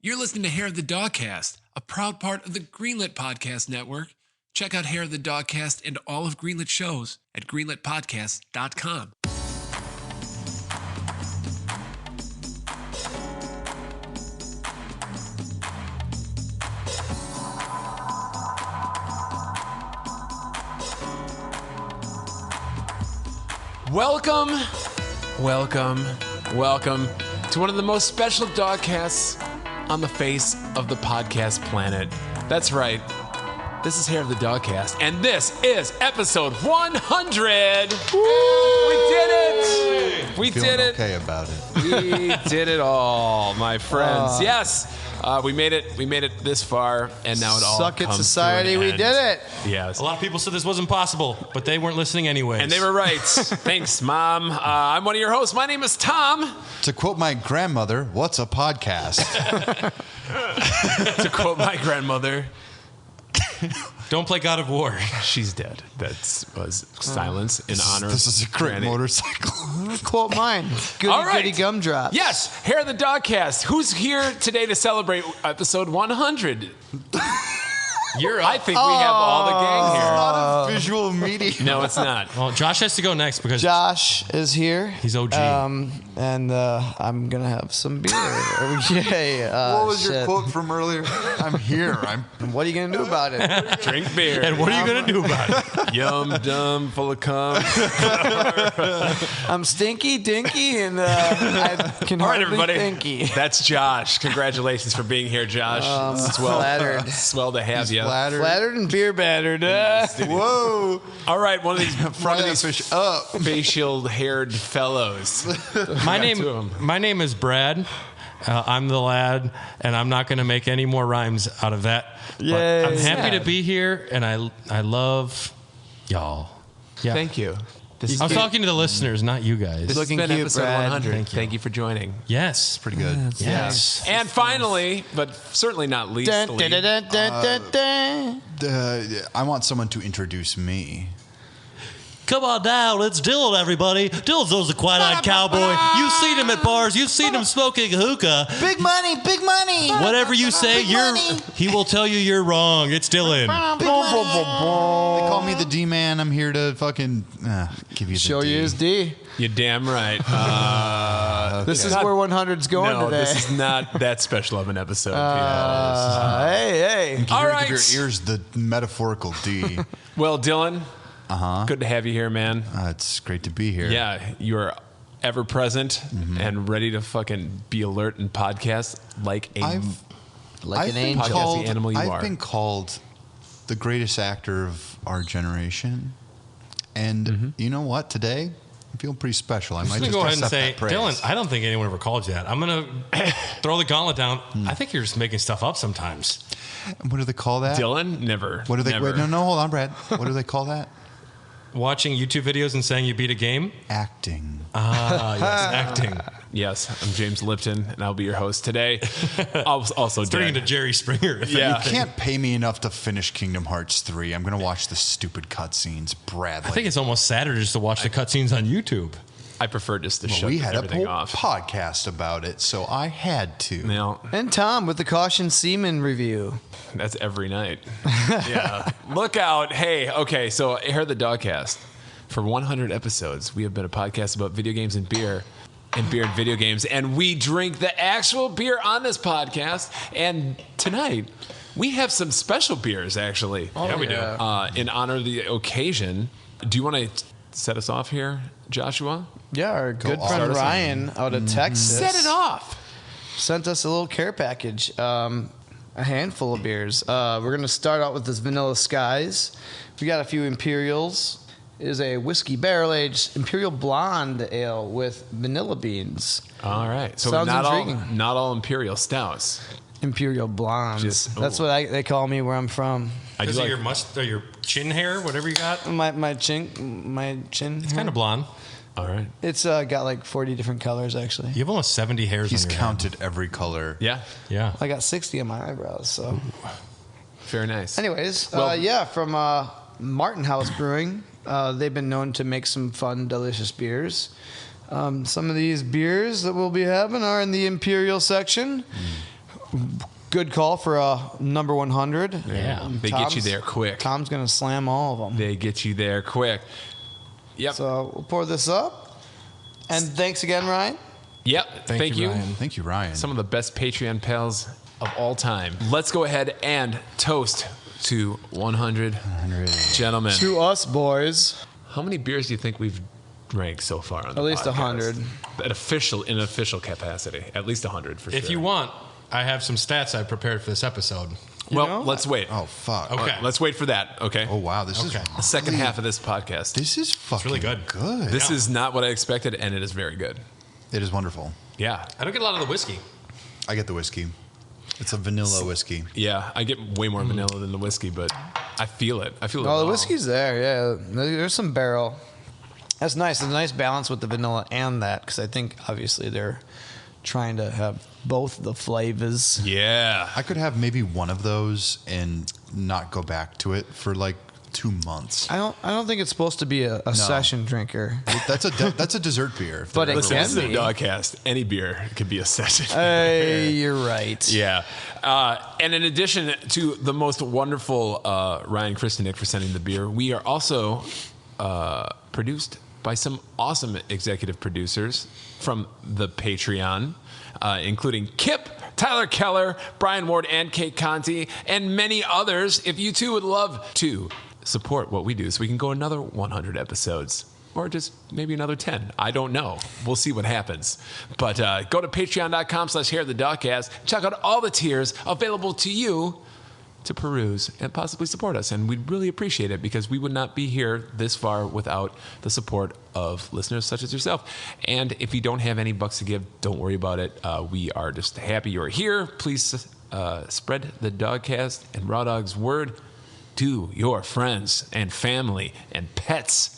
You're listening to Hair of the Dogcast, a proud part of the Greenlit Podcast Network. Check out Hair of the Dogcast and all of Greenlit shows at greenlitpodcast.com. Welcome to one of the most special Dogcasts on the face of the podcast planet. That's right. This is Hair of the Dogcast, and this is episode 100. Woo! We did it. We did it. Okay about it. We did it all, my friends. Yes. We made it. We made it this far, and now it all Suck it, comes society. to an We end. did it. Yes. A lot of people said this wasn't possible, but they weren't listening anyways. And they were right. Thanks, Mom. I'm one of your hosts. My name is Tom. To quote my grandmother, what's a podcast? To quote my grandmother, Don't play God of War. she's dead. That was silence in honor This is a great Granny. motorcycle. Quote mine. Goody All right. goody gumdrops. Yes, Hair of the Dogcast. Who's here today to celebrate episode 100? You're I think we have all the gang here. Not a visual medium. No, it's not. Well, Josh has to go next because Josh is here. he's OG. And I'm gonna have some beer. Yay! What was your quote from earlier? I'm here. What are you gonna do about it? Drink beer. and what are you going to do about it? Yum, dumb, full of cum. I'm stinky, dinky, and I can All right, hardly everybody. thinky. That's Josh. Congratulations for being here, Josh. Flattered. Swell to have you. Flattered. Flattered and beer battered. Whoa. All right, one of these Fry that fish up. facial-haired fellows. My Two of 'em. name is Brad. I'm the lad, and I'm not going to make any more rhymes out of that. But Yay. I'm happy Sad. to be here, and I love y'all. Yeah. Thank you. This I'm talking to the listeners, not you guys. This Looking has been cute, episode Brad. 100. Thank you. for joining. Yes. Pretty good. Yes. And finally, but certainly not least, Dun, dun, dun, dun, dun, dun, dun. I want someone to introduce me. Come on down, it's Dylan, everybody. Dylan's a quiet-eyed cowboy. You've seen him at bars. You've seen him smoking hookah. Big money, big money. Whatever you say, Big money. he will tell you you're wrong. It's Dylan. Big money. They call me the D-man. I'm here to fucking give you the Show D. you his D. You're damn right. This is not- where 100's going no, today. this is not that special of an episode. Hey. Give All your- right. Give your ears the metaphorical D. Well, Dylan, good to have you here, man. It's great to be here. Yeah, you're ever present and ready to fucking be alert and podcast like a. Like an been angel. Podcast the animal you I've are. been called the greatest actor of our generation. And you know what? Today, I'm feeling pretty special. I I'm might just just going to go ahead and accept say, that praise. Dylan, I don't think anyone ever called you that. I'm going to throw the gauntlet down. I think you're just making stuff up sometimes. What do they call that? Dylan, never. What do they? Never. Wait, no, hold on, Brad. What do they call that? Watching YouTube videos and saying you beat a game? Acting. Yes, acting. Yes, I'm James Lipton, and I'll be your host today. Also, Turning dead. into Jerry Springer. if Yeah. anything. You can't pay me enough to finish Kingdom Hearts 3. I'm going to watch the stupid cutscenes, Brad. I think it's almost sadder just to watch the cutscenes on YouTube. I prefer just to shut we had a everything whole off. podcast about it, so I had to. Now, And Tom with the Caution Seaman review. that's every night. Yeah. Look out. Hey, okay, so Hair of the Dogcast. For 100 episodes, we have been a podcast about video games and beer and video games. And we drink the actual beer on this podcast. And tonight, we have some special beers, actually. Oh, we do. In honor of the occasion. Do you want to set us off here, Joshua? Yeah, our good off. friend Start us Ryan out of Texas Set it off. sent us a little care package, a handful of beers. We're going to start out with this Vanilla Skies. We got a few Imperials. It is a whiskey barrel-aged Imperial Blonde Ale with vanilla beans. All right. So Sounds not intriguing. all Imperial Stouts. Imperial Blondes. Just- That's ooh. what they call me where I'm from. I do Because of like, your chin hair, whatever you got. My chin. It's kind of blonde. all right. It's got like 40 different colors actually. You have almost 70 hairs He's on your counted every color. Yeah. head. Yeah. I got 60 on my eyebrows. So, Very nice. anyways, Well- yeah, from Martin House Brewing. They've been known to make some fun, delicious beers. Some of these beers that we'll be having are in the Imperial section. Good call for number 100. Yeah. They get you there quick. Tom's going to slam all of them. They get you there quick. Yep. So we'll pour this up. And thanks again, Ryan. Yep. Thank you. Ryan. Thank you, Ryan. Some of the best Patreon pals of all time. Let's go ahead and toast to 100 gentlemen. To us, boys. How many beers do you think we've drank so far on the At least podcast? 100. In official capacity. At least 100 for sure. If you want, I have some stats I prepared for this episode. Well, let's wait. Oh, fuck. Okay. Let's wait for that, okay? Oh, wow. This is Okay. The second half of this podcast. This is fucking really good. good. This is not what I expected, and it is very good. It is wonderful. Yeah. I don't get a lot of the whiskey. I get the whiskey. It's a vanilla whiskey. Yeah, I get way more vanilla than the whiskey, but I feel it. I feel it. Oh, the all. whiskey's there, yeah. There's some barrel. That's nice. There's a nice balance with the vanilla and that, because I think, obviously, they're trying to have both the flavors. Yeah. I could have maybe one of those and not go back to it for like 2 months. I don't think it's supposed to be a session drinker. That's a dessert beer. if But there it ever Listen, can this is a be. Dogcast. Any beer could be a session. Hey, you're right. Yeah. And in addition to the most wonderful Ryan Christenick for sending the beer, we are also produced by some awesome executive producers from the Patreon, including Kip, Tyler Keller, Brian Ward, and Kate Conti, and many others. If you too would love to support what we do so we can go another 100 episodes, or just maybe another 10. I don't know. We'll see what happens. But go to patreon.com/hearthedogcast. Check out all the tiers available to you to peruse and possibly support us. And we'd really appreciate it, because we would not be here this far without the support of listeners such as yourself. And if you don't have any bucks to give, don't worry about it. We are just happy you're here. Please spread the Dogcast and Raw Dog's word to your friends and family and pets.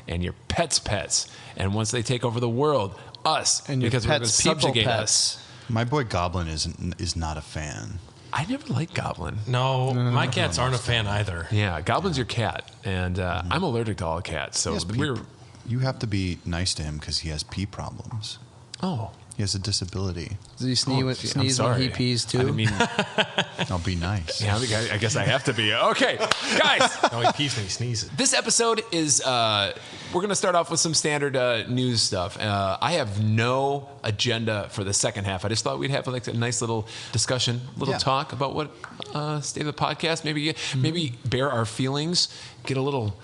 And your pets. And once they take over the world, us, And your because we're going to pets, people subjugate pets. us. My boy Goblin is not a fan. I never liked Goblin. No, my cats aren't a fan either. Yeah, Goblin's your cat, and I'm allergic to all cats, so Yes, you have to be nice to him because he has pee problems. Oh, He has a disability. Does he sneeze when sorry. he pees too? I didn't mean, I'll be nice. yeah, I guess I have to be. Okay, guys, No, he pees when he sneezes. this episode is, we're going to start off with some standard news stuff. I have no agenda for the second half. I just thought we'd have like a nice little discussion, talk about what state of the podcast, maybe bear our feelings, get a little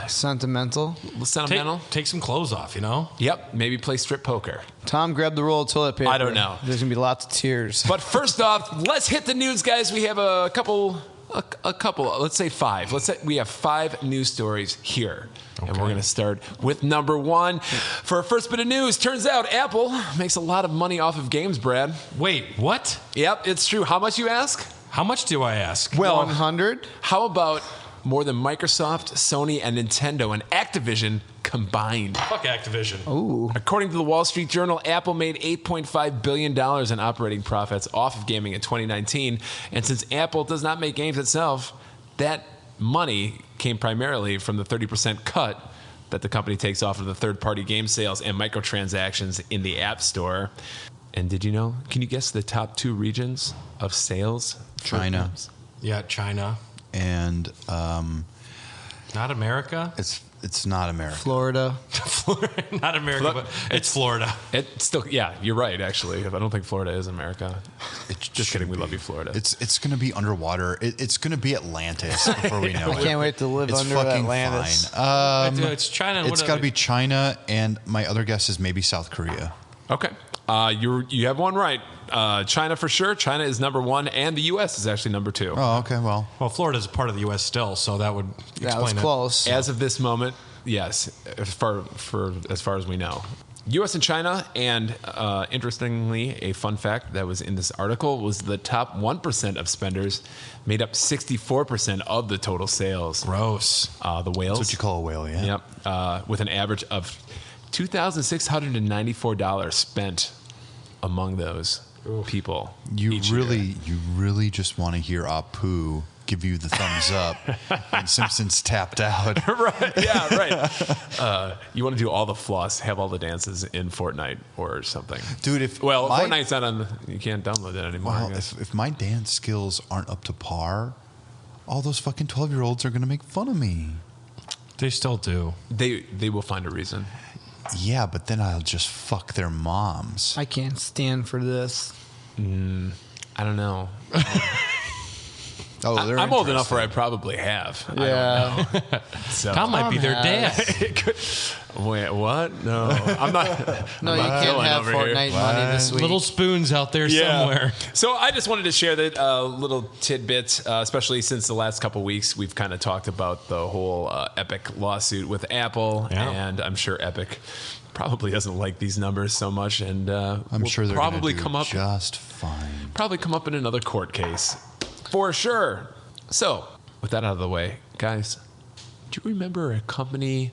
Sentimental. sentimental. Take some clothes off, you know? Yep, maybe play strip poker. Tom grabbed the roll of toilet paper. I don't know. There's going to be lots of tears. But first off, let's hit the news, guys. We have a couple, let's say 5. We have 5 news stories here. And we're going to start with number 1. For our first bit of news, turns out Apple makes a lot of money off of games, Brad. Wait, what? Yep, it's true. How much, you ask? How much do I ask? Well, 100? how about more than Microsoft, Sony, and Nintendo and Activision combined? Fuck Activision. Ooh. According to the Wall Street Journal, Apple made $8.5 billion in operating profits off of gaming in 2019. And since Apple does not make games itself, that money came primarily from the 30% cut that the company takes off of the third-party game sales and microtransactions in the App Store. And did you know? Can you guess the top 2 regions of sales? for China. games? Yeah, China. And Not America? it's not America. Florida. Not America, but it's Florida. It's still, yeah, you're right, actually. I don't think Florida is America. Just kidding. We love you, Florida. It's going to be underwater. It's going to be Atlantis before we know it. Can't wait to live It's under fucking Atlantis. fine. It's China. And It's what got to other- be China, and my other guess is maybe South Korea. Okay. You have one right. China for sure. China is number 1, and the U.S. is actually number 2. Oh, okay. Well, Well, Florida's part of the U.S. still, so that would explain That was it. close. As of this moment, yes, as far as we know. U.S. and China, and interestingly, a fun fact that was in this article was the top 1% of spenders made up 64% of the total sales. Gross. The whales. that's what you call a whale, yeah. Yep. With an average of $2,694 spent among those people. You each year. really just want to hear Apu give you the thumbs up. And Simpsons tapped out. Right. Yeah, right. You want to do all the floss, have all the dances in Fortnite or something. Dude, Fortnite's not on you can't download it anymore. Well, if my dance skills aren't up to par, all those fucking 12-year-olds are going to make fun of me. They still do. They will find a reason. Yeah, but then I'll just fuck their moms. I can't stand for this. I don't know. Oh, they're I'm old enough interesting. where I probably have. Yeah. I don't know. So, Tom might be their dad. Wait, what? No, I'm not. No, I'm you not can't Dylan have over here. Fortnite money this week. Little spoons out there somewhere. So I just wanted to share that little tidbit, especially since the last couple weeks we've kind of talked about the whole Epic lawsuit with Apple, and I'm sure Epic probably doesn't like these numbers so much, and I'm will sure they're probably gonna do come up just fine. probably come up in another court case for sure. So with that out of the way, guys, do you remember a company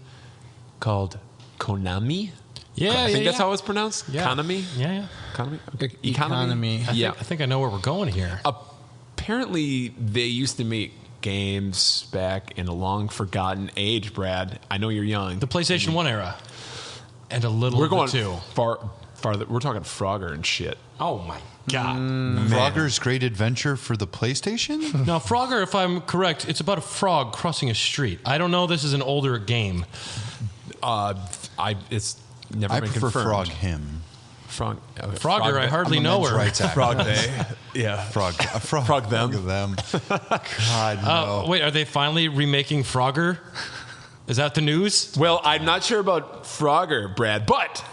called Konami? Yeah, I think that's how it's pronounced. Yeah. Konami. Yeah. Economy? Economy. Yeah. I think I know where we're going here. Apparently, they used to make games back in a long forgotten age, Brad. I know you're young. The PlayStation 1 era. And a little We're of the going 2. farther. We're talking Frogger and shit. Oh, my God. Frogger's Great Adventure for the PlayStation? Now, Frogger, if I'm correct, it's about a frog crossing a street. I don't know. This is an older game. It's never I been prefer confirmed. Frog him. Frog. Frogger, I hardly I'm a know men's her. rights activist. Frog Day. Yeah. Frog them. God, no. Wait, are they finally remaking Frogger? Is that the news? Well, I'm not sure about Frogger, Brad, but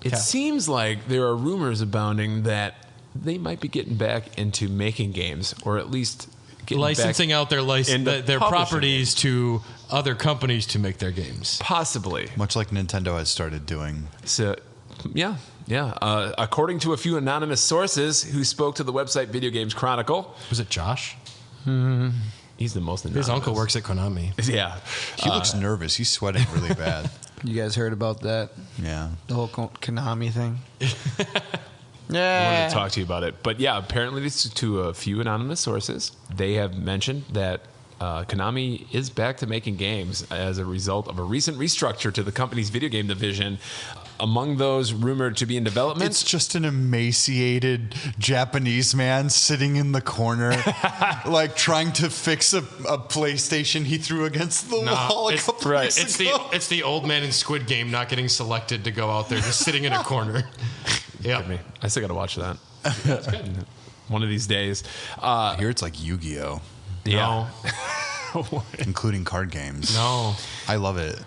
it Okay. seems like there are rumors abounding that they might be getting back into making games, or at least getting Licensing back out their into their publishing properties to other companies to make their games. possibly. Much like Nintendo has started doing. So, yeah. According to a few anonymous sources who spoke to the website Video Games Chronicle, Was it Josh? he's the most anonymous. His uncle works at Konami. Yeah. He looks nervous. He's sweating really bad. You guys heard about that? Yeah. The whole Konami thing? I wanted to talk to you about it. But yeah, apparently this is to a few anonymous sources. They have mentioned that Konami is back to making games as a result of a recent restructure to the company's video game division. Among those rumored to be in development, It's just an emaciated Japanese man sitting in the corner, like trying to fix a PlayStation he threw against the wall a couple weeks ago. It's the old man in Squid Game not getting selected to go out there, just sitting in a corner. Yeah. I still got to watch that. That's good. One of these days. I hear it's like Yu-Gi-Oh, Yeah. including card games. No. I love it.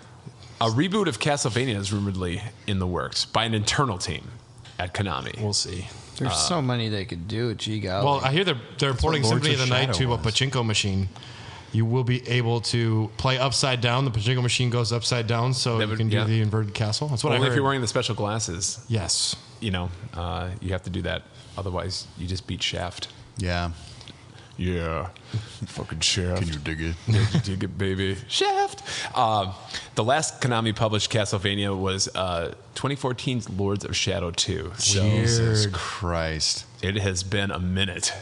A reboot of Castlevania is rumoredly in the works by an internal team at Konami. We'll see. There's so many they could do. Gee, golly. Well, I hear they're porting what Lords Symphony of of the Night Shadow to a was. pachinko machine. You will be able to play upside down. The pachinko machine goes upside down, so you can do the inverted castle. That's what I Only heard. if you're wearing the special glasses. Yes. You have to do that. Otherwise, you just beat Shaft. Yeah. Yeah. Fucking Shaft. Can you dig it? Dig it, baby. Shaft. The last Konami published Castlevania was 2014's Lords of Shadow 2. So Jesus Christ. it has been a minute.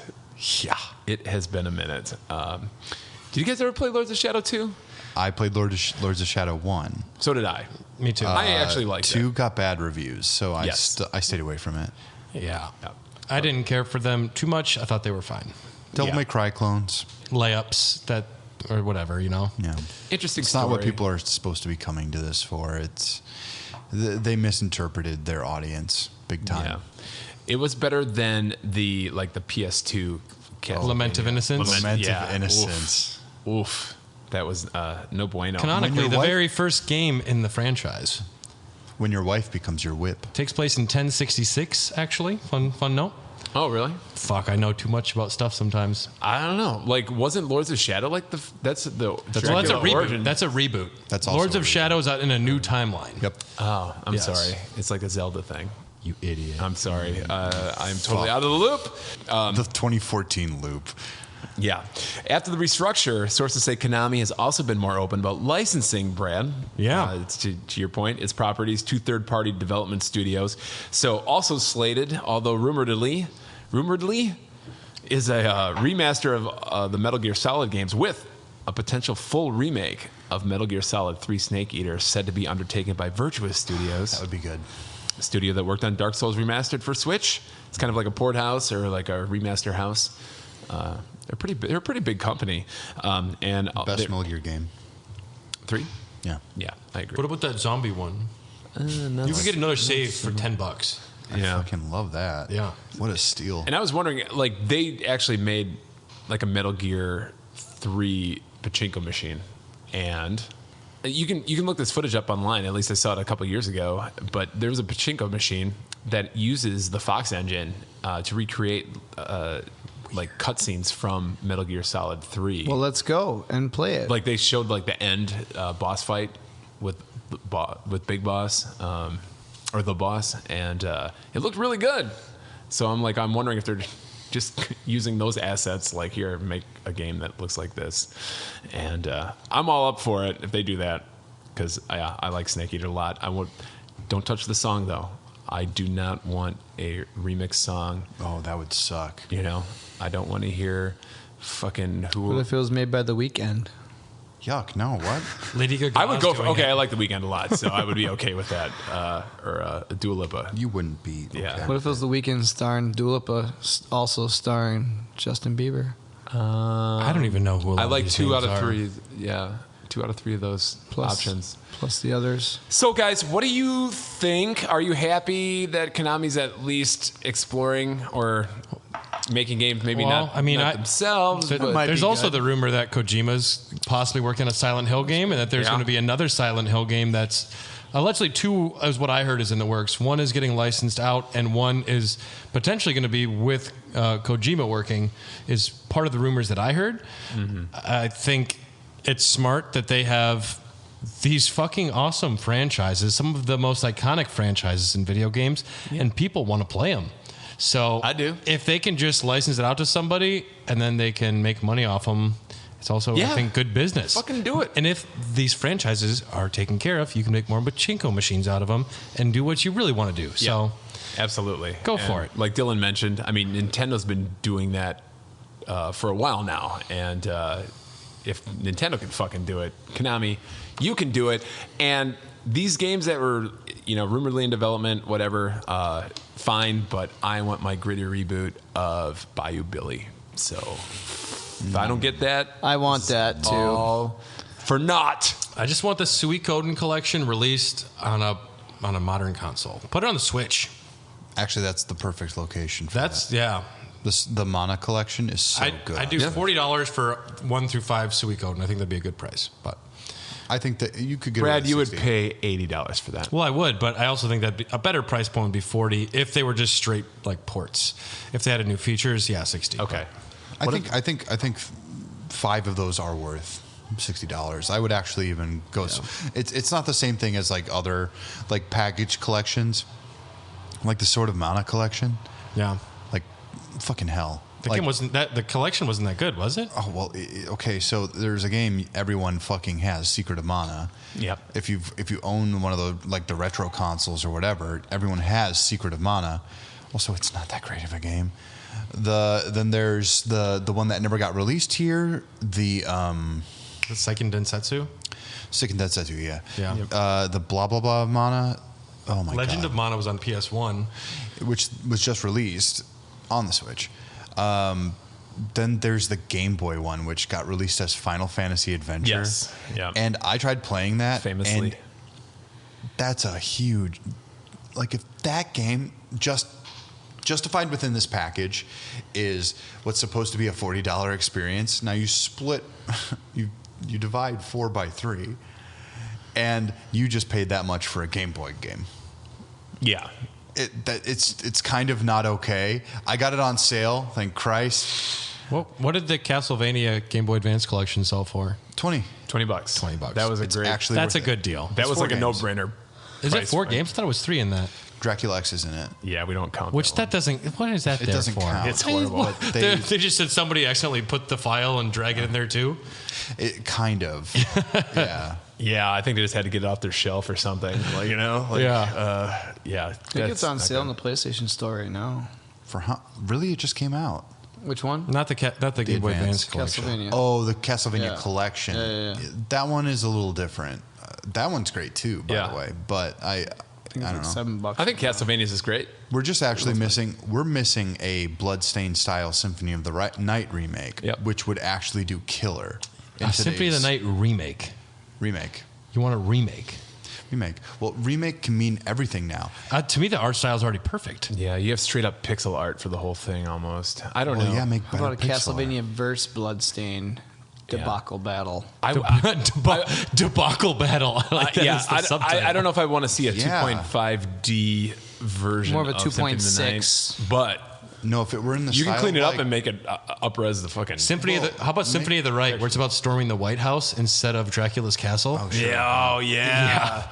Yeah. It has been a minute. Did you guys ever play Lords of Shadow 2? I played Lords of Shadow 1. So did I. Me too. I actually liked 2 it. got bad reviews, so I Yes. I stayed away from it. Yeah. Yeah. I didn't care for them too much. I thought they were fine. Devil Yeah. May Cry clones. Layups that or whatever, you know. Yeah. Interesting It's story. not what people are supposed to be coming to this for. It's they misinterpreted their audience big time. Yeah. It was better than the PS2 Castlevania. Lament of Innocence. Lament of Innocence. Oof. That was no bueno. Canonically, your the wife- very first game in the franchise When your wife becomes your whip. takes place in 1066. Actually, fun note. Oh, really? Fuck, I know too much about stuff sometimes. I don't know. Wasn't Lords of Shadow that's a Well, that's a Dracula reboot. origin? That's a reboot. That's also Lords a of reboot. Shadows out in a new timeline. Yep. Oh, I'm Yes. sorry. It's like a Zelda thing. You idiot. I'm sorry. I'm totally Fuck. out of the loop. The 2014 loop. Yeah. After the restructure, sources say Konami has also been more open about licensing, Brad. Yeah. It's to your point, its properties to third-party development studios. So also slated, although rumoredly, is a remaster of the Metal Gear Solid games with a potential full remake of Metal Gear Solid 3 Snake Eater, said to be undertaken by Virtuous Studios. That would be good. A studio that worked on Dark Souls Remastered for Switch. It's kind of like a port house or like a remaster house. They're a pretty big company. And Best Metal Gear game. 3? Yeah. Yeah, I agree. What about that zombie one? No. You could get another save for $10. I fucking love that. Yeah. What a steal. And I was wondering, like, they actually made like a Metal Gear 3 pachinko machine, and you can look this footage up online. At least I saw it a couple years ago. But there's a pachinko machine that uses the Fox engine to recreate like cutscenes from Metal Gear Solid 3. Well, let's go and play it. Like they showed like the end boss fight with Big Boss or the boss, and it looked really good. So I'm wondering if they're just using those assets, like here, make a game that looks like this. And I'm all up for it if they do that, because I like Snake Eater a lot. Don't touch the song though. I do not want a remix song. Oh, that would suck. You know, I don't want to hear fucking who. What if it was made by The Weeknd? Yuck, no, what? Lady Gaga. I would go for, okay, I like The Weeknd a lot, so I would be okay with that. Or Dua Lipa. You wouldn't be. Yeah. Okay. What if it was The Weeknd starring Dua Lipa, also starring Justin Bieber? I don't even know who. A lot I like of these 2 out names of are. 3. Yeah, 2 out of 3 of those options. Plus the others. So, guys, what do you think? Are you happy that Konami's at least exploring or making games? Maybe Well, not. I mean, not themselves. So but there's also the rumor that Kojima's possibly working on a Silent Hill game, and that there's Yeah. going to be another Silent Hill game that's allegedly 2, is what I heard, is in the works. 1 is getting licensed out, and 1 is potentially going to be with Kojima working, is part of the rumors that I heard. Mm-hmm. I think it's smart that they have these fucking awesome franchises, some of the most iconic franchises in video games, and people want to play them. So I do. If they can just license it out to somebody and then they can make money off them, it's also, I think, good business. Fucking do it. And if these franchises are taken care of, you can make more pachinko machines out of them and do what you really want to do. So absolutely. Go for it. Like Dylan mentioned, I mean, Nintendo's been doing that for a while now. And if Nintendo can fucking do it, Konami, you can do it. And these games that were, rumoredly in development, whatever, fine. But I want my gritty reboot of Bayou Billy. So if I don't get that, I want that too. all for naught. I just want the Suikoden collection released on a modern console. Put it on the Switch. Actually, that's the perfect location for That's, that. yeah. The Mana collection is so good. I do $40 for 1 through 5 Suikoden. I think that'd be a good price. But I think that you could get Brad, away you with would 60. pay $80 for that. well, I would, but I also think that a better price point would be 40 if they were just straight like ports. If they had new features, 60. Okay. I think 5 of those are worth $60. I would actually even go. It's not the same thing as like other like package collections, like the Sword of Mana collection. Yeah. Like fucking hell. The game wasn't that. The collection wasn't that good, was it? Oh well, okay. So there's a game everyone fucking has, Secret of Mana. Yep. If you own one of the like the retro consoles or whatever, everyone has Secret of Mana. Well, so it's not that great of a game. Then there's the one that never got released here. The Seiken Densetsu. Seiken Densetsu, yeah. Yeah. The blah blah blah Mana. Oh my Legend god. of Mana was on PS1. Which was just released on the Switch. Then there's the Game Boy one, which got released as Final Fantasy Adventure. Yes. Yeah. And I tried playing that. Famously. And that's a huge... Like, if that game justified within this package is what's supposed to be a $40 experience, now you split... you divide 4 by 3, and you just paid that much for a Game Boy game. Yeah. It's kind of not okay. I got it on sale, thank Christ. What did the Castlevania Game Boy Advance collection sell for? $20. $20. $20. That was a It's great. actually That's a worth good it. deal. That was four like a games. no-brainer. Is it price 4 point. games? I thought it was 3 in that. Dracula X is in it. Yeah, we don't count. Which that doesn't. What is that It there doesn't for? count. It's horrible. But they- They just said somebody accidentally put the file and drag it in there too. It kind of. Yeah. Yeah, I think they just had to get it off their shelf or something. Like, yeah. I think it's on sale in the PlayStation Store right now. For how? Really? It just came out. Which one? Not the Game Boy Advance collection. Castlevania. Oh, the Castlevania Yeah. Collection. Yeah. That one is a little different. That one's great too, by Yeah. the way. But I don't know. $7. I think Castlevania's is great. We're just actually missing. We're missing a Bloodstained style Symphony of the Night remake, Yep. which would actually do killer. in Symphony of the today's Night remake. remake. You want a remake? Remake. Well, remake can mean everything now. To me, the art style is already perfect. Yeah, you have straight up pixel art for the whole thing almost. I don't Well, know. yeah, make How better about a pixel art. Castlevania verse Bloodstain debacle battle? Debacle battle. I like that yeah, as the subtitle. I don't know if I want to see a Yeah. 2.5D version. More of a Symphony the 2.6. Night, but No, if it were in the you can style clean it of, up like- and make it up-res the fucking Symphony of the, how about Symphony of the Right, where it's about storming the White House instead of Dracula's castle? Oh, sure. Yeah, oh yeah.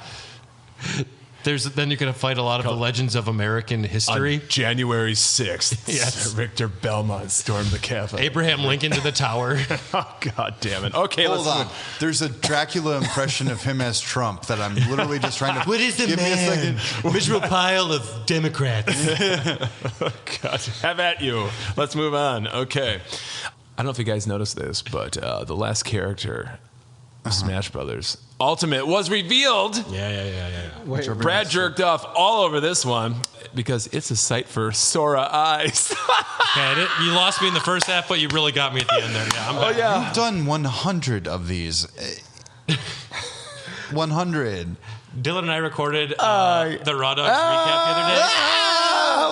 Then you're going to fight a lot of the legends of American history. On January 6th, Yes. Victor Belmont stormed the Capitol. Abraham Lincoln to the tower. Oh, God damn it. Okay, Hold let's on. There's a Dracula impression of him as Trump that I'm literally just trying to. What is the Give me a man? second. Miserable pile of Democrats. God, have at you. Let's move on. Okay. I don't know if you guys noticed this, but the last character of Smash Brothers Ultimate was revealed. Yeah. Wait, Brad jerked off all over this one because it's a sight for Sora eyes. Okay, you lost me in the first half, but you really got me at the end there. Yeah, I'm back. yeah. You've done 100 of these. 100. Dylan and I recorded the Raw Dogs recap the other day.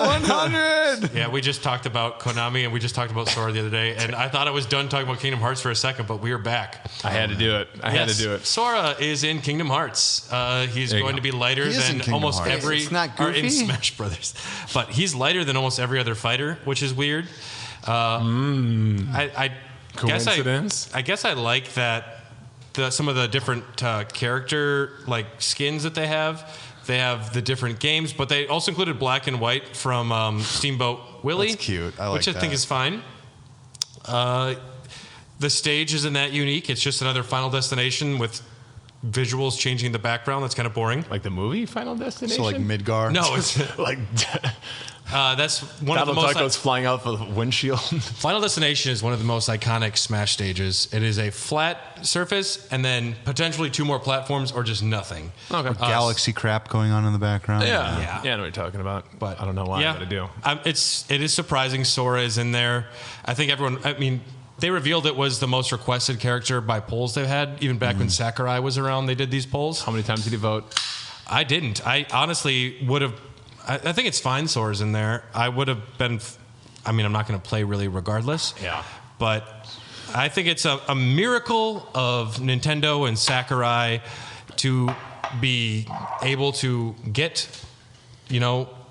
100. Yeah, we just talked about Konami and we just talked about Sora the other day. And I thought I was done talking about Kingdom Hearts for a second, but we are back. I had to do it. I had to do it. Sora is in Kingdom Hearts. He's There you going go. to be lighter He is in than Kingdom almost Hearts. every. It's not or in Goofy? Smash Brothers, but he's lighter than almost every other fighter, which is weird. I Coincidence? I guess I like that. Some of the different character like skins that they have. They have the different games, but they also included Black and White from Steamboat Willie. That's cute. I like which I think that. is fine. The stage isn't that unique. It's just another Final Destination with visuals changing the background. That's kind of boring. Like the movie Final Destination? So like Midgar. No, it's like that's one of the Donald most. Duck goes flying out of the windshield. Final Destination is one of the most iconic Smash stages. It is a flat surface and then potentially two more platforms or just nothing. Okay. Galaxy crap going on in the background. Yeah, I know what you're talking about, but I don't know why I'm going to do. It is surprising Sora is in there. I think everyone. I mean, they revealed it was the most requested character by polls they've had. Even back when Sakurai was around, they did these polls. How many times did he vote? I didn't. I honestly would have. I think it's fine Sora's in there. I would have been. I mean, I'm not going to play really regardless. Yeah. But I think it's a miracle of Nintendo and Sakurai to be able to get,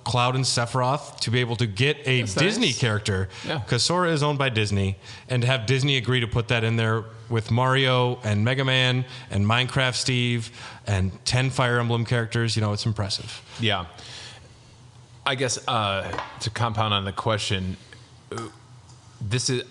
Cloud and Sephiroth to be able to get a Disney nice. character. Yeah. Because Sora is owned by Disney. And to have Disney agree to put that in there with Mario and Mega Man and Minecraft Steve and 10 Fire Emblem characters, it's impressive. Yeah. I guess to compound on the question, this is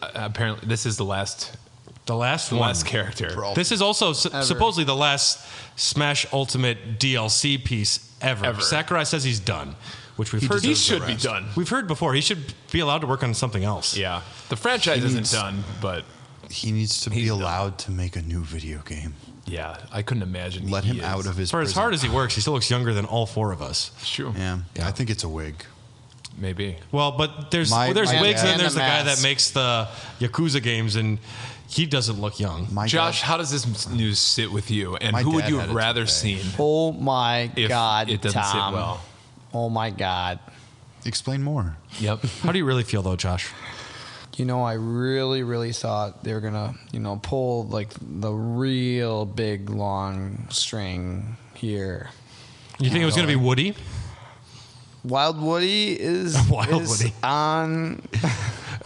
the last The last one. character. This is also supposedly the last Smash Ultimate DLC piece ever. Sakurai says he's done, which we've heard. He should be done. We've heard before. He should be allowed to work on something else. Yeah, the franchise isn't needs- done, but He needs to be allowed to make a new video game. yeah, I couldn't imagine. Let he him is. out of his For as prison. hard as he works, he still looks younger than all four of us. It's true. Yeah, I think it's a wig. Maybe. Well, but there's My wigs, dad- and then And there's the the guy that mask. makes the Yakuza games, and he doesn't look young. My Josh, dad- how does this news sit with you? And My who would dad you had have it rather today. seen Oh my if God, it doesn't Tom. sit well? Oh my God. explain more. Yep. How do you really feel, though, Josh? I really, really thought they were gonna, pull like the real big long string here. You think it was going to be Woody? Wild Woody is, Wild is Woody. on.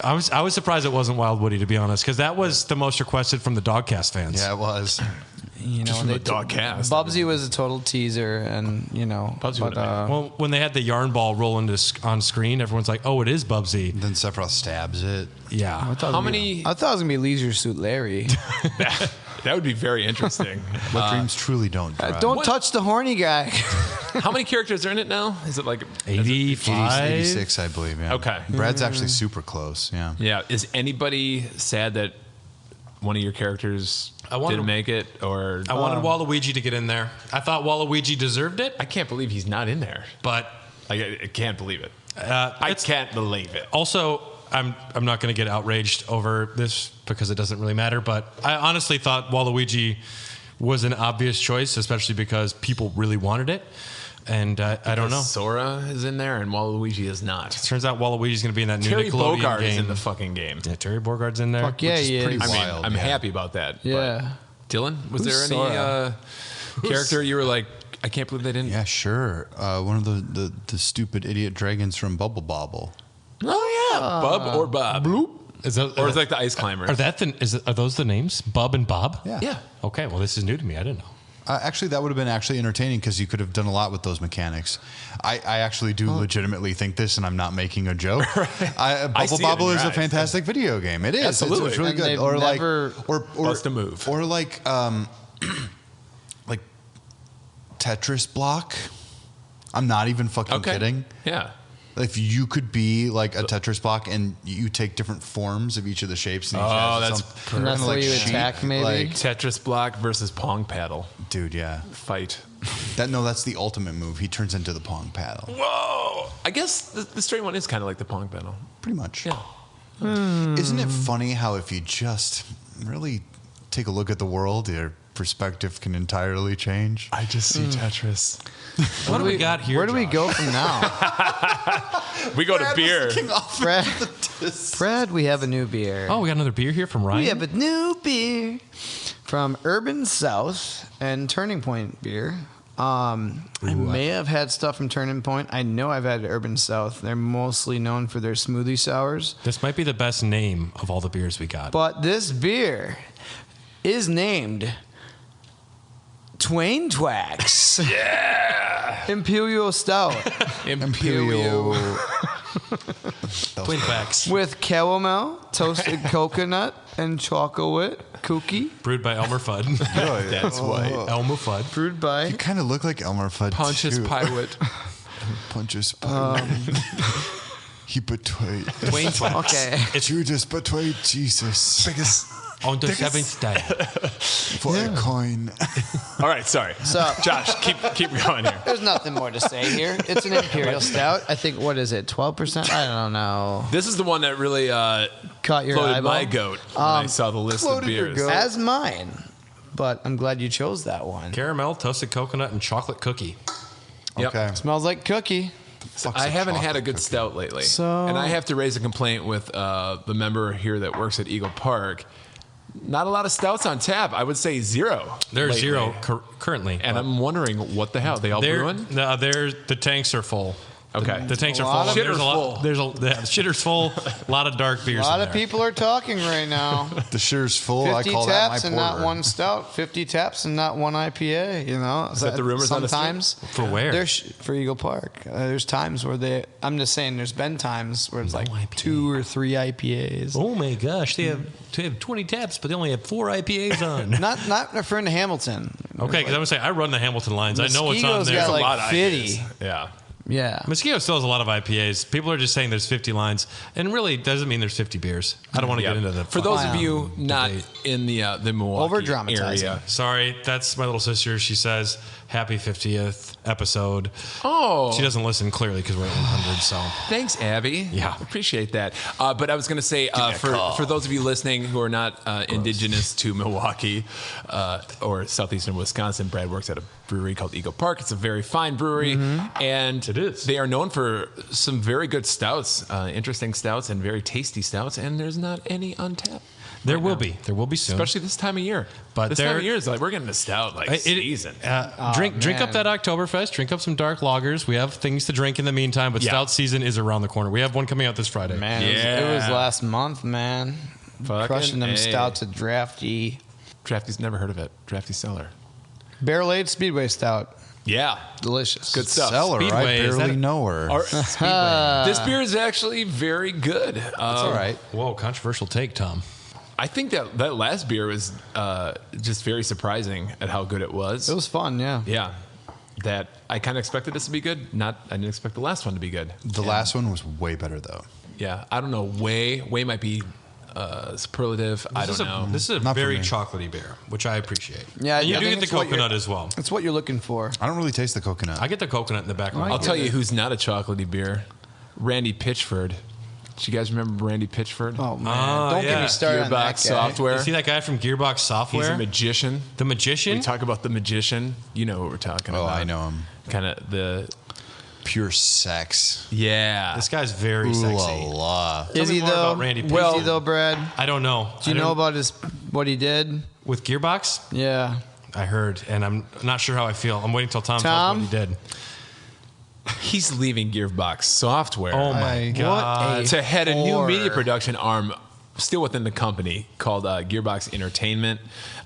I was surprised it wasn't Wild Woody, to be honest, because that was the most requested from the Dogcast fans. Yeah, it was. from they the Dogcast. Bubsy was a total teaser, and Bubsy but, would've been- Well, when they had the yarn ball roll on screen, everyone's like, "Oh, it is Bubsy." Then Sephiroth stabs it. Yeah. How many? I thought it was gonna be Leisure Suit Larry. That would be very interesting. What dreams truly don't drive. Don't touch the horny guy. How many characters are in it now? Is it like 85? 86, I believe. Yeah. Okay. Brad's actually super close. Yeah. Yeah. Is anybody sad that one of your characters didn't make it? Or I wanted Waluigi to get in there. I thought Waluigi deserved it, I can't believe he's not in there. but I can't believe it. I can't believe it. also I'm not going to get outraged over this because it doesn't really matter. But I honestly thought Waluigi was an obvious choice, especially because people really wanted it. And I don't know. Sora is in there and Waluigi is not. Turns out Waluigi's going to be in that new Terry Nickelodeon Bogard game. is in the fucking game. Yeah, Terry Bogard's in there. Fuck yeah, he is. pretty I mean, wild, I'm yeah. happy about that. Yeah. But Dylan, was Who's there any Sora? character you were like, I can't believe they didn't? Yeah, sure. One of the stupid idiot dragons from Bubble Bobble. Oh yeah, Bub or Bob. Is that, Or it's like the ice climbers. are those the names? Bub and Bob? Yeah. Yeah. Okay, well, this is new to me. I didn't know. Actually, that would have been actually entertaining because you could have done a lot with those mechanics. I actually do legitimately think this, and I'm not making a joke. I Bubble see it in Bobble your is a eyes. fantastic video game. It is. Absolutely. It's really And good. they've Or never or bust a move. Or like like Tetris Block. I'm not even fucking Okay. kidding. Yeah. If you could be like a Tetris block and you take different forms of each of the shapes. And each Oh, has that's some perfect. And that's kinda where you sheet, attack, maybe? Like, Tetris block versus Pong paddle dude, yeah. fight. That's the ultimate move. He turns into the Pong paddle. Whoa! I guess the straight one is kind of like the Pong paddle. Pretty much. Yeah. Isn't it funny how if you just really take a look at the world, your perspective can entirely change? I just see Tetris. What do we got here? Where do we Josh? go from now? We go to beer. Brad, we have a new beer. Oh, we got another beer here from Ryan. We have a new beer from Urban South and Turning Point beer. I may have had stuff from Turning Point. I know I've had Urban South. They're mostly known for their smoothie sours. This might be the best name of all the beers we got. But this beer is named Twain Twax. Yeah. Imperial Stout Imperial. Twin facts. with caramel, toasted coconut, and chocolate cookie. Brewed by Elmer Fudd. That's why. Elmer Fudd. Brewed by You kind of look like Elmer Fudd. Pontius too. Pilate. Pontius Pilate. He betrayed. Twain Twax. Okay. Judas betrayed Jesus On the seventh day. for a coin. All right, sorry. So Josh, keep going here. there's nothing more to say here. It's an imperial stout. I think what is it? 12%? I don't know. This is the one that really Caught your floated eyeball. my goat when I saw the list of floated your beers. goat. As mine, but I'm glad you chose that one. Caramel, toasted coconut, and chocolate cookie. Yep. Okay. Smells like cookie. I haven't had a good stout lately. So- and I have to raise a complaint with the member here that works at Eagle Park. Not a lot of stouts on tap. I would say zero. There's lately. zero currently. And I'm wondering what the hell. They all brewing? No, the tanks are full. Okay. The tanks A are lot full. of- There's a Shitter's lot. There's the shitter's full. A lot of dark beers. A lot in of there. people are talking right now. The shitter's full. 50 I call that my taps and porter. not one stout. 50 taps and not one IPA. You know, Is that the rumors on the street? sometimes For where? There's for Eagle Park. There's times where they. I'm just saying. There's been times where it's like IPA. 2 or 3 IPAs. Oh my gosh, they have 20 taps, but they only have 4 IPAs on. Not referring to Hamilton. Okay, because I'm gonna say I run the Hamilton lines. I know what's on Mosquito's there. got There's a like lot of 50. IPAs. Yeah. Yeah. Mosquito still has a lot of IPAs. People are just saying there's 50 lines, and really doesn't mean there's 50 beers. I don't want to Yeah. get into the. For those of Wow. you not in the Milwaukee Over-dramatizing. area. Sorry, that's my little sister. She says happy 50th episode. Oh. She doesn't listen clearly because we're at 100. So Thanks, Abby. Yeah. Appreciate that. But I was going to say, for those of you listening who are not indigenous to Milwaukee or southeastern Wisconsin, Brad works at a brewery called Eagle Park. It's a very fine brewery. And It is. They are known for some very good stouts, interesting stouts, and very tasty stouts. And there's not any untapped. there right will now. be. There will be soon. Especially this time of year. But this time there- of year is like, we're getting a stout like season. Drink up man. that Oktoberfest. Drink up some dark lagers. We have things to drink in the meantime, but Yeah. stout season is around the corner. We have one coming out this Friday. Man, Yeah. it was last month, man. Fucking Crushing them A. stouts at Drafty. Drafty's never heard of it. Drafty Cellar. Barrel aged Speedway Stout. Yeah. Delicious. Good stuff. Seller, Speedway, I is barely that- know her. This beer is actually very good. That's all right. Whoa, controversial take, Tom. I think that last beer was just very surprising at how good it was. It was fun, yeah. Yeah. That I kind of expected this to be good. I didn't expect the last one to be good. The last one was way better, though. Yeah. I don't know. Way might be superlative. I don't know. This is a Not for very me. chocolatey beer, which I appreciate. Yeah, and you I do think get the it's what coconut as well. It's what you're looking for. I don't really taste the coconut. I get the coconut in the back of my I'll mouth. tell you who's not a chocolatey beer. Randy Pitchford. Do you guys remember Randy Pitchford? Oh, man. Don't get yeah. me started on that guy. Gearbox Software. You see that guy from Gearbox He's Software? a magician. The magician? We talk about the magician. You know what we're talking Oh, about. I know him. Kind of the Pure sex. yeah. This guy's very Ooh sexy. la la. Tell Is me he more though? about Randy Well, Pitchford. is he though, Brad? I don't know. Do you know about what he did? with Gearbox? Yeah. I heard, and I'm not sure how I feel. I'm waiting till Tom Tom? tells me what he did. He's leaving Gearbox Software. Oh my god! What a to head a new whore. media production arm still within the company called Gearbox Entertainment.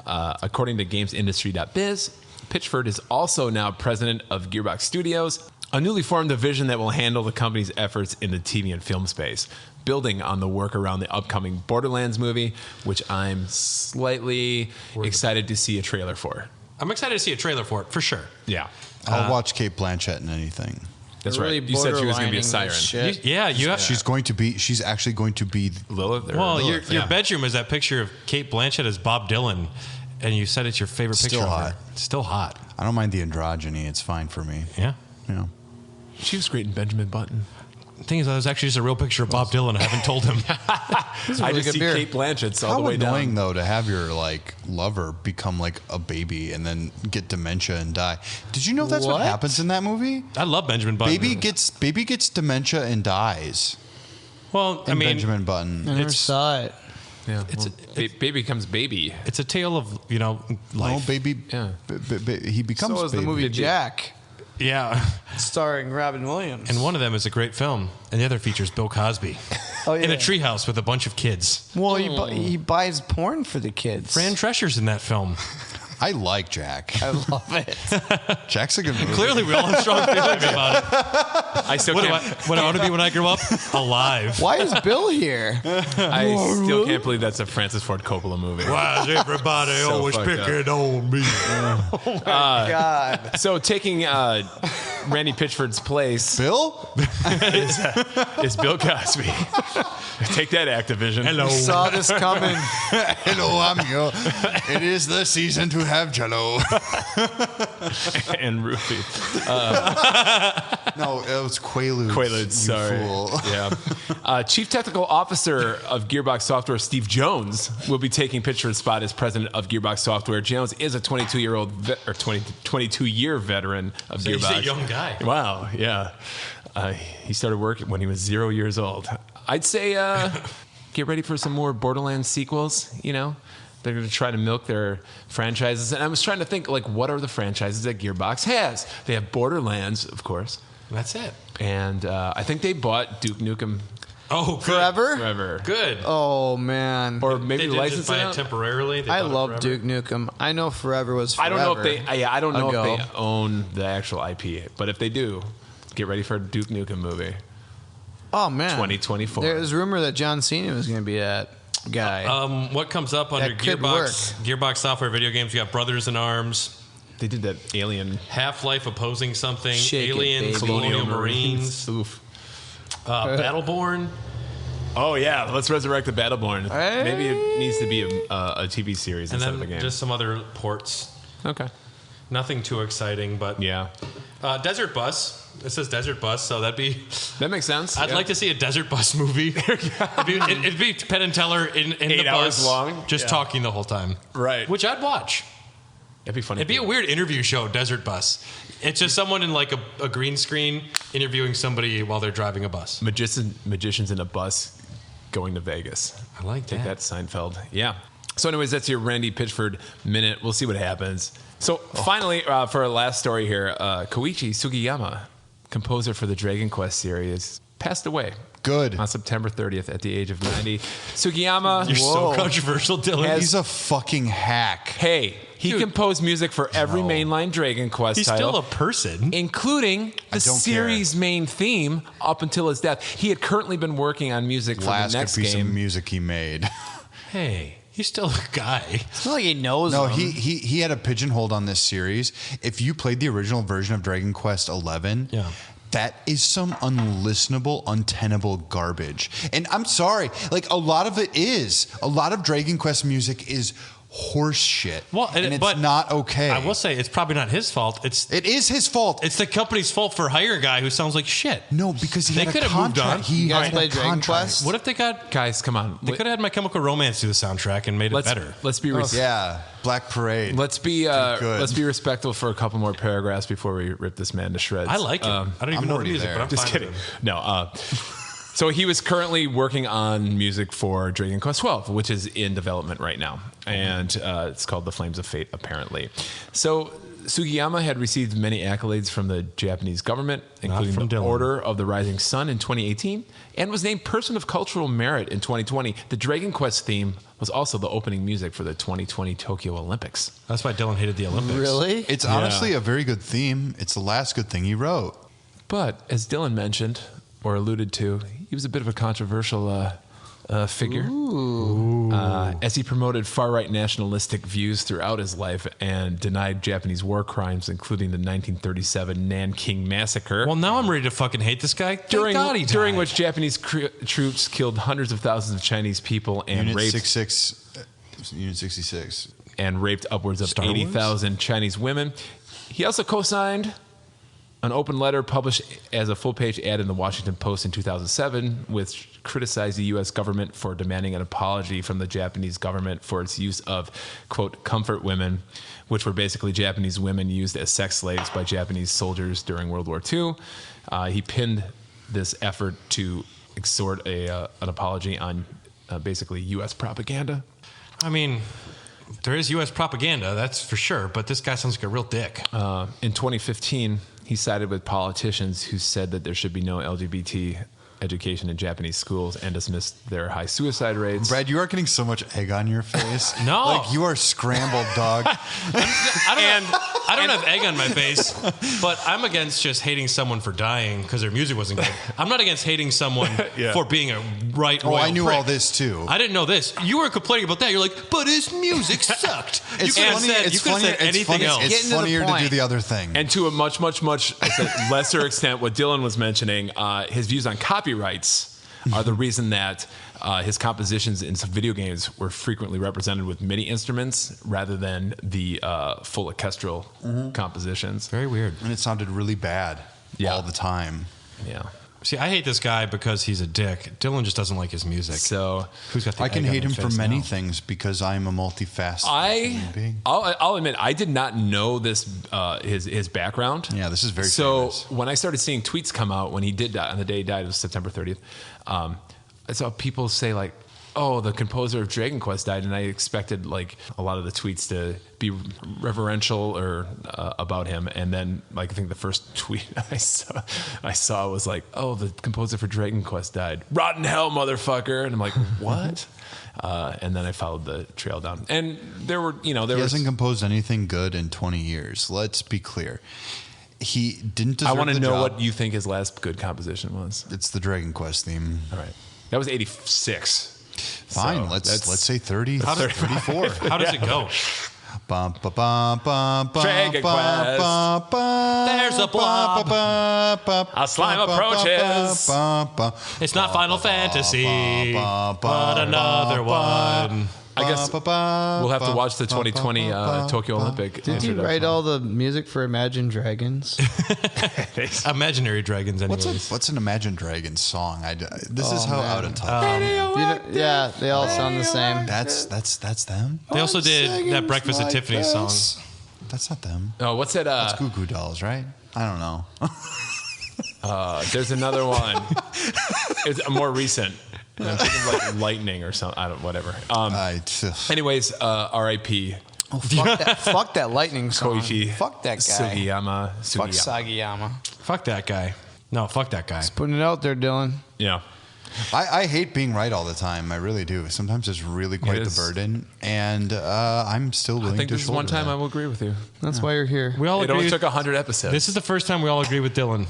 According to GamesIndustry.biz, Pitchford is also now president of Gearbox Studios, a newly formed division that will handle the company's efforts in the TV and film space, building on the work around the upcoming Borderlands movie, which I'm slightly excited to see a trailer for. I'm excited to see a trailer for it for sure. Yeah. I'll watch Kate Blanchett in anything. That's Really right. You said she was going to be a borderlining siren. this shit. You have. She's actually going to be Lilith? Or Well, Lilith, your yeah. bedroom is that picture of Kate Blanchett as Bob Dylan, and you said it's your favorite picture Still of her. hot. Still hot. I don't mind the androgyny. It's fine for me. Yeah. You know. She was great in Benjamin Button. The thing is, that was actually just a real picture of Bob Dylan. I haven't told him. This is a I really just good see beer. Kate Blanchett's all How the way annoying down. though to have your like lover become like a baby and then get dementia and die. Did you know that's what What? happens in that movie? I love Benjamin Button. Baby gets dementia and dies. Well, I In mean, Benjamin Button. I never It's- saw it. Yeah, It's well, a- baby becomes baby. it's a tale of No, life. baby. Yeah. He becomes So was the baby. movie Jack, Yeah, starring Robin Williams. and one of them is a great film, and the other features Bill Cosby Oh, yeah. in a treehouse with a bunch of kids. Well, he buys porn for the kids. Fran Drescher's in that film. I like Jack. I love it. Jack's a good movie. Clearly, we all have strong feelings about it. I still What do can't. I want to be when I grow up? Alive. Why is Bill here? I still can't believe that's a Francis Ford Coppola movie. Why is everybody So always fucked up. picking on me? God. So taking Randy Pitchford's place Bill? is Bill Cosby. Take that, Activision. Hello. Saw this coming. Hello, amigo. It is the season to have Jello. and Ruthie. No, it was Quaaludes. Quaaludes, you sorry. fool. Yeah. Chief Technical Officer of Gearbox Software, Steve Jones, will be taking Pitchford's spot as president of Gearbox Software. Jones is a 22-year veteran of So Gearbox. he's a young guy. Wow, yeah. He started work when he was 0 years old. I'd say get ready for some more Borderlands sequels, you know? They're going to try to milk their franchises. And I was trying to think, like, what are the franchises that Gearbox has? They have Borderlands, of course. That's it. And I think they bought Duke Nukem Oh, good. Forever? forever. Good. Oh, man. Or They maybe didn't license just it buy it out. temporarily. They I bought it love forever. Duke Nukem. I know Forever was I forever. don't know if they. I don't know ago. if they own the actual IP, but if they do, get ready for a Duke Nukem movie. Oh, man. 2024. There's rumor that John Cena was going to be that guy. What comes up under That could Gearbox Software video games? You got Brothers in Arms, They did that Alien Half-Life Opposing Something, Shake it, Aliens, baby. Colonial Marines, Oof. Battleborn. Oh yeah, let's resurrect the Battleborn. Hey. Maybe it needs to be a TV series And instead of a then game. just some other ports. Okay. Nothing too exciting, but Yeah, Desert Bus. It says Desert Bus, so that'd be. that makes sense. I'd Yeah. like to see a Desert Bus movie. it'd be Penn and Teller in 8 the hours bus, long? just Yeah. talking the whole time. Right. Which I'd watch. It'd be funny. It'd be a weird interview show, Desert Bus. It's just someone in like a green screen interviewing somebody while they're driving a bus. magicians in a bus going to Vegas. I like Take that, Seinfeld. Yeah. So, anyways, that's your Randy Pitchford minute. We'll see what happens. So, finally, for our last story here, Koichi Sugiyama, composer for the Dragon Quest series, passed away Good. on September 30th at the age of 90. Sugiyama, You're so controversial, Dylan. He's a fucking hack. hey, he Dude. composed music for every mainline Dragon Quest He's title. still a person. Including the don't series' main theme up until his death. He had currently been working on music for Last the next piece game. of music he made. Hey, he's still a guy. It's not like he knows No, him. he had a pigeonhole on this series. If you played the original version of Dragon Quest XI, Yeah. that is some unlistenable, untenable garbage. And I'm sorry, like a lot of it is. A lot of Dragon Quest music is horse shit. Well, and it's but not okay. I will say it's probably not his fault. It is his fault. It's the company's fault for hiring a guy who sounds like shit. No, because he They had a could have moved contract. on. He You guys had play a Dragon contract. Quest? What if they got? Guys, come on. They could have had My Chemical Romance do the soundtrack and made it better. Let's be Yeah, Black Parade. Let's be good. let's be respectful for a couple more paragraphs before we rip this man to shreds. I like it. I don't even I'm know the already music, there. but I'm Just fine kidding. with it. No. So he was currently working on music for Dragon Quest XII, which is in development right now, and it's called The Flames of Fate, apparently. So Sugiyama had received many accolades from the Japanese government, including from the Dylan. Order of the Rising Sun in 2018, and was named Person of Cultural Merit in 2020. The Dragon Quest theme was also the opening music for the 2020 Tokyo Olympics. That's why Dylan hated the Olympics. Really? It's honestly a very good theme. It's the last good thing he wrote. But as Dylan mentioned or alluded to, he was a bit of a controversial figure, as he promoted far-right nationalistic views throughout his life and denied Japanese war crimes, including the 1937 Nanking Massacre, Well, now I'm ready to fucking hate this guy. during Thank God he died. which Japanese troops killed hundreds of thousands of Chinese people and Unit raped 66. upwards of Star Wars? 80,000 Chinese women. He also co-signed an open letter published as a full-page ad in the Washington Post in 2007, which criticized the U.S. government for demanding an apology from the Japanese government for its use of, quote, comfort women, which were basically Japanese women used as sex slaves by Japanese soldiers during World War II. He pinned this effort to extort an apology on basically U.S. propaganda. I mean, there is U.S. propaganda, that's for sure, but this guy sounds like a real dick. In 2015, he sided with politicians who said that there should be no LGBT education in Japanese schools and dismissed their high suicide rates. Brad, you are getting so much egg on your face. No. Like you are scrambled, dog. I don't have egg on my face, but I'm against just hating someone for dying because their music wasn't good. I'm not against hating someone for being a right Oh, royal I knew prick. all this too. I didn't know this. You were complaining about that. You're like, but his music sucked. It's you could have funny- said, it's you could have funnier- said it's anything funny- else. Getting It's to the funnier to do point. the other thing. And to a much lesser extent, what Dylan was mentioning, his views on copyrights are the reason that his compositions in some video games were frequently represented with MIDI instruments rather than the full orchestral compositions. Very weird. And it sounded really bad all the time. Yeah. See, I hate this guy because he's a dick. Dylan just doesn't like his music. So Who's got the I can egg on hate their him for face many now? things because I'm a multifaceted human being. I'll admit I did not know this his background. Yeah, this is very so famous. when I started seeing tweets come out when he did die, on the day he died, it was September 30th. I saw people say like, "Oh, the composer of Dragon Quest died," and I expected like a lot of the tweets to be reverential or about him. And then like I think the first tweet I saw was like, "Oh, the composer for Dragon Quest died. Rotten hell, motherfucker!" And I'm like, "What?" And then I followed the trail down, and there were He hasn't composed anything good in 20 years. Let's be clear. He didn't deserve I want to the know job. what you think his last good composition was. It's the Dragon Quest theme. All right, that was 86. Fine, So let's that's- say 30, How does- 34. How does it go? Bum, ba, bum, bum, bum, Dragon bum, Quest. bum, bum, There's a blob. bum, bum, A slime bum, bum, approaches. bum, bum, It's not Final Fantasy, bum, but bum, another one. I guess bum, bum, we'll have to bum, watch the bum, 2020 bum, Tokyo bum, Olympic. Did he write all the music for Imagine Dragons? Imaginary dragons, anyways. What's an Imagine Dragons song? This is how out of touch. Yeah, they all sound the same. That's them. They also did that Breakfast at Tiffany's song. That's not them. Oh, what's that? It's Goo Goo Dolls, right? I don't know. There's another one. It's a more recent. I'm thinking of like lightning or something. I don't. Whatever. Anyways, R.I.P. Oh, fuck that lightning song. Koichi Fuck that guy. Sugiyama. Fuck Sagiyama. Fuck that guy. No, fuck that guy. Putting it out there, Dylan. Yeah. I hate being right all the time. I really do. Sometimes it's really quite the burden, and I'm still willing to. I think this is one time that. I will agree with you. That's why you're here. We all It agree. only took 100 episodes. This is the first time we all agree with Dylan.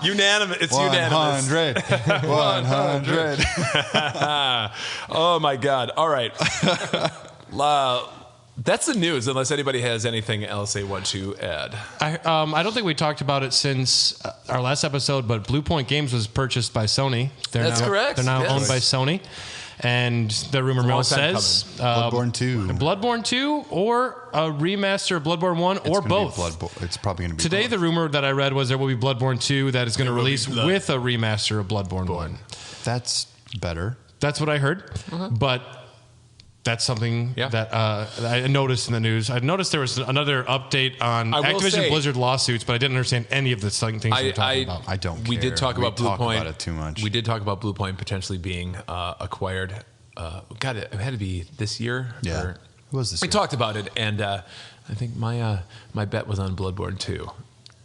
unanimous. It's unanimous. 100. Oh my God! All right. That's the news. Unless anybody has anything else they want to add. I don't think we talked about it since our last episode, but Blue Point Games was purchased by Sony. That's correct. They're now Yes. owned by Sony. And the rumor mill long time says Bloodborne 2. Bloodborne 2 or a remaster of Bloodborne 1 It's or gonna both. be It's probably going to be Today, the rumor that I read was there will be Bloodborne 2 that is going to release be with a remaster of Bloodborne 1. That's better. That's what I heard. But that's something Yeah. that I noticed in the news. I noticed there was another update on I will Activision say- Blizzard lawsuits, but I didn't understand any of the things we were talking about. I don't We care. did talk We about Blue talk Point. about it too much. We did talk about Blue Point potentially being acquired. God, it had to be this year. Yeah. Or- It was this We year. talked about it, and I think my bet was on Bloodborne 2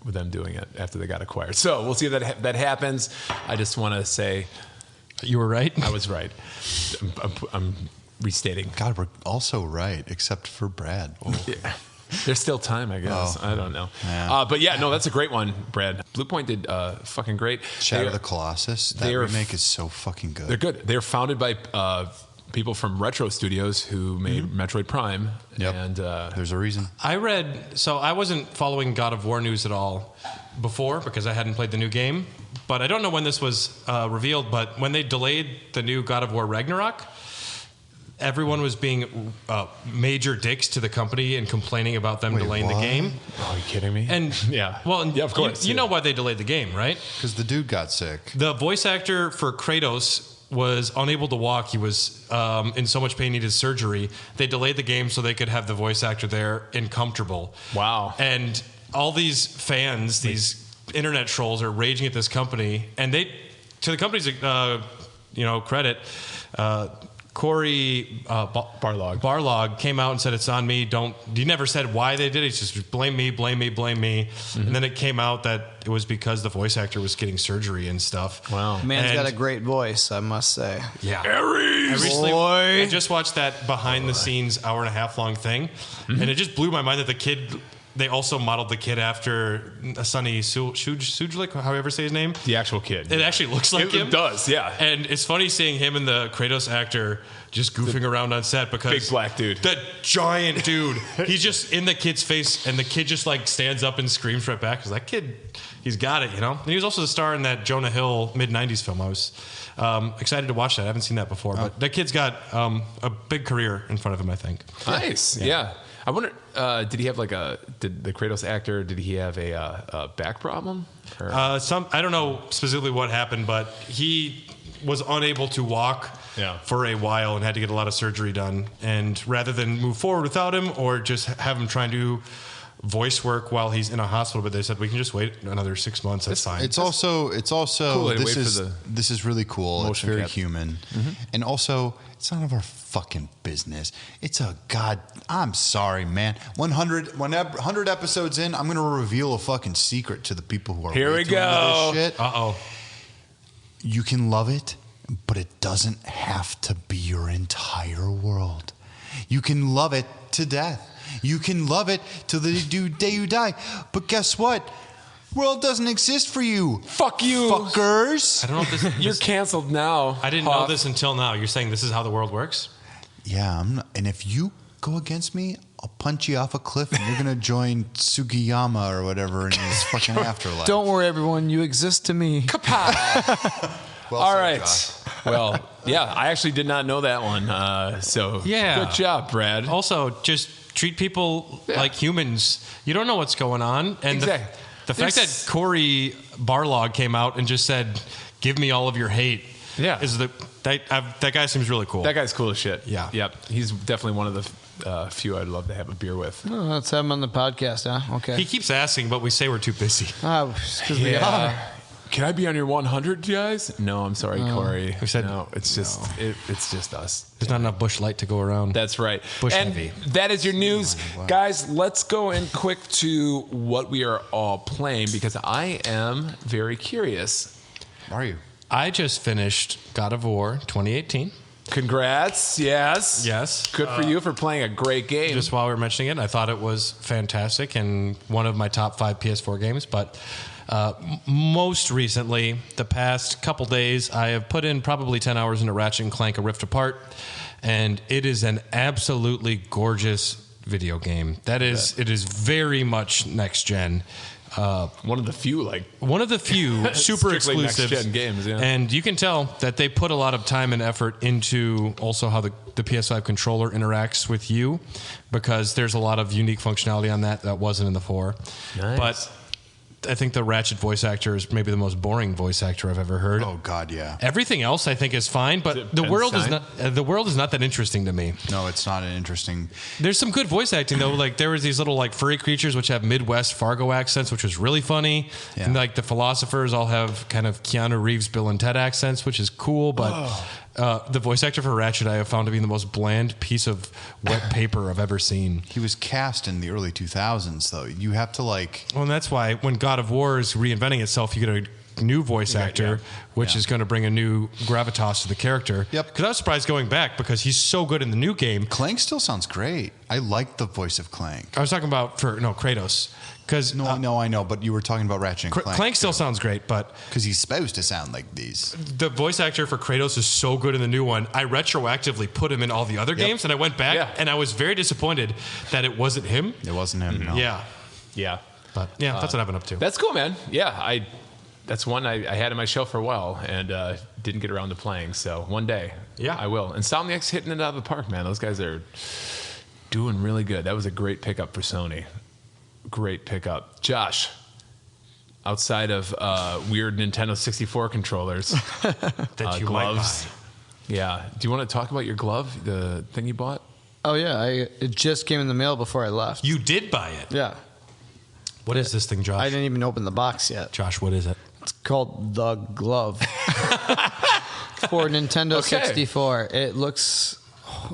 with them doing it after they got acquired. So we'll see if that happens. I just want to say You were right. I was right. I'm restating. God, we're also right, except for Brad. Yeah. There's still time, I guess. Oh. I don't know. Yeah. But yeah, no, that's a great one, Brad. Blue Point did fucking great. Shadow They- of the Colossus. That they're- remake is so fucking good. They're good. They're founded by people from Retro Studios who made Metroid Prime. Yep. And There's a reason. I read, so I wasn't following God of War news at all before because I hadn't played the new game. But I don't know when this was revealed, but when they delayed the new God of War Ragnarok, everyone was being major dicks to the company and complaining about them Wait, delaying what? the game. are you kidding me? And yeah. well, Yeah, of course, You yeah. know why they delayed the game, right? Because the dude got sick. The voice actor for Kratos was unable to walk. He was in so much pain, he needed surgery. They delayed the game so they could have the voice actor there and comfortable. Wow. And all these fans, these internet trolls, are raging at this company. And they, to the company's credit, Corey Barlog came out and said, "It's on me. He never said why they did it. He just blame me. And then it came out that it was because the voice actor was getting surgery and stuff. Wow. Man's And- got a great voice, I must say. Yeah. I just watched that behind the scenes hour and a half long thing, and it just blew my mind that the kid. They also modeled the kid after Sonny Sujlik, however say his name. The actual kid. It actually looks like him. It does, yeah. And it's funny seeing him and the Kratos actor just goofing around on set because Big black dude. that giant dude, he's just in the kid's face, and the kid just like stands up and screams right back because that kid, he's got it, you know. And he was also the star in that Jonah Hill mid-90s film. I was excited to watch that. I haven't seen that before, but that kid's got a big career in front of him, I think. Nice. Yeah. I wonder, did he have did the Kratos actor, did he have a back problem? Or? I don't know specifically what happened, but he was unable to walk for a while and had to get a lot of surgery done. And rather than move forward without him or just have him try and do voice work while he's in a hospital, but they said we can just wait another 6 months. That's fine. It's also Cool way to this wait is for the this is really cool. It's motion very cap. human, and also it's none of our fucking business. It's a god. I'm sorry, man. 100 episodes in, I'm gonna reveal a fucking secret to the people who are Here way we too into go. this shit. Uh-oh. You can love it, but it doesn't have to be your entire world. You can love it to death. You can love it till the day you die. But guess what? World doesn't exist for you. Fuck you. Fuckers. I don't know if this... You're canceled now. I didn't know this until now. You're saying this is how the world works? Yeah, and if you go against me, I'll punch you off a cliff and you're going to join Sugiyama or whatever in his fucking afterlife. Don't worry, everyone. You exist to me. Well All said, right. Josh. Well, yeah, I actually did not know that one. So Yeah. good job, Brad. Also, just treat people like humans. You don't know what's going on. And Exactly. the fact that Corey Barlog came out and just said, "Give me all of your hate," is that guy seems really cool. That guy's cool as shit. Yeah. Yep. He's definitely one of the few I'd love to have a beer with. Oh, let's have him on the podcast, huh? Okay. He keeps asking, but we say we're too busy. Because we are. Can I be on your 100, guys? No, I'm sorry, Corey. We said no. It's just it's just us. There's not enough bush light to go around. That's right. Bush and heavy. that is your news. Guys, let's go in quick to what we are all playing because I am very curious. Are you? I just finished God of War 2018. Congrats. Yes. Yes. Good for you for playing a great game. Just while we were mentioning it, I thought it was fantastic and one of my top 5 PS4 games. But most recently, the past couple days, I have put in probably 10 hours into Ratchet and Clank: A Rift Apart, and it is an absolutely gorgeous video game. It is very much next gen. One of the few super strictly exclusive next-gen games, yeah. And you can tell that they put a lot of time and effort into also how the PS5 controller interacts with you, because there's a lot of unique functionality on that wasn't in the 4. Nice. But I think the Ratchet voice actor is maybe the most boring voice actor I've ever heard. Oh God, yeah. Everything else I think is fine, but the world is not that interesting to me. No, it's not an interesting. There's some good voice acting though. Like there was these little like furry creatures which have Midwest Fargo accents, which was really funny. Yeah. And like the philosophers all have kind of Keanu Reeves, Bill and Ted accents, which is cool. But the voice actor for Ratchet I have found to be the most bland piece of wet paper I've ever seen. He was cast in the early 2000s, though. You have to like. Well, and that's why when God of War is reinventing itself, you get a new voice actor, which is going to bring a new gravitas to the character. Yep. Because I was surprised going back because he's so good in the new game. Clank still sounds great. I like the voice of Clank. I was talking about Kratos. Because No, I know, but you were talking about Ratchet and Clank. Clank still sounds great, but because he's supposed to sound like these. the voice actor for Kratos is so good in the new one. I retroactively put him in all the other games, and I went back, and I was very disappointed that it wasn't him. It wasn't him. No. Yeah, Yeah. but that's what I've been up to. That's cool, man. Yeah, that's one I had on my shelf for a while and didn't get around to playing. So one day, I will. Insomniac's hitting it out of the park, man. Those guys are doing really good. That was a great pickup for Sony. Great pickup. Josh, outside of weird Nintendo 64 controllers, that you gloves. might buy. Yeah. Do you want to talk about your glove, the thing you bought? Oh yeah, it just came in the mail before I left. You did buy it. Yeah, What is this thing, Josh? I didn't even open the box yet. Josh, what is it? It's called the glove for Nintendo Okay. 64. It looks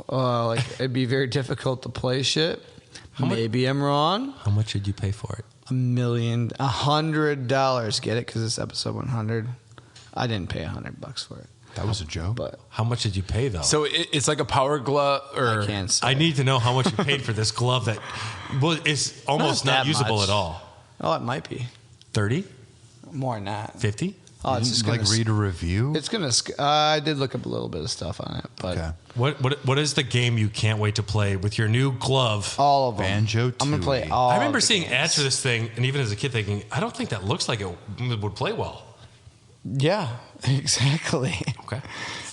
like it'd be very difficult to play shit. Maybe I'm wrong. How much did you pay for it? $100. Get it? Because it's episode 100. I didn't pay $100 for it. That was a joke. But How much did you pay though? So it's like a power glove, or I can't say. I need to know how much you paid for this glove that is almost Not not that usable much. at all. Oh, it might be 30? more than that. 50? Oh, You it's didn't, just gonna. read a review. It's gonna. I did look up a little bit of stuff on it, but Okay. What is the game you can't wait to play with your new glove? all of them. Banjo I'm gonna play Tooie. all. I remember of the seeing games. ads for this thing, and even as a kid thinking, I don't think that looks like it would play well. Yeah, exactly. Okay.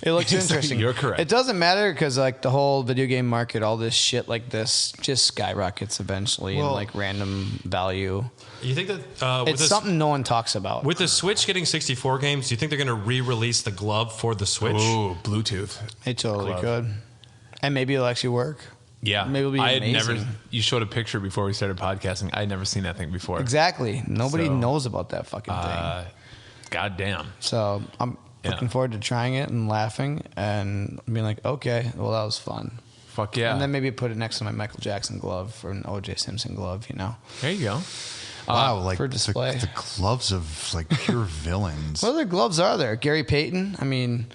It looks interesting. You're correct. It doesn't matter because like the whole video game market, all this shit like this just skyrockets eventually in Well- like random value. You think that It's something no one talks about. with the Switch getting 64 games, do you think they're going to re-release the glove for the Switch? Ooh, Bluetooth. It totally glove. could, and maybe it'll actually work. Yeah. Maybe it'll be I had amazing. never. You showed a picture before we started podcasting. I had never seen that thing before. Exactly. Nobody So, knows about that fucking thing. God damn. So I'm Yeah. looking forward to trying it and laughing and being like, okay, well that was fun. Fuck yeah. And then maybe put it next to my Michael Jackson glove or an O.J. Simpson glove, you know. There you go. Wow, like for display. the gloves of like pure villains. What other gloves are there? Gary Payton. I mean,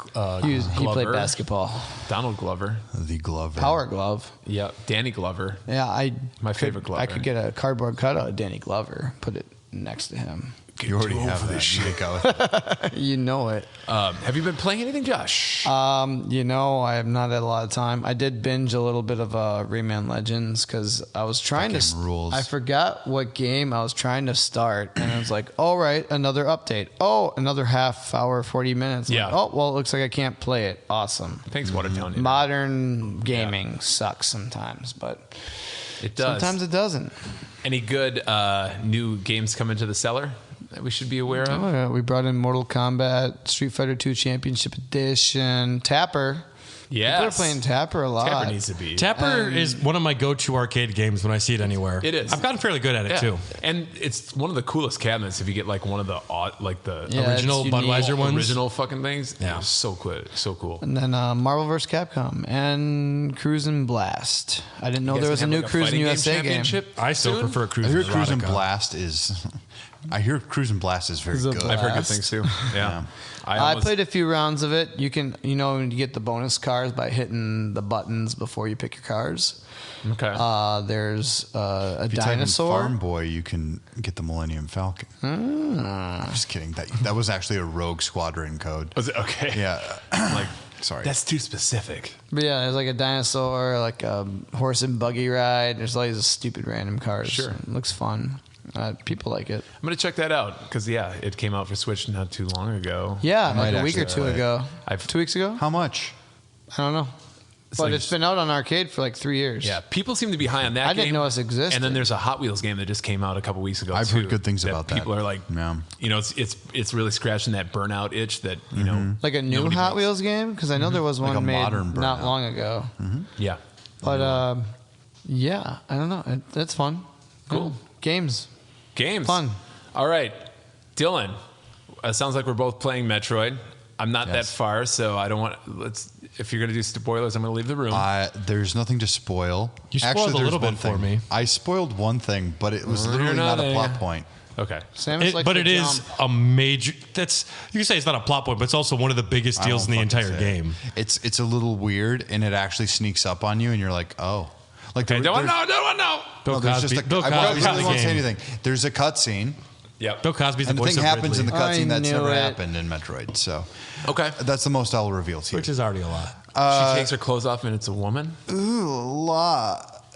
he played Glover. basketball. Donald Glover. The glove. Power glove. Yep. Danny Glover. Yeah, My favorite Glover. I could get a cardboard cutout of Danny Glover, put it next to him. You already have that. You could go with it. You know it. Have you been playing anything, Josh? You know, I have not had a lot of time. I did binge a little bit of Rayman Legends because I was trying That to. game rules. I forgot what game I was trying to start, and I was like, "All right, another update. Oh, another half hour, 40 minutes. Yeah. Like, oh, well, it looks like I can't play it. Awesome. Thanks, Watertown. Modern gaming sucks sometimes, but It does. sometimes it doesn't. Any good new games come into the cellar that we should be aware of? Oh, yeah. We brought in Mortal Kombat, Street Fighter 2 Championship Edition, Tapper. Yes. People are playing Tapper a lot. Tapper needs to be. Tapper is one of my go-to arcade games when I see it anywhere. It is. I've gotten fairly good at it Yeah. too. And it's one of the coolest cabinets if you get like one of the Yeah, Original it's unique. Budweiser ones. original fucking things. Yeah. So cool. So cool. And then Marvel vs. Capcom and Cruisin Blast. I didn't know You guys there was a have, new like, Cruisin fighting game USA game. championship I still soon? prefer I Cruisin. hear Cruisin Erotica. Blast is I hear Cruisin' Blast is very It's a good. I've heard good Blast. things too. Yeah. I played a few rounds of it. You can, you get the bonus cars by hitting the buttons before you pick your cars. Okay. There's a If you type in dinosaur. Farm Boy, you can get the Millennium Falcon. I'm just kidding. That was actually a Rogue Squadron code. Was it okay? Yeah. Like, Sorry. that's too specific. But yeah, there's like a dinosaur, like a horse and buggy ride. There's all these stupid random cars. Sure. It looks fun. People like it. I'm gonna check that out because it came out for Switch not too long ago. Yeah, might like a week or actually two play it. ago. I've- 2 weeks ago? How much? I don't know. But like- it's been out on arcade for like 3 years. Yeah, people seem to be high on that. I didn't game. know this existed. And then there's a Hot Wheels game that just came out a couple weeks ago. I've too, heard good things about that. People are like, Yeah. it's really scratching that burnout itch that you know. Like a new nobody Hot makes. Wheels game? Because I know there was Like one a made modern not Burnout. long ago. Yeah, But yeah, I don't know. It's fun. Cool. Yeah. Games. games. Fun. All right, Dylan. Sounds like we're both playing Metroid. I'm not that Yes. far, so I don't want. If you're gonna do spoilers, I'm gonna leave the room. There's nothing to spoil. You spoiled Actually, a there's little one bit for thing. me. I spoiled one thing, but it was You're literally not not a a- plot point. Okay. Samus likes But to it is jump. a major. That's you can say it's not a plot point, but it's also one of the biggest I deals in won't the fucking entire say it. game. It's a little weird, and it actually sneaks up on you, and you're like, oh. Like Okay. Don't want there's- to know. Don't want to know. Bill no, there's Cosby. just a, Bill I Cosby's in really the won't say game. anything. There's a cutscene, Yep. Bill Cosby's and the the voice thing of happens in the Ridley, I cutscene that knew never it. happened in Metroid. So Okay. that's the most I'll reveal to you. which is already a lot. She takes her clothes off and it's a woman. Ooh,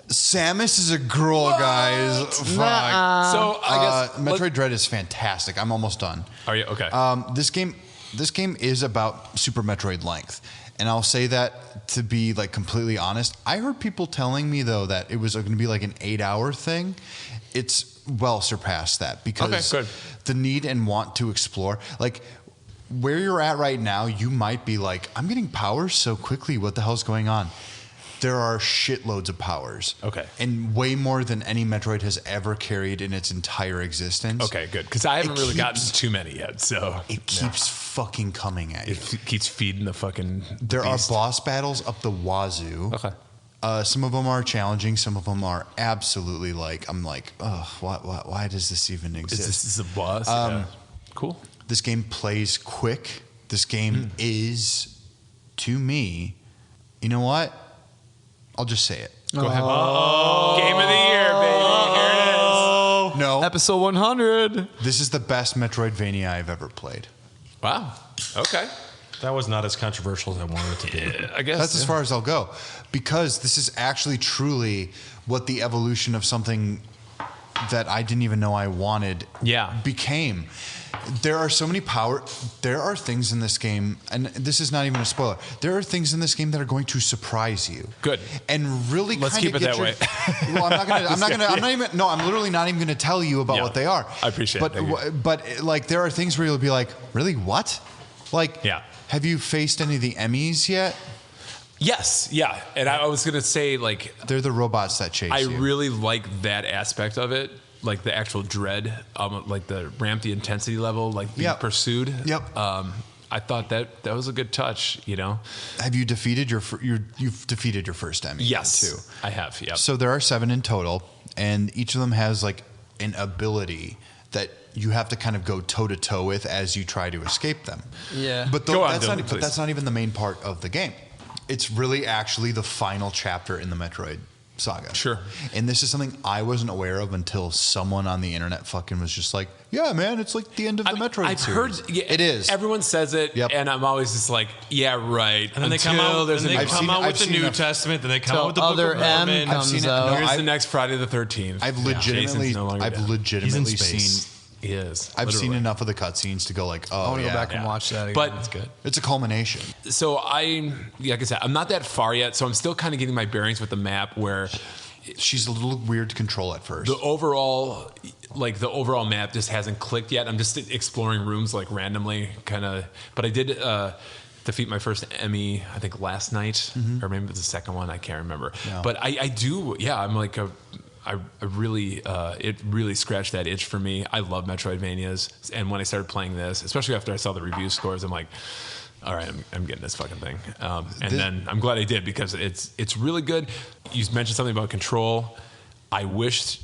Samus is a girl, guys. Fuck. So I guess. Metroid Dread is fantastic. I'm almost done. Are you okay? This game is about Super Metroid length, and I'll say that to be like completely honest. I heard people telling me though that it was going to be like an 8-hour thing. It's well surpassed that because Okay, good. the need and want to explore, like where you're at right now, you might be like, I'm getting powers so quickly. What the hell's going on? There are shitloads of powers. Okay. And way more than any Metroid has ever carried in its entire existence. Okay, good. Because I haven't It really gotten keeps- too many yet, so It keeps fucking coming at you. it keeps feeding the fucking. There beast. are boss battles up the wazoo. Okay. Some of them are challenging. Some of them are absolutely like, I'm like, oh, why does this even exist? Is this a boss? Yeah. Cool. This game plays quick. This game is, to me, you know what? I'll just say it. Go ahead. Game of the year, baby. Here it is. No, Episode 100. this is the best Metroidvania I've ever played. Wow. Okay. That was not as controversial as I wanted it to be. I guess That's as far as I'll go, because this is actually truly what the evolution of something that I didn't even know I wanted became. There are so many there are things in this game, and this is not even a spoiler. There are things in this game that are going to surprise you. Good. And really Let's kinda keep it get that your- way. Well, I'm literally not even going to tell you about Yeah. what they are. I appreciate it. Thank you. But like, there are things where you'll be like, really, what? Like, Yeah. have you faced any of the Emmys yet? Yes. Yeah. And I was gonna say like They're the robots that chase I you. really like that aspect of it, like the actual dread, like the ramp the intensity level, like being Yep. pursued. Yep. I thought that was a good touch. You know. Have you defeated you've defeated your first Emmy? Yes. too. I have. Yep. So there are 7 in total, and each of them has like an ability that you have to kind of go toe to toe with as you try to escape them. Yeah. But Go on, that's Dylan, not. please. But that's not even the main part of the game. It's really actually the final chapter in the Metroid saga. Sure. And this is something I wasn't aware of until someone on the internet fucking was just like, "Yeah, man, it's like the end of the Metroid I've series." heard. Yeah, it is. Everyone says it, Yep. and I'm always just like, yeah, right. And then they come Until out. there's Then an they I've come seen- out I've with the seen New enough- Testament. Then they come Till out with the Book other of M Mormon. comes seen it. out. No, Here's I've- the next Friday the 13th. I've Jason's legitimately, no longer I've dead. legitimately He's in space. seen. He is. I've seen literally. enough of the cutscenes to go like, oh, I want to yeah. go back and yeah. watch that again. But- It's good. It's a culmination. So like I said, I'm not that far yet, so I'm still kind of getting my bearings with the map. Where She's a little weird to control at first. the overall map just hasn't clicked yet. I'm just exploring rooms like randomly, kind of. But I did defeat my first Emmy, I think last night, or maybe it was the second one. I can't remember. Yeah. But I do. Yeah, I'm like I really, it really scratched that itch for me. I love Metroidvanias, and when I started playing this, especially after I saw the review scores, I'm like, all right, I'm getting this fucking thing. And then I'm glad I did because it's really good. You mentioned something about control. I wished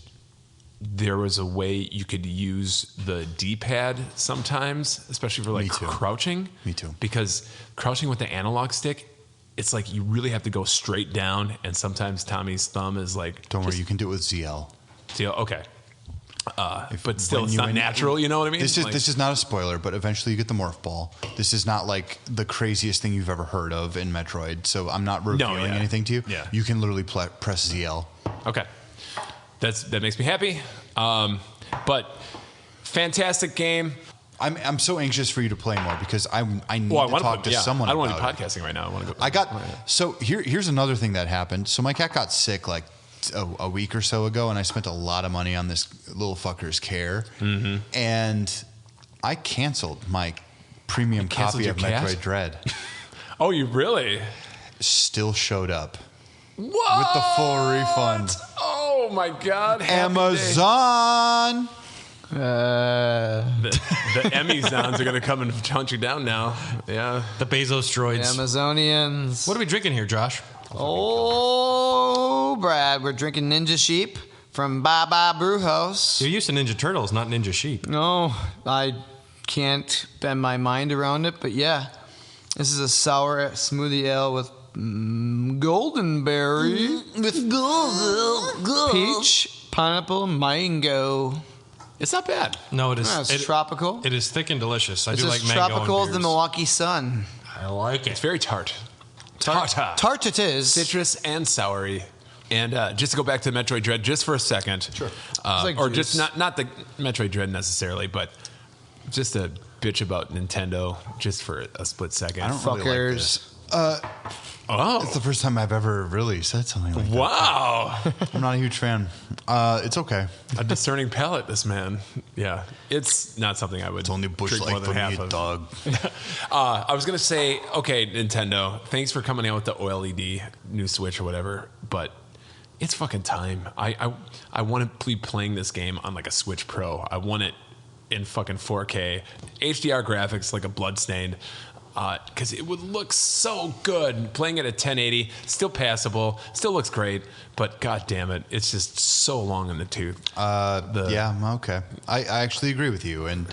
there was a way you could use the D-pad sometimes, especially for like Me too. crouching. Me too. Because crouching with the analog stick, it's like you really have to go straight down, and sometimes Tommy's thumb is like. Don't worry, you can do it with ZL. Okay. But still, when it's you not win- natural. You know what I mean? This is Like- this is not a spoiler, but eventually you get the morph ball. This is not like the craziest thing you've ever heard of in Metroid, so I'm not revealing yeah. anything to you. Yeah. You can literally press ZL. Okay, that makes me happy. But fantastic game. I'm so anxious for you to play more because I need Well, I to want talk to someone. I don't want to about be it. podcasting right now. I want to go. I got so here's another thing that happened. So my cat got sick like a week or so ago, and I spent a lot of money on this little fucker's care, and I canceled my premium canceled copy your of cat? Metroid Dread. Oh, you really? Still showed up What? with the full refund. Oh my God! Happy day. Amazon. The Amazons are going to come and hunt you down now. Yeah. The Bezos droids. Amazonians. What are we drinking here, Josh? Oh, Brad, we're drinking Ninja Sheep from Baba Brew House. You're used to Ninja Turtles, not Ninja Sheep. No, I can't bend my mind around it, but yeah. This is a sour smoothie ale with golden berry, with peach, pineapple, mango. It's not bad. No, it is. It's tropical. It is thick and delicious. I It's do as like mango tropical and as the beers. Milwaukee Sun. I like It's it. very tart. Tarta. Tart it is. Citrus and soury. And just to go back to Metroid Dread just for a second. Sure. like Or juice. just not the Metroid Dread necessarily, but just a bitch about Nintendo just for a split second. I don't really like Fuckers. this. Oh. It's the first time I've ever really said something like that. Wow. I'm not a huge fan. It's okay. A discerning palate, this man. Yeah. It's not something I would It's only Bush drink Light more than for half me, of. dog. I was going to say, okay, Nintendo, thanks for coming out with the OLED new Switch or whatever, but it's fucking time. I want to be playing this game on like a Switch Pro. I want it in fucking 4K, HDR graphics like a Bloodstained, because it would look so good. Playing it at 1080, still passable, still looks great, but god damn it, it's just so long in the tooth. Yeah, okay. I actually agree with you. And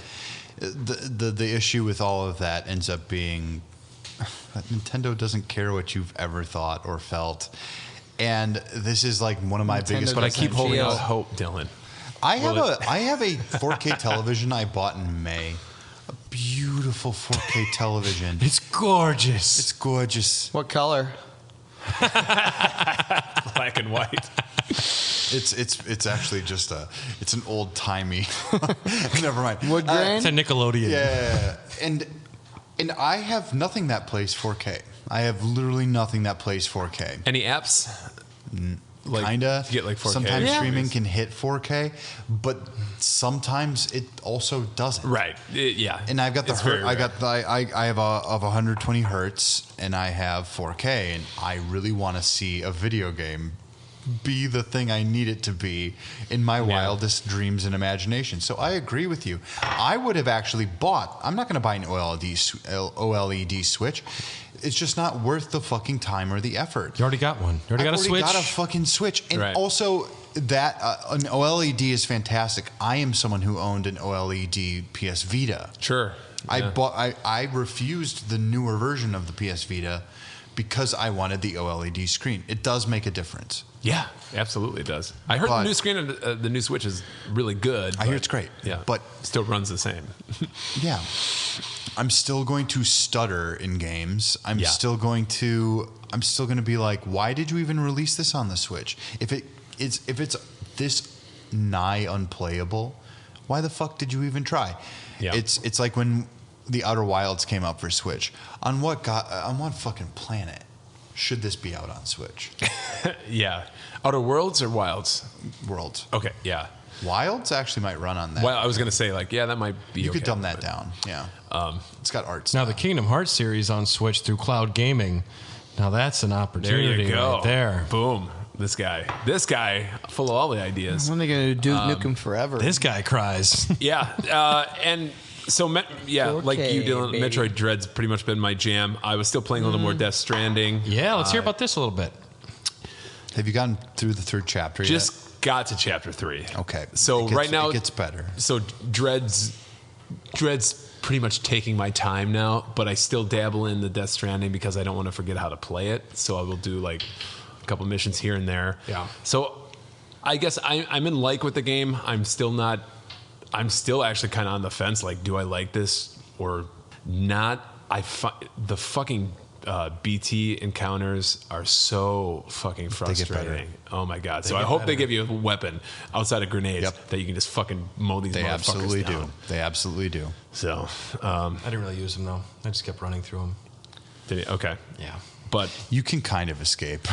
the issue with all of that ends up being that Nintendo doesn't care what you've ever thought or felt. And this is like one of my biggest. But I keep holding feel- out hope, Dylan. I have a 4K television I bought in May. A beautiful 4K television. It's gorgeous. It's gorgeous. What color? Black and white. It's actually just it's an old timey. Never mind. Wood grain? It's a Nickelodeon. Yeah, and I have nothing that plays 4K. I have literally nothing that plays 4K. Any apps? Like, Kinda. you get like 4K. Sometimes Yeah. streaming can hit 4K, but sometimes it also doesn't. Right. Yeah. And I've got the It's very I rare. got the I have of 120 hertz, and I have 4K, and I really want to see a video game be the thing I need it to be in my wildest dreams and imagination. So I agree with you. I would have actually bought. I'm not going to buy an OLED Switch. It's just not worth the fucking time or the effort. You already got one. You already got a I've Switch. already got a fucking Switch, and Right. also that an OLED is fantastic. I am someone who owned an OLED PS Vita. Sure. Yeah. I refused the newer version of the PS Vita because I wanted the OLED screen. It does make a difference. Yeah, absolutely it does. I heard But- the new screen of the new Switch is really good. I hear but- it's great. Yeah, But still runs the same. yeah, I'm still going to stutter in games. I'm Yeah. still going to be like, why did you even release this on the Switch? If it's this nigh unplayable, why the fuck did you even try? Yeah. It's like when the Outer Wilds came out for Switch. On what fucking planet should this be out on Switch? Yeah, Outer Worlds or Wilds? Worlds. Okay, yeah. Wilds actually might run on that. Well, I was gonna say like, yeah, that might be. you okay, could dumb that but- down. Yeah. It's got art. Now style. the Kingdom Hearts series on Switch through cloud gaming. Now that's an There opportunity you go. right there. Boom. This guy, full of all the ideas. When are they going to do Nukem Forever? This guy cries. Yeah, and so like you, 4K, Dylan, baby. Metroid Dread's pretty much been my jam. I was still playing a little more Death Stranding. Yeah, let's hear about this a little bit. Have you gotten through the third chapter Just got to chapter 3. Okay. So right now it gets better. So Dread's pretty much taking my time now, but I still dabble in the Death Stranding because I don't want to forget how to play it. So I will do like a couple missions here and there. Yeah. So I guess I'm in like with the game. I'm still actually kind of on the fence. Like, do I like this or not? The fucking BT encounters are so fucking frustrating. Oh my god! So I hope they give you a weapon outside of grenades that you can just fucking mow these They motherfuckers absolutely down. do. They absolutely do. So I didn't really use them though. I just kept running through them. okay, Yeah. but You can kind of escape.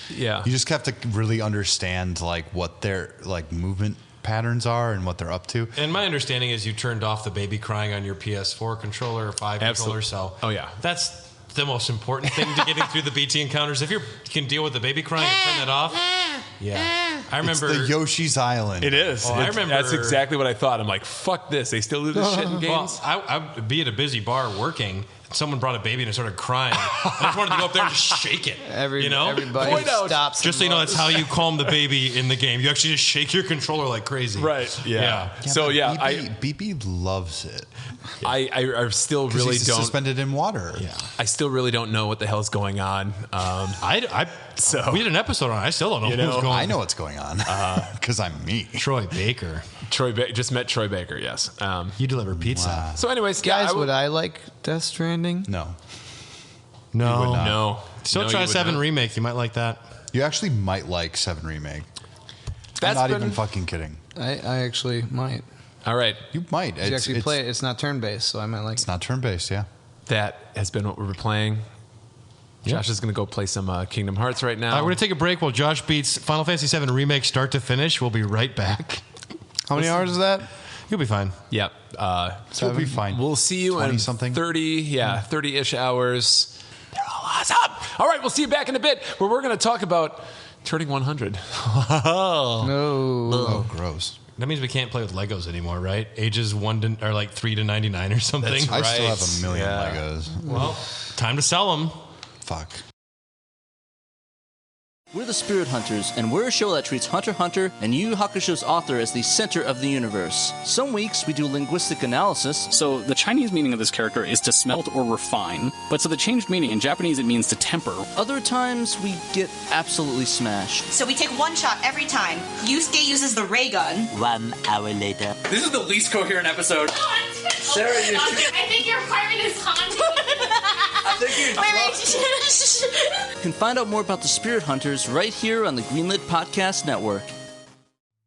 yeah, You just have to really understand like what their like movement patterns are and what they're up to. And my understanding is you turned off the baby crying on your PS4 controller or 5 controller. So that's the most important thing to getting through the BT encounters. If you can deal with the baby crying and turn that off, I remember It's the Yoshi's Island. it is. I remember that's exactly what I thought. I'm like, fuck this. They still do this shit in games. Well, I would be at a busy bar working. Someone brought a baby and started crying. I just wanted to go up there and just shake it. Everybody Point out. stops. Just so you know, that's how you calm the baby in the game. You actually just shake your controller like crazy. Right. Yeah. Yeah, So but yeah, BB loves it. I still really He's don't. suspended in water. Yeah. I still really don't know what the hell's going on. So- we did an episode on it. I still don't know You what's know, going on. I know what's going on because I'm me. Troy Baker. Just met Troy Baker. Yes. You deliver pizza. Wow. So, anyways, Guys, yeah, would I like Death Stranding? No, No. would not. No. Still No, try you would 7 not. Remake. You might like that. you actually might like 7 Remake. That's I'm not been- even fucking kidding. I actually might. All right. You might. You actually play it. It's not turn-based, so I might like It's it. not turn-based, yeah. That has been what we've been playing. Josh is going to go play some Kingdom Hearts right now. We're going to take a break while Josh beats Final Fantasy VII Remake start to finish. We'll be right back. How many hours is that? You'll be fine. Yep. You'll be fine. We'll see you in 20-something? 30-ish hours. They're all awesome. All right, we'll see you back in a bit where we're going to talk about turning 100. No. Oh, gross. That means we can't play with Legos anymore, right? Ages 1 to, or like 3 to 99 or something. That's I still Right. have a million Yeah. Legos. Well, time to sell them. Fuck. We're the Spirit Hunters, and we're a show that treats Hunter x Hunter and Yu Yu Hakusho's author as the center of the universe. Some weeks we do linguistic analysis. So the Chinese meaning of this character is to smelt or refine, but so the changed meaning in Japanese it means to temper. Other times we get absolutely smashed. So we take one shot every time. Yusuke uses the ray gun. 1 hour later. This is the least coherent episode. Sarah, I think your apartment is haunted. You can find out more about the Spirit Hunters right here on the Greenlit Podcast Network.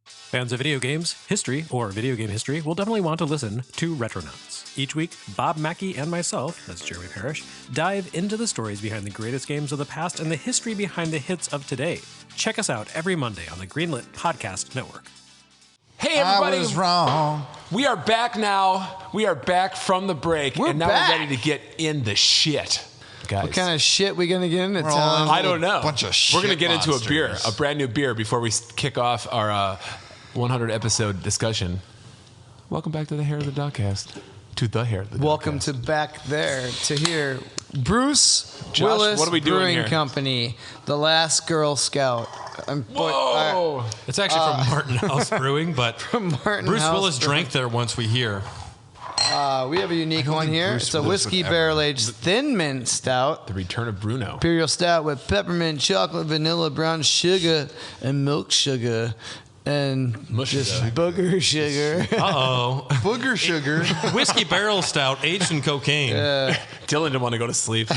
Fans of video games, history, or video game history will definitely want to listen to Retronauts. Each week, Bob Mackey and myself, that's Jeremy Parrish, dive into the stories behind the greatest games of the past and the history behind the hits of today. Check us out every Monday on the Greenlit Podcast Network. Hey, everybody. I was wrong. We are back now. We are back from the break. We're and now back. we're ready to get in the shit. Guys. What kind of shit we gonna get into? Tom? I don't know. Bunch of We're going to shit get into a beer, monsters. a brand new beer, before we kick off our 100 episode discussion. Welcome back to the Hair of the Dogcast. To the Hair of the Dogcast. Welcome to back there to hear Bruce Josh, Willis what are we doing Brewing here? Company, the last Girl Scout. Whoa! It's actually from Martin House Brewing, but Martin Bruce House Willis Brewing. drank there once we hear. We have a unique one think here. Bruce It's a Willis whiskey would ever- barrel aged thin mint stout. The return of Bruno. Imperial stout with peppermint, chocolate, vanilla, brown sugar, and milk sugar, and just booger sugar. Uh-oh. Booger sugar. Whiskey barrel stout aged in cocaine. Dylan didn't want to go to sleep.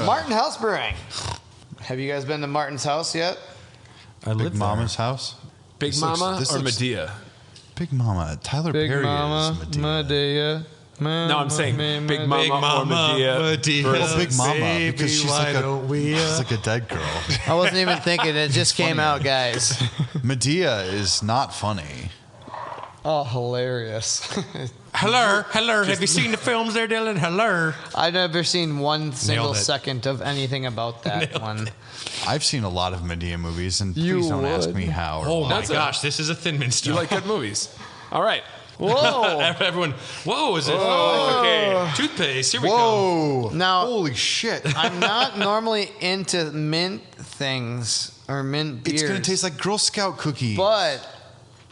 Martin House Brewing. Have you guys been to Martin's house yet? I Big live there. Mama's house. Big This Mama looks- or this looks- Medea? Big Mama. Tyler Big Perry Mama, is Medea. Medea. No, I'm saying Big Mama, Big or Mama, Medea. Medea. versus- Oh, Big Mama, Baby, because she's why don't we, she's like a dead girl. I wasn't even thinking. It just came out, guys. Medea is not funny. Oh, hilarious. Hello. Have you seen the films there, Dylan? Hello. I've never seen one single it. second of anything about that one. I've seen a lot of Medea movies, and You please don't ask would. me how or Oh why. my That's gosh, this is a Thin Mint You stout. like good movies. All right. Whoa. Everyone, whoa, is it? Okay. Toothpaste. Here we Whoa! Now- holy shit! I'm not normally into mint things or mint beers. It's gonna taste like Girl Scout cookie. But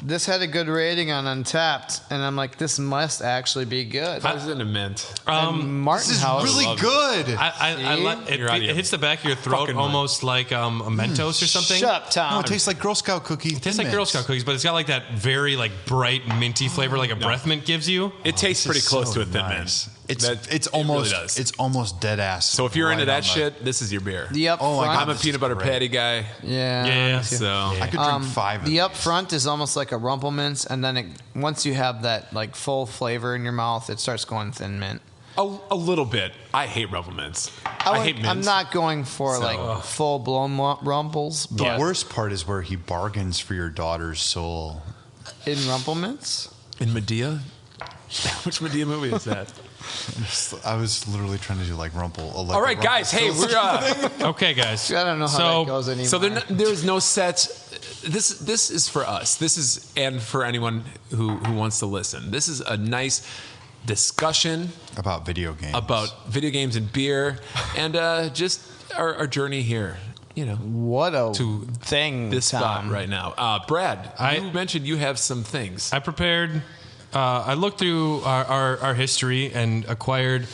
this had a good rating on Untapped, and I'm like, this must actually be good. How is it a mint? Martin This is House. really good. I like it. It hits the back of your throat Fucking almost like a Mentos or something. Shut up, Tom. No, it tastes like Girl Scout cookie. It tastes like Girl Scout cookies, but it's got like that very like bright minty flavor, like a breath mint gives you. It tastes pretty close to a Thin nice. Mint. It's almost really does. it's almost dead ass. So if you're into right on that shit, this is your beer. The up Oh my front. God. I'm a this peanut is butter great. patty guy. Yeah. Yeah. So I could drink 5 of The these. up front is almost like a Rumple Mints, and then once you have that like full flavor in your mouth, it starts going Thin Mint. a little bit. I hate Rumple Mints. I hate mints. I'm not going for So- like full blown Rumples, The but worst part is where he bargains for your daughter's soul. in Rumple Mints. In Medea. Which Medea movie is that? I was literally trying to do like Rumple. All right, guys. Hey, we're. Okay, guys. I don't know how that goes anymore. So there's no set. This is for us. This is and for anyone who wants to listen. This is a nice discussion About video games. and beer, and just our journey here. You know, what a to thing, this Tom. spot right now. Brad, you mentioned you have some things. I prepared. I looked through our history and acquired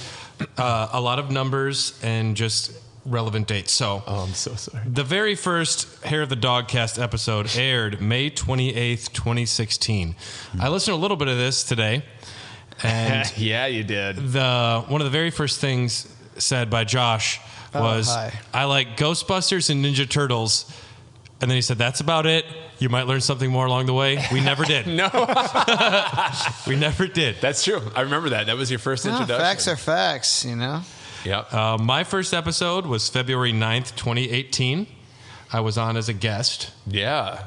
a lot of numbers and just relevant dates. So, I'm so sorry. The very first Hair of the Dogcast episode aired May 28th, 2016. I listened to a little bit of this today, and yeah, you did. One of the very first things said by Josh was, hi. "I like Ghostbusters and Ninja Turtles." And then he said, "That's about it. You might learn something more along the way." We never did. No. We never did. That's true. I remember that. That was your first introduction. Facts are facts, you know? Yep. My first episode was February 9th, 2018. I was on as a guest. Yeah.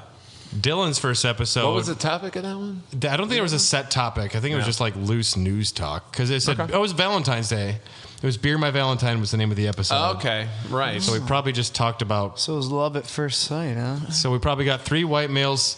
Dylan's first episode. What was the topic of that one? I don't think there was a set topic. I think it was just like loose news talk. Because it said, it was Valentine's Day. It was Beer My Valentine was the name of the episode. Oh, okay. Right. So we probably just talked about... So it was love at first sight, huh? So we probably got 3 white males'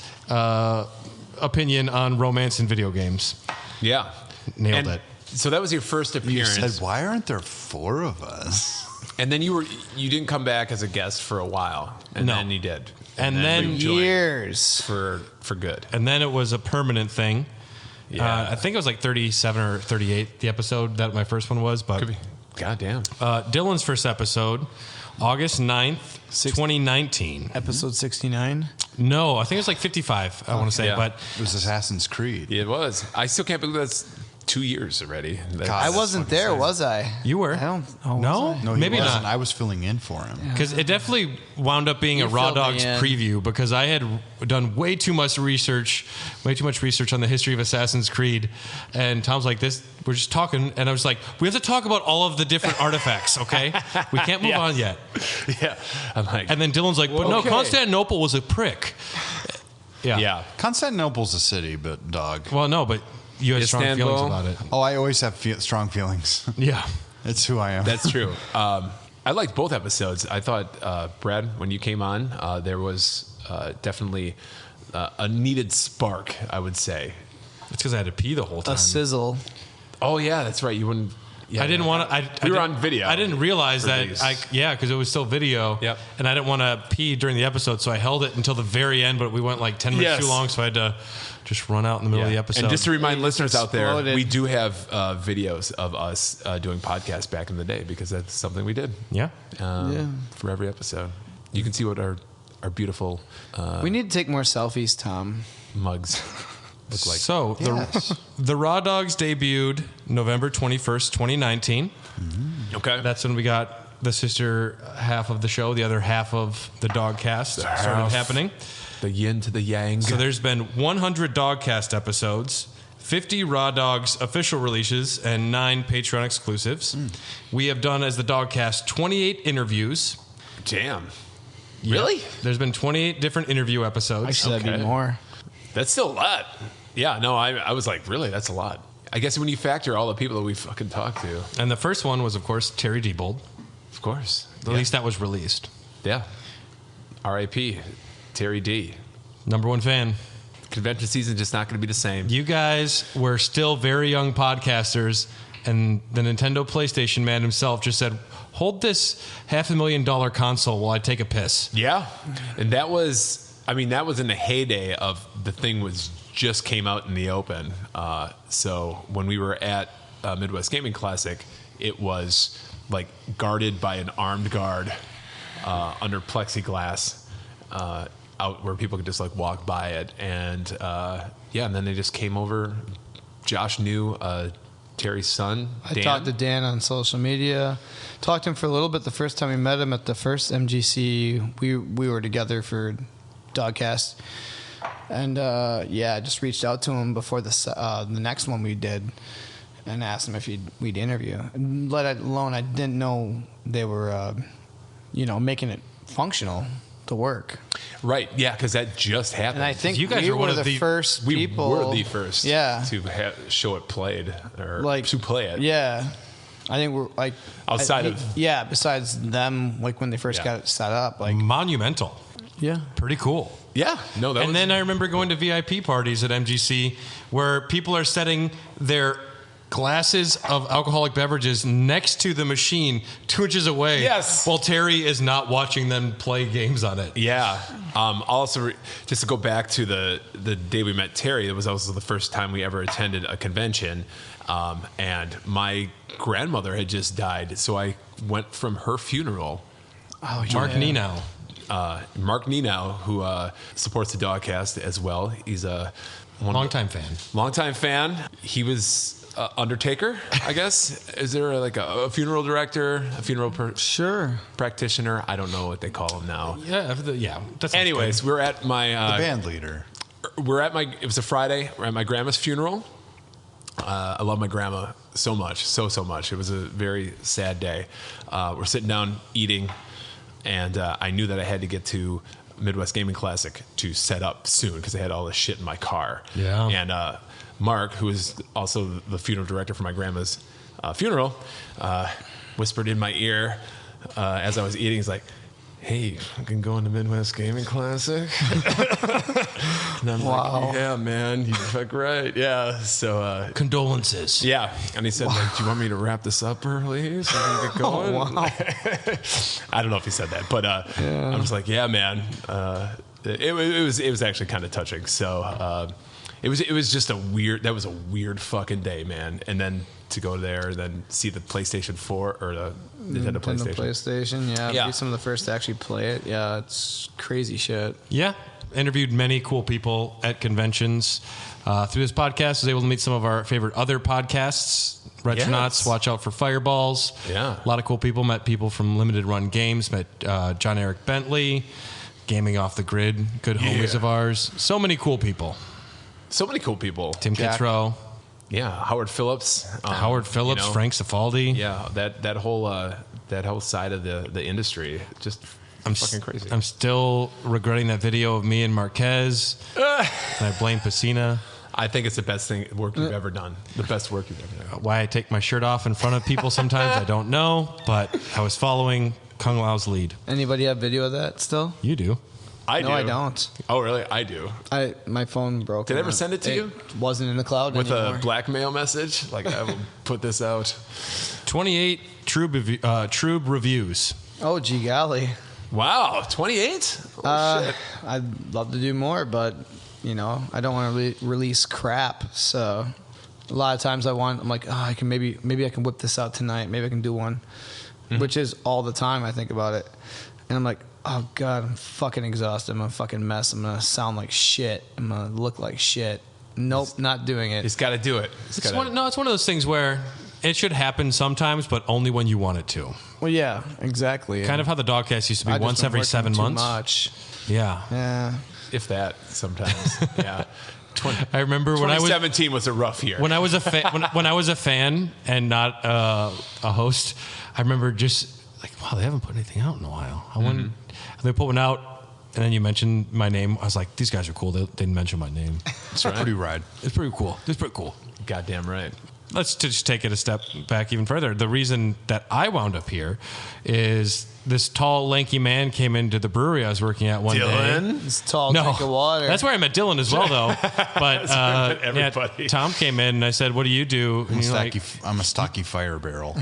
opinion on romance in video games. Yeah. Nailed it. So that was your first appearance. You said, why aren't there 4 of us? And then you didn't come back as a guest for a while. And then you did. And then we joined years. For good. And then it was a permanent thing. Yeah. I think it was like 37 or 38, the episode that my first one was. But Could be. God damn. Dylan's first episode, August 9th, 2019. Episode 69? No, I think it was like 55, I want to say. Yeah. But It was Assassin's Creed. It was. I still can't believe that's 2 years already. That's- I wasn't there, was I? you were. I don't. Oh, No? was I? No, he Maybe wasn't. not. I was filling in for him. Because it definitely wound up being You a Raw filled me Dogs in. preview because I had done way too much research on the history of Assassin's Creed. And Tom's like, we're just talking. And I was like, we have to talk about all of the different artifacts, okay? We can't move on yet. Yeah. I'm like, And then Dylan's like, but no, Okay. Constantinople was a prick. Yeah. yeah. Constantinople's a city, but dog. Well, no, but you had strong Istanbul. feelings about it. Oh, I always have strong feelings. Yeah. It's who I am. That's true. I liked both episodes. I thought, Brad, when you came on, there was definitely a needed spark, I would say. It's because I had to pee the whole time. A sizzle. Oh, yeah, that's right. You wouldn't. Yeah, I didn't want to. We were on video. I didn't realize for that. these. Because it was still video. Yep. And I didn't want to pee during the episode, so I held it until the very end. But we went like 10 minutes Yes. too long, so I had to just run out in the middle of the episode. And just to remind listeners out there, exploded. we do have videos of us doing podcasts back in the day because that's something we did yeah. for every episode. You can see what our beautiful We need to take more selfies, Tom. mugs look like. So Yes. the Raw Dogs debuted November 21st, 2019. Okay. That's when we got the sister half of the show. The other half of the Dogcast started happening. the yin to the yang. So there's been 100 Dogcast episodes, 50 Raw Dogs official releases, and 9 Patreon exclusives. We have done, as the Dogcast, 28 interviews. Damn. Yeah. Really? There's been 28 different interview episodes. Actually, that'd Okay. be more. That's still a lot. Yeah, no, I was like, really? That's a lot. I guess when you factor all the people that we fucking talked to. And the first one was, of course, Terry Diebold. Of course. At least that was released. Yeah. R.I.P. Terry D. Number one fan. Convention season just not going to be the same. You guys were still very young podcasters, and the Nintendo PlayStation man himself just said, hold this $500,000 console while I take a piss. Yeah. And that was in the heyday of the thing was just came out in the open. So when we were at Midwest Gaming Classic, it was like guarded by an armed guard under plexiglass out where people could just like walk by it. And and then they just came over. Josh knew Terry's son, Dan. I talked to Dan on social media. Talked to him for a little bit the first time we met him at the first MGC. We were together for Dogcast. And I just reached out to him before the next one we did and asked him if we'd interview. And let alone, I didn't know they were, making it functional to work. Right, yeah, because that just happened. And I think you guys we were one were of the first people. We were the first to show it played, or to play it. Yeah. I think we're like... besides them, like when they first got it set up. Like monumental. Yeah. Pretty cool. Yeah. No, that then I remember going to VIP parties at MGC where people are setting their glasses of alcoholic beverages next to the machine 2 inches away. Yes. While Terry is not watching them play games on it. Yeah. Also, just to go back to the day we met Terry, it was also the first time we ever attended a convention. And my grandmother had just died. So I went from her funeral. Mark Nenow. Mark Nenow, who supports the Dogcast as well. He's a longtime fan. Longtime fan. He was undertaker, I guess. Is there a funeral director, a funeral practitioner? I don't know what they call him now. Yeah. Anyways, we're at my the band leader. It was a Friday. We're at my grandma's funeral. I love my grandma so much, so much. It was a very sad day. We're sitting down eating. And I knew that I had to get to Midwest Gaming Classic to set up soon because I had all this shit in my car. Yeah. And Mark, who is also the funeral director for my grandma's funeral, whispered in my ear as I was eating. He's like, "Hey, I can go into Midwest Gaming Classic." And I'm like, "Yeah, man, you're fuck right." Yeah. So condolences. Yeah. And he said, "Do you want me to wrap this up early so we can get going?" I don't know if he said that, but I was like, "Yeah, man." It was actually kind of touching. So it was just a weird fucking day, man. And then to go there and then see the PlayStation 4 or the Nintendo PlayStation. Be some of the first to actually play it. Yeah, it's crazy shit. Yeah. Interviewed many cool people at conventions. Through this podcast, I was able to meet some of our favorite other podcasts. Retronauts, watch out for fireballs. Yeah. A lot of cool people. Met people from Limited Run Games. Met John Eric Bentley. Gaming Off the Grid. Good homies of ours. So many cool people. Tim Kitzrow. Yeah, Howard Phillips. Frank Cifaldi. Yeah, that whole side of the industry, just fucking crazy. I'm still regretting that video of me and Marquez, and I blame Pacina. I think it's the best work you've ever done. The best work you've ever done. Why I take my shirt off in front of people sometimes, I don't know, but I was following Kung Lao's lead. Anybody have video of that still? You do. I do. No, I don't. Oh, really? I do. My phone broke. Did I ever send it to you? Wasn't in the cloud with anymore. A blackmail message? Like, I will put this out. 28 Trube reviews. Oh, gee golly. Wow, 28? Oh, shit. I'd love to do more, but, I don't want to release crap. So a lot of times I'm like, I can maybe I can whip this out tonight. Maybe I can do one, which is all the time I think about it. And I'm like, oh, God, I'm fucking exhausted. I'm a fucking mess. I'm going to sound like shit. I'm going to look like shit. Nope, not doing it. He's got to do it. It's one of those things where it should happen sometimes, but only when you want it to. Well, yeah, exactly. Kind of how the Dogcast used to be once every 7 months. Too much. Yeah. If that, sometimes. Yeah. I remember when 2017 was a rough year. When I was when I was a fan and not a host, I remember just like, wow, they haven't put anything out in a while. I wonder. They put one out, and then you mentioned my name. I was like, these guys are cool. They didn't mention my name. It's a pretty ride. It's pretty cool. It's pretty cool. Goddamn right. let's just take it a step back even further. The reason that I wound up here is this tall, lanky man came into the brewery I was working at one day. This tall drink of water. That's where I met Dylan as well, though. But everybody. Tom came in and I said, "What do you do?" And I'm a stocky fire barrel.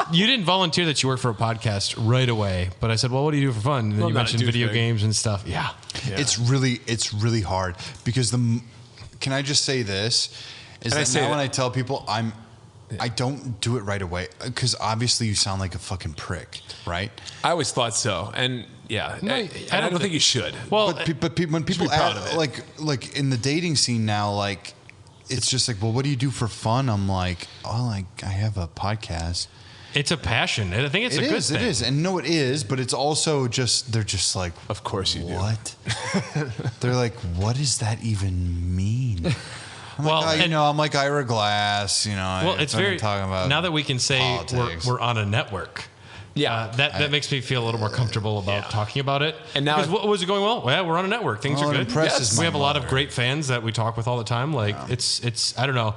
You didn't volunteer that you work for a podcast right away, but I said, "Well, what do you do for fun?" And then you mentioned video games and stuff. Yeah. It's really hard because can I just say this? Is that now when I tell people I don't do it right away because obviously you sound like a fucking prick, right? I always thought so, and I don't think you should. Well, but when people like in the dating scene now, like it's just like, well, what do you do for fun? I'm like, I have a podcast. It's a passion. I think it's a good thing. It is, and no, it is, but it's also just they're just like, of course you do. What? They're like, what does that even mean? I'm like Ira Glass, Well, it's very talking about now that we can say we're on a network. Yeah, that makes me feel a little more comfortable about talking about it. And now, because what was it going well? Well, we're on a network. Things are good. We have a lot of great fans that we talk with all the time. Like it's I don't know.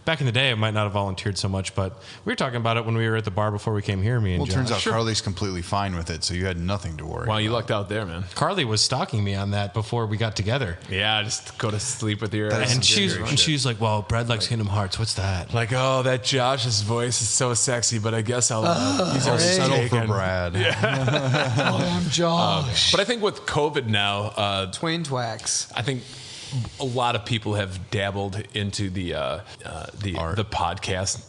Back in the day, I might not have volunteered so much, but we were talking about it when we were at the bar before we came here, me and Josh. Well, it turns out Carly's completely fine with it, so you had nothing to worry about. Wow, you lucked out there, man. Carly was stalking me on that before we got together. Yeah, just go to sleep with your... And she's like, well, Brad likes Kingdom Hearts. What's that? Like, oh, that Josh's voice is so sexy, but I guess I'll... he's already settled for Brad. Yeah. I'm Josh. But I think with COVID now... Twain Twax. I think... a lot of people have dabbled into the podcast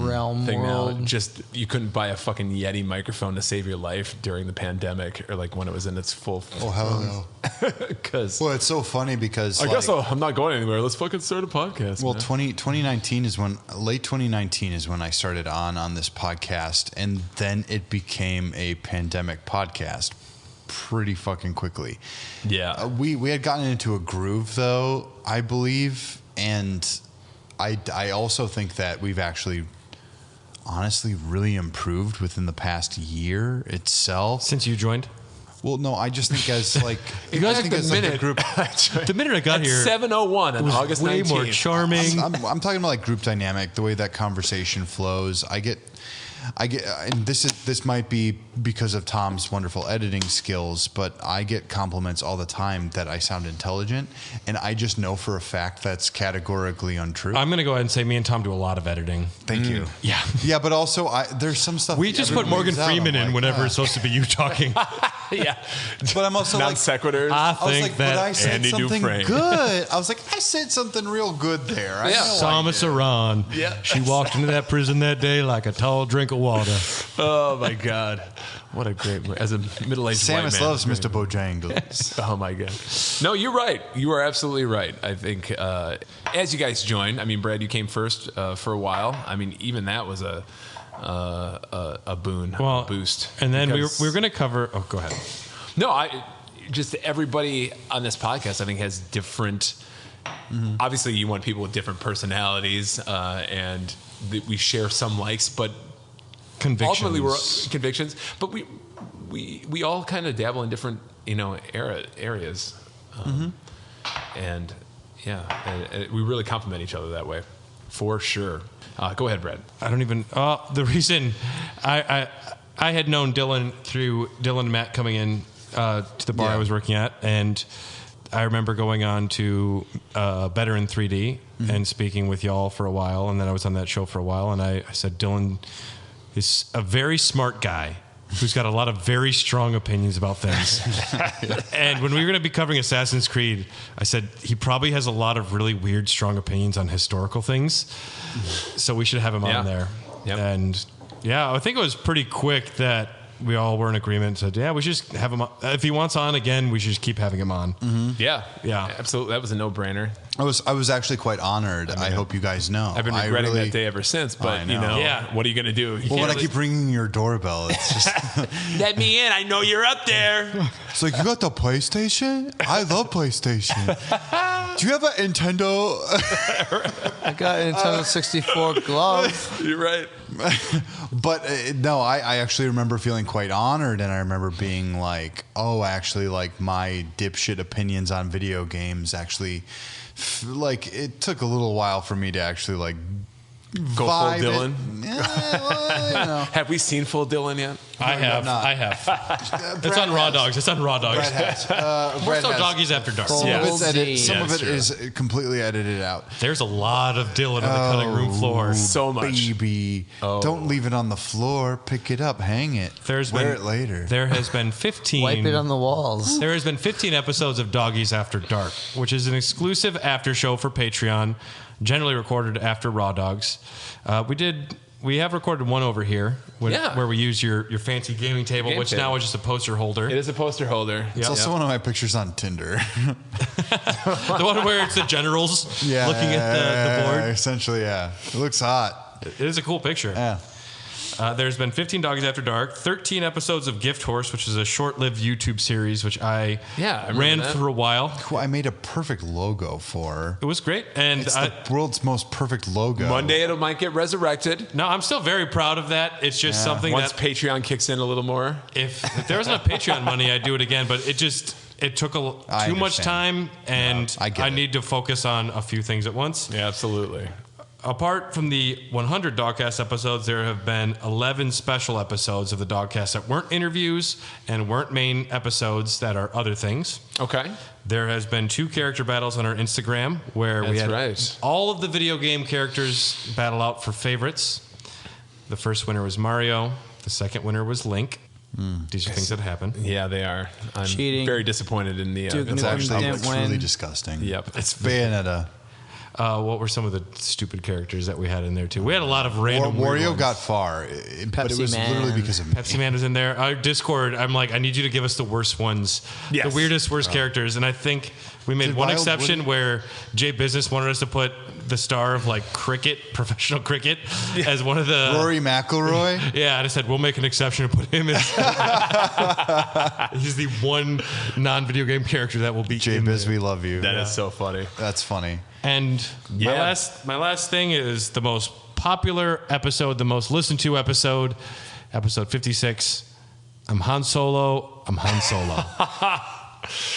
realm thing world. now. Just you couldn't buy a fucking Yeti microphone to save your life during the pandemic, or like when it was in its full. Oh hell no! Because it's so funny because I guess I'm not going anywhere. Let's fucking start a podcast. Well, 2019 is when late 2019 is when I started on this podcast, and then it became a pandemic podcast. Pretty fucking quickly. Yeah. We had gotten into a groove though, I believe, and I also think that we've actually honestly really improved within the past year itself. Since you joined? Well, no, I just think as like you guys think as like a group. The minute I got here, 7:01 on August 19th. Way more charming. I'm talking about like group dynamic, the way that conversation flows. I get, and this might be because of Tom's wonderful editing skills, but I get compliments all the time that I sound intelligent, and I just know for a fact that's categorically untrue. I'm going to go ahead and say me and Tom do a lot of editing. Thank you. Yeah, but also there's some stuff we just put Morgan Freeman in whenever it's supposed to be you talking. Yeah, but I'm also non sequiturs. I think that I said Andy something Dufresne. Good. I was like, I said something real good there. Samus Aran. Yeah. She walked into that prison that day like a tall drink of water. Oh my God. What a great, as a middle-aged white man. Samus loves Mr. Bojangles. Oh my God. No, you're right. You are absolutely right. I think as you guys joined, I mean, Brad, you came first for a while. I mean, even that was a boon, a boost. And then we were going to cover. Oh, go ahead. No, just everybody on this podcast, I think, has different. Mm-hmm. Obviously, you want people with different personalities, and we share some likes, but ultimately we're convictions. But we all kind of dabble in different areas, and we really complement each other that way, for sure. Go ahead, Brad. I don't even. The reason I had known Dylan through Dylan and Matt coming in to the bar I was working at, and I remember going on to Better in 3D and speaking with y'all for a while, and then I was on that show for a while, and I said Dylan is a very smart guy who's got a lot of very strong opinions about things. And when we were going to be covering Assassin's Creed, I said he probably has a lot of really weird, strong opinions on historical things. So we should have him on there. Yep. And I think it was pretty quick that we all were in agreement. Said, we should just have him on. If he wants on again, we should just keep having him on. Mm-hmm. Yeah, absolutely. That was a no-brainer. I was actually quite honored. I hope you guys know. I've been regretting that day ever since. But what are you going to do? When I keep ringing your doorbell, it's just let me in. I know you're up there. It's like, you got the PlayStation? I love PlayStation. Do you have a Nintendo? I got a Nintendo 64 glove. You're right. But no, I actually remember feeling quite honored, and I remember being like, oh, actually, like my dipshit opinions on video games actually, like it took a little while for me to actually like go full Dylan. Well, Have we seen full Dylan yet? I have. It's on Raw Dogs. It's on Raw Dogs. Brad has. More so Doggies After Dark. Some of it's edited. Some Yeah, of it true. is completely edited out. There's a lot of Dylan on the cutting room floor. So much. Baby, don't leave it on the floor. Pick it up, hang it. Wear it later. There has been 15. Wipe it on the walls. There has been 15 episodes of Doggies After Dark, which is an exclusive after show for Patreon, generally recorded after Raw Dogs. We have recorded one over here where we use your fancy gaming table, which now is just a poster holder. It is a poster holder. It's also one of my pictures on Tinder. The one where it's the generals looking at the board. Essentially, yeah. It looks hot. It is a cool picture. Yeah. There's been 15 Doggies After Dark, 13 episodes of Gift Horse, which is a short-lived YouTube series, which I ran for a while. Who I made a perfect logo for. It was great. And it's the world's most perfect logo. Monday it might get resurrected. No, I'm still very proud of that. It's just something once that Patreon kicks in a little more. If there wasn't a Patreon money, I'd do it again. But it took too much time, and I need to focus on a few things at once. Yeah, absolutely. Apart from the 100 Dogcast episodes, there have been 11 special episodes of the Dogcast that weren't interviews and weren't main episodes that are other things. Okay. There has been 2 character battles on our Instagram where we had all of the video game characters battle out for favorites. The first winner was Mario. The second winner was Link. These are things that happen. Yeah, they are. I'm Cheating. very disappointed in the... It's actually truly disgusting. Yep. It's Bayonetta. What were some of the stupid characters that we had in there too? We had a lot of random. Wario got far, but it was literally because of me. Pepsi Man is in there. Our Discord, I'm like, I need you to give us the worst ones, the weirdest, worst characters. And I think we made one exception where Jay Business wanted us to put the star of like cricket, professional cricket, as one of the Rory McIlroy. Yeah, I just said we'll make an exception and put him as. He's the one non-video game character that will be. Jay Biz, we love you. That is so funny. That's funny. And my last thing is the most popular episode, the most listened to episode 56. I'm Han Solo.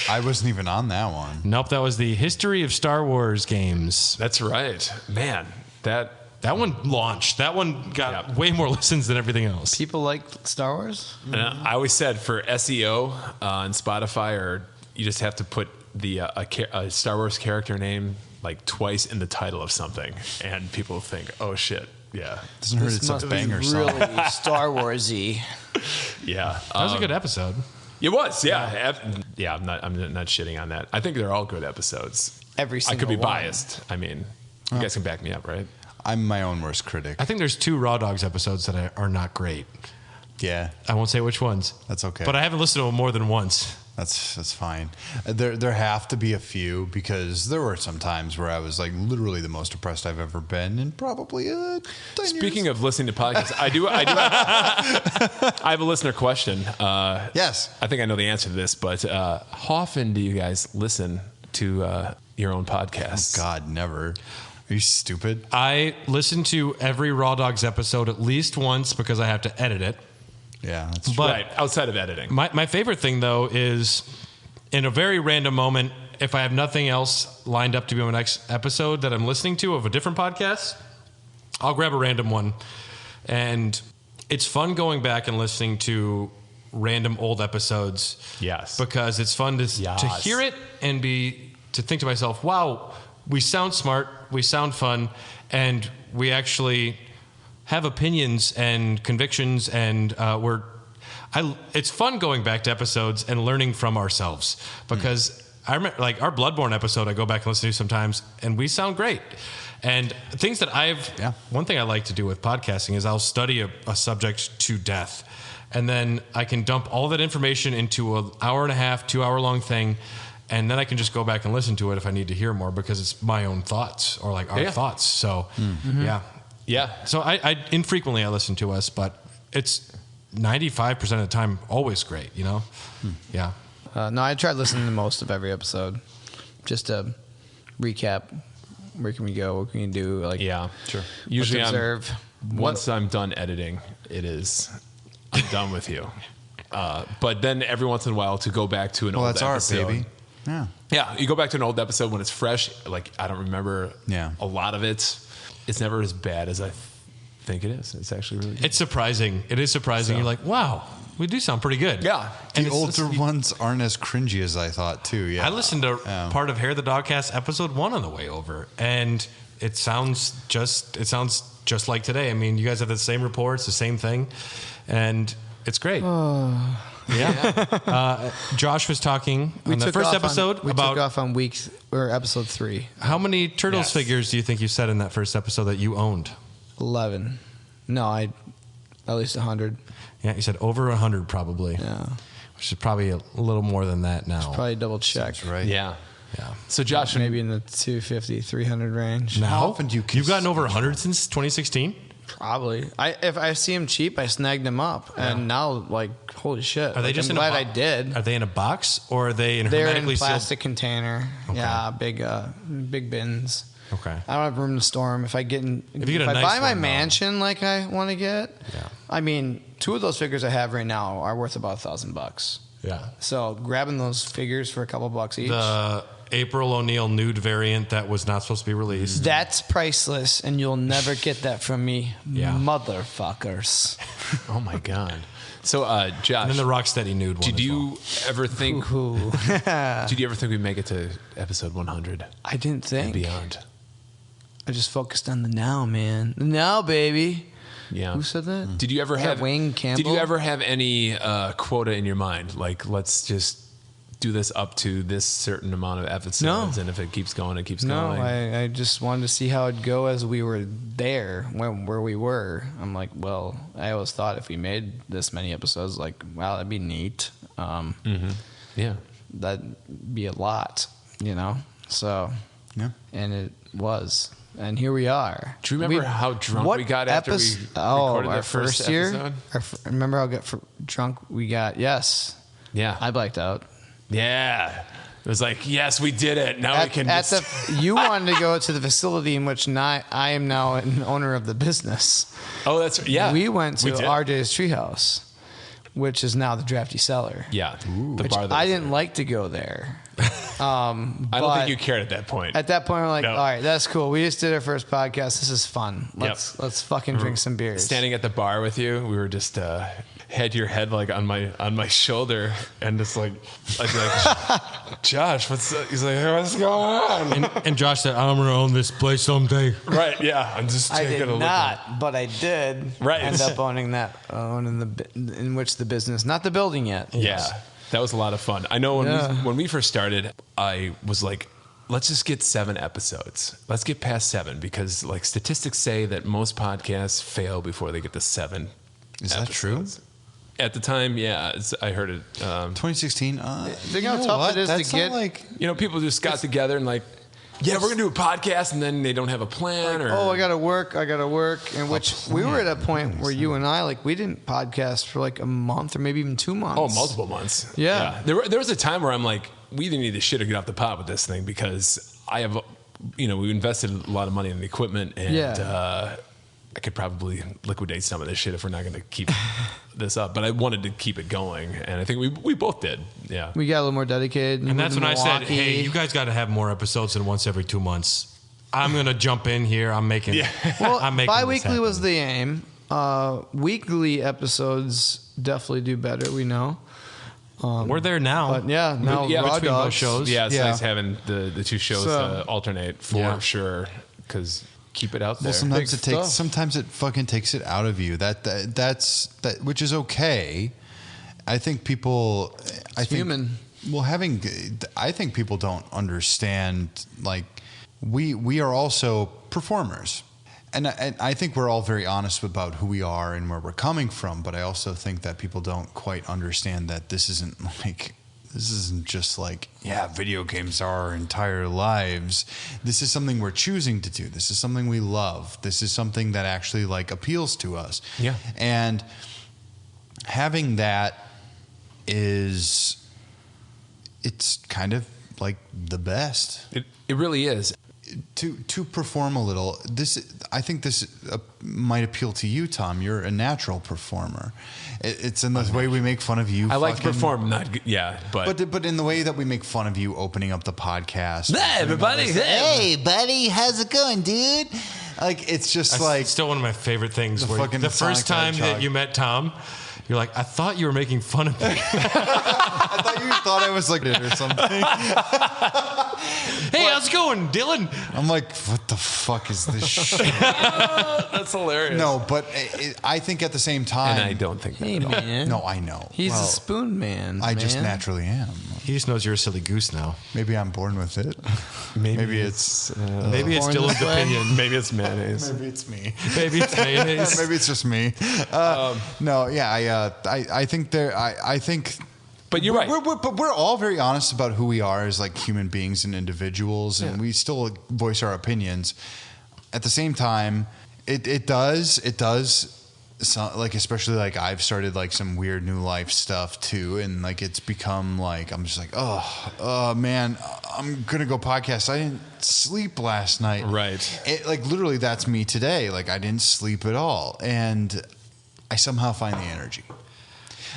I wasn't even on that one. Nope, that was the History of Star Wars games. That's right. Man, that one launched. That one got way more listens than everything else. People like Star Wars? And I always said for SEO on Spotify, or you just have to put the a Star Wars character name like twice in the title of something, and people think, "Oh shit, yeah." Doesn't hurt. It's a banger song. Really Star Wars-y. Yeah, that was a good episode. It was, yeah. I'm not shitting on that. I think they're all good episodes. Every single I could be one. biased. I mean, you guys can back me up, right? I'm my own worst critic. I think there's 2 Raw Dogs episodes that are not great. Yeah, I won't say which ones. That's okay. But I haven't listened to them more than once. That's fine. There have to be a few, because there were some times where I was like literally the most depressed I've ever been in probably 10 Speaking years. of listening to podcasts, I have a listener question. Yes. I think I know the answer to this, but how often do you guys listen to your own podcasts? Oh God, never. Are you stupid? I listen to every Raw Dogs episode at least once because I have to edit it. Yeah, that's But right, outside of editing. My favorite thing, though, is in a very random moment, if I have nothing else lined up to be my next episode that I'm listening to of a different podcast, I'll grab a random one. And it's fun going back and listening to random old episodes. Yes. Because it's fun to hear it and to think to myself, wow, we sound smart, we sound fun, and we actually have opinions and convictions, and it's fun going back to episodes and learning from ourselves, because I remember like our Bloodborne episode I go back and listen to sometimes, and we sound great. And things that one thing I like to do with podcasting is I'll study a subject to death, and then I can dump all that information into an hour and a half, 2 hour long thing, and then I can just go back and listen to it if I need to hear more, because it's my own thoughts or like our thoughts. So yeah. So I infrequently I listen to us, but it's 95% of the time always great, you know? Yeah. No, I tried listening to most of every episode just to recap. Where can we go? What can we do? Like, Yeah, Sure. Usually, observe. once I'm done editing, I'm done with you. But then every once in a while to go back to an Well, old that's our episode. baby. Yeah. Yeah, you go back to an old episode when it's fresh. Like I don't remember a lot of it. It's never as bad as I think it is. It's actually really good. It's surprising. It is surprising. So- You're like, wow, we do sound pretty good. Yeah. The older ones aren't as cringy as I thought, too. Yeah. I listened to part of Hair the Dogcast episode 1 on the way over, and it sounds just just like today. I mean, you guys have the same reports, the same thing, and it's great. Yeah. Josh was talking on the first episode we about took off on episode 3. how many Turtles figures do you think you said in that first episode that you owned? 11. No, at least 100. Yeah, you said over 100 probably. Yeah. Which is probably a little more than that now. Probably double check. That's right. Yeah. Yeah. So Josh, Maybe in the 250, 300 range. Now, How often do you you've gotten over 100 since 2016? Probably. If I see them cheap, I snag them up. And now, like, holy shit. Are they just I'm in glad a I did. Are they in a box or are they in They're hermetically in sealed? plastic container. Okay. Yeah, big bins. Okay. I don't have room to store them. If I get you get a I nice buy my one, though. mansion like I want to get, Yeah. I mean, 2 of those figures I have right now are worth about $1,000. Yeah. So grabbing those figures for a couple bucks each, The April O'Neil nude variant that was not supposed to be released. that's priceless, and you'll never get that from me, Yeah. motherfuckers. oh my god. So Josh, And then the Rocksteady nude one. did as well. you ever think? Ooh. Did you ever think we'd make it to episode 100 I didn't and think. beyond? I just focused on the now, man. The now, baby. Yeah. Who said that? Did you ever Was that have Wayne Campbell? Did you ever have any quota in your mind? Like, let's just do this up to this certain amount of episodes, No. and if it keeps going, it keeps No, going. I just wanted to see how it'd go as we were there, where we were. I'm like, well, I always thought if we made this many episodes, like, wow, that'd be neat. Yeah. That'd be a lot, you know? So, Yeah. and it was. And here we are. Do you remember how drunk we got after we recorded our the first year? episode? Remember how drunk we got? Yes. Yeah. I blacked out. Yeah. It was like, yes, we did it. Now we can just... You wanted to go to the facility in which I am now an owner of the business. Oh, that's... Yeah. We went to did. RJ's Treehouse, which is now the Drafty Cellar. Yeah. The Which bar that I was didn't like to go there. I don't think you cared at that point. At that point, we're like, No. all right, that's cool. We just did our first podcast. This is fun. Let's fucking drink some beers. Standing at the bar with you, we were just had your head like on my shoulder, and just like I'd be like, Josh, what's up? He's like, hey, what's going on? And Josh said, I'm going to own this place someday. Right? Yeah, I'm just I taking did a look. not, but I did Right. end up owning in which the business, not the building yet. Yeah, that was a lot of fun. I know Yeah. when we first started, I was like, let's just get 7 episodes. Let's get past 7 because like statistics say that most podcasts fail before they get to 7. Is that true? At the time, yeah, I heard it. 2016. Think how tough it is to That's not get. like You know, people just got together and like, yeah, we're gonna do a podcast, and then they don't have a plan. Or Oh, I gotta work. And which we were at a point where you and I, like, we didn't podcast for like a month or maybe even 2 months. oh, multiple months. Yeah. There was a time where I'm like, we either need to shit or get off the pot with this thing because I have, we invested a lot of money in the equipment, and I could probably liquidate some of this shit if we're not going to keep this up. But I wanted to keep it going, and I think we both did. Yeah. We got a little more dedicated. And that's when I said, Milwaukee. hey, you guys got to have more episodes than once every 2 months. I'm going to jump in here. I'm making Well, I'm making bi-weekly this was happen. the aim. Weekly episodes definitely do better, we know. We're there now. But yeah, now yeah, Raw between Dogs. both shows. Yeah, it's Yeah. nice having the 2 shows So- alternate for sure because keep it out there. Well, sometimes Big it takes. stuff. Sometimes it fucking takes it out of you. That's which is okay. I think people. I think, human. Well, I think people don't understand. Like, we are also performers, and I think we're all very honest about who we are and where we're coming from. But I also think that people don't quite understand that this isn't just like, yeah, video games are our entire lives. This is something we're choosing to do. This is something we love. This is something that actually like appeals to us. Yeah. And having that it's kind of like the best. It really is. To perform a little, I think this might appeal to you, Tom. You're a natural performer. It's in the way we make fun of you. I like to perform, but in the way that we make fun of you opening up the podcast. Hey, everybody! Hey, buddy, how's it going, dude? Like it's just It's still one of my favorite things. The first time that you met Tom, you're like, I thought you were making fun of me. I thought you thought I was like it or something. Hey, how's it going, Dylan? I'm like, what the fuck is this shit? That's hilarious. No, but I think at the same time, and I don't think that. Hey, man. No, I know. He's a spoon man. I just naturally am. He just knows you're a silly goose now. Maybe I'm born with it. Maybe it's Dylan's opinion. Maybe it's mayonnaise. Maybe it's me. Maybe it's mayonnaise. Maybe it's just me. No, yeah, I think I think. But you're right. But we're all very honest about who we are as like human beings and individuals, and we still voice our opinions. At the same time, it does. So, like, especially like I've started like some weird new life stuff too, and like it's become like I'm just like, oh man, I'm gonna go podcast. I didn't sleep last night. Right. Like literally, that's me today. Like I didn't sleep at all, and I somehow find the energy.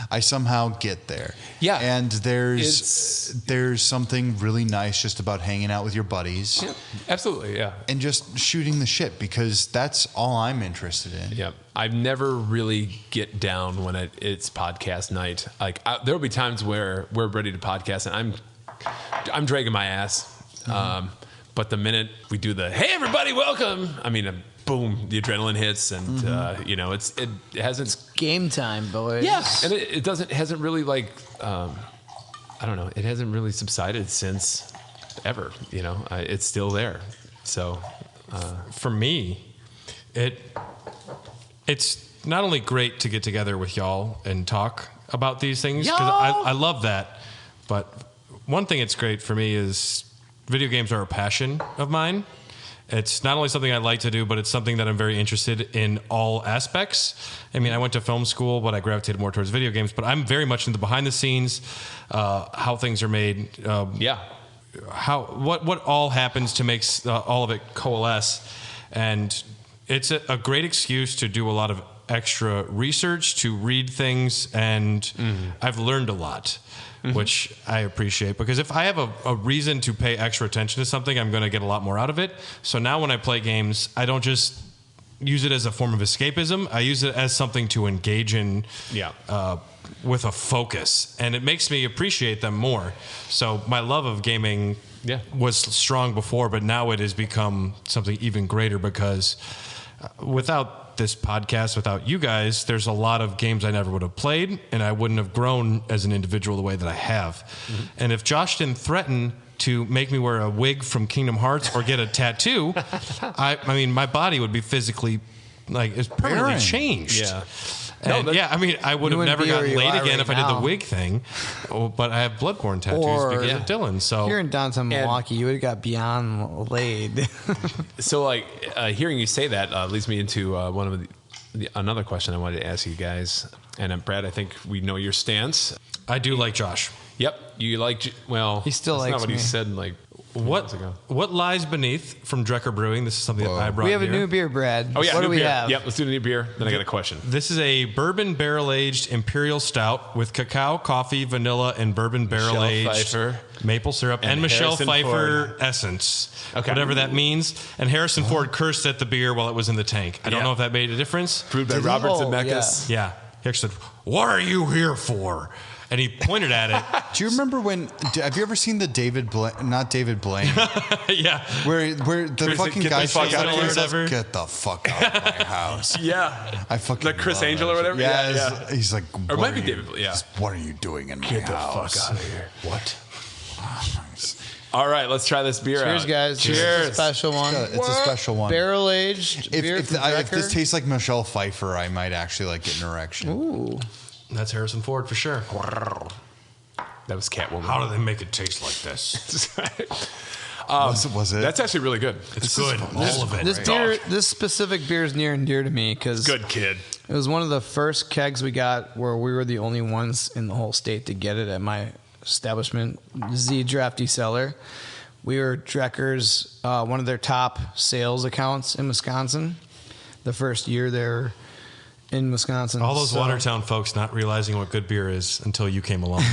I somehow get there. Yeah. And there's something really nice just about hanging out with your buddies. Yeah, absolutely, yeah. And just shooting the shit, because that's all I'm interested in. Yeah. I've never really get down when it's podcast night. Like there'll be times where we're ready to podcast and I'm dragging my ass. Mm-hmm. But the minute we do the, hey everybody, welcome, I mean, boom, the adrenaline hits, and it hasn't. It's game time, boys. Yeah, and it hasn't really like, I don't know, it hasn't really subsided since ever. You know, it's still there. So, for me, it's not only great to get together with y'all and talk about these things, because I love that, but one thing it's great for me is video games are a passion of mine. It's not only something I like to do, but it's something that I'm very interested in all aspects. I mean, I went to film school, but I gravitated more towards video games. But I'm very much in the behind the scenes, how things are made. What all happens to make all of it coalesce. And it's a great excuse to do a lot of extra research, to read things, and I've learned a lot. Mm-hmm. Which I appreciate, because if I have a reason to pay extra attention to something, I'm going to get a lot more out of it. So now when I play games, I don't just use it as a form of escapism. I use it as something to engage in with a focus, and it makes me appreciate them more. So my love of gaming was strong before, but now it has become something even greater, because without this podcast, without you guys, there's a lot of games I never would have played, and I wouldn't have grown as an individual the way that I have. Mm-hmm. And if Josh didn't threaten to make me wear a wig from Kingdom Hearts or get a tattoo, I mean, my body would be physically, like, it's permanently changed. Yeah. And I mean, I would have never gotten laid again if I did the wig thing. But I have bloodborne tattoos because of Dylan. So here in downtown Milwaukee, you would have got beyond laid. So, like, hearing you say that leads me into one of another question I wanted to ask you guys. And Brad, I think we know your stance. I do like Josh. Yep, you like. Well, he still that's likes not what me. he said. Like. What lies beneath from Drecker Brewing? This is something that I brought. We have here. a new beer, Brad. Oh yeah, what do we beer. have? Yep, let's do the new beer. Then I got a question. This is a bourbon barrel-aged imperial stout with cacao, coffee, vanilla, and bourbon barrel-aged maple syrup and Michelle Pfeiffer essence. Okay. Whatever that means. And Harrison Ford cursed at the beer while it was in the tank. I don't know if that made a difference. Brewed by Robert Zemeckis. Yeah. He actually said, "What are you here for?" And he pointed at it. Do you remember have you ever seen the not David Blaine? Yeah. Where the fucking guy says, "Get the fuck out of my house." Yeah. I fucking like Chris Angel or whatever. Yeah. He's like, or it might be David. Yeah. What are you doing in my house? Get the fuck out of here. What? All right, let's try this beer Cheers, out. guys. Cheers. It's a special one. It's a special one. Barrel-aged beer if this tastes like Michelle Pfeiffer, I might actually like get an erection. Ooh. That's Harrison Ford for sure. That was Catwoman. How do they make it taste like this? Was it? That's actually really good. It's good. All of it. This specific beer is near and dear to me because good kid. It was one of the first kegs we got where we were the only ones in the whole state to get it at my establishment, Z Drafty Seller. We were Drecker's, one of their top sales accounts in Wisconsin. The first year they were in Wisconsin. All those Watertown folks not realizing what good beer is until you came along.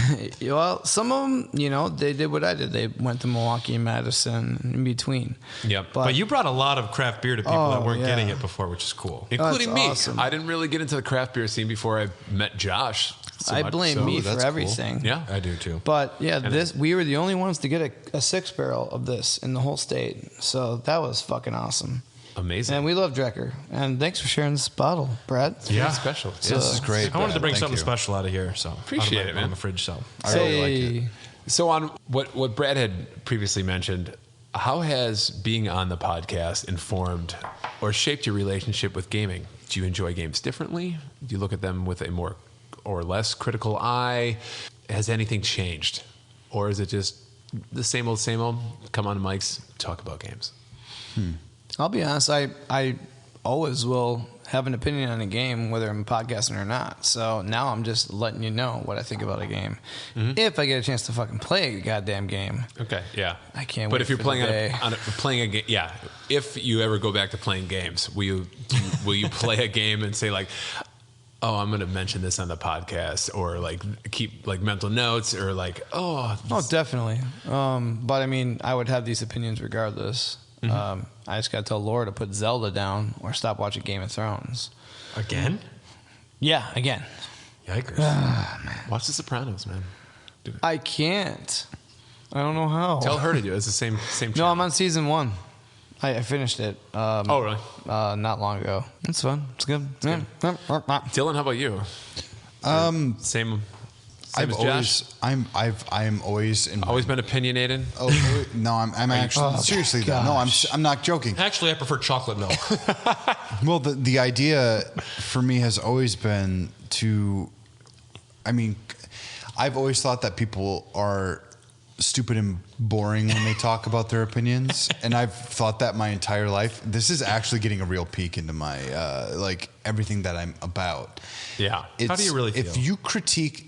Well, some of them, they did what I did. They went to Milwaukee and Madison in between. Yep. But you brought a lot of craft beer to people that weren't getting it before, which is cool. Including me. Awesome. I didn't really get into the craft beer scene before I met Josh. I blame me for everything. Cool. Yeah, I do too. But yeah, we were the only ones to get a 6-barrel of this in the whole state. So that was fucking awesome. Amazing. And we love Drecker. And thanks for sharing this bottle, Brad. It's really special. So, this is great. I wanted to bring something special out of here, so appreciate it, man. On the fridge, so I really like it. So on what Brad had previously mentioned, how has being on the podcast informed or shaped your relationship with gaming? Do you enjoy games differently? Do you look at them with a more or less critical eye? Has anything changed? Or is it just the same old, come on mics, talk about games? I'll be honest, I always will have an opinion on a game, whether I'm podcasting or not. So now I'm just letting you know what I think about a game. If I get a chance to fucking play a goddamn game. Okay, yeah. I can't But wait if you're for playing the day. playing a game, yeah. If you ever go back to playing games, will you play a game and say like, oh, I'm going to mention this on the podcast, or like keep like mental notes, or like, oh, definitely. But I mean, I would have these opinions regardless. I just got to tell Laura to put Zelda down or stop watching Game of Thrones. Again? Yeah, again. Yikers. Watch The Sopranos, man. I can't. I don't know how. Tell her to do it. It's the same channel. No, I'm on season 1. I finished it. Oh, really? Not long ago. It's fun. It's good. Dylan, how about you? Same I've as always, Josh? I'm always in. Always been opinionated. Oh no, I'm actually seriously though. No, I'm not joking. Actually, I prefer chocolate milk. Well, the idea for me has always been to. I mean, I've always thought that people are stupid and boring when they talk about their opinions, and I've thought that my entire life. This is actually getting a real peek into my like everything that I'm about. Yeah. How do you really feel? If you critique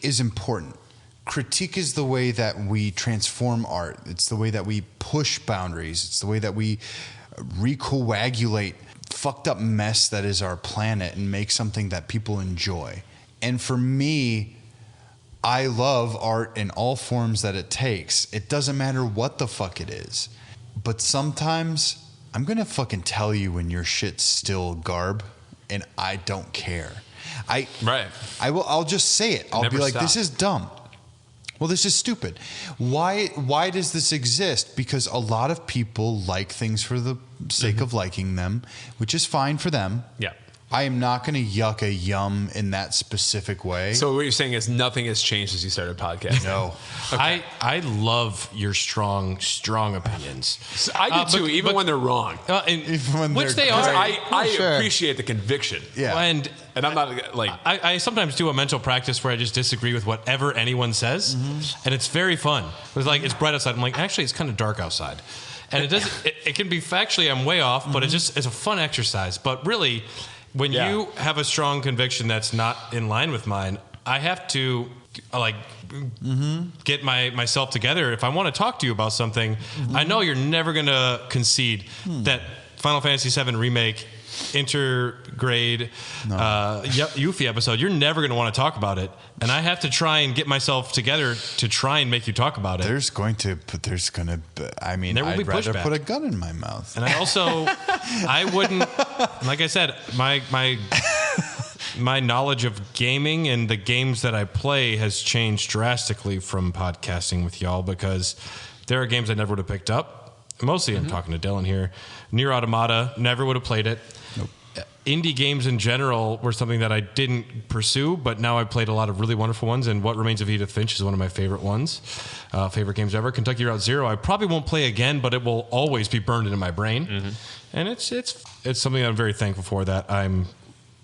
is important. Critique is the way that we transform art. It's the way that we push boundaries. It's the way that we recoagulate fucked up mess that is our planet and make something that people enjoy. And for me, I love art in all forms that it takes. It doesn't matter what the fuck it is. But sometimes I'm going to fucking tell you when your shit's still garb, and I don't care. I'll just say it. I'll be like, this is dumb. Well, this is stupid. Why does this exist? Because a lot of people like things for the sake of liking them, which is fine for them. Yeah. I am not going to yuck a yum in that specific way. So what you're saying is nothing has changed since you started podcasting? No. Okay. I love your strong opinions. I do too, even when they're wrong. Which they are. I appreciate the conviction. Yeah. And I'm not like... I sometimes do a mental practice where I just disagree with whatever anyone says. And it's very fun. It's bright outside. I'm like, actually, it's kind of dark outside. And it can be factually, I'm way off, but it's a fun exercise. But really... When you have a strong conviction that's not in line with mine, I have to get myself together. If I want to talk to you about something, I know you're never going to concede that Final Fantasy VII Remake intergrade Yuffie episode. You're never going to want to talk about it, and I have to try and get myself together to try and make you talk about it. I'd rather put a gun in my mouth. And I also, I wouldn't, like I said, my knowledge of gaming and the games that I play has changed drastically from podcasting with y'all, because there are games I never would have picked up. Mostly I'm talking to Dylan here. Nier Automata, never would have played it. Nope. Indie games in general were something that I didn't pursue, but now I've played a lot of really wonderful ones, and What Remains of Edith Finch is one of my favorite ones. Favorite games ever. Kentucky Route Zero, I probably won't play again, but it will always be burned into my brain. And it's something I'm very thankful for, that I'm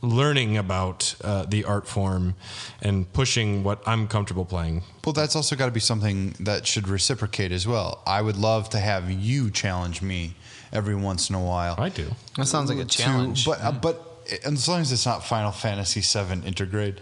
learning about the art form and pushing what I'm comfortable playing. Well, that's also got to be something that should reciprocate as well. I would love to have you challenge me every once in a while. I do. That sounds like a challenge. But as long as it's not Final Fantasy VII Intergrade.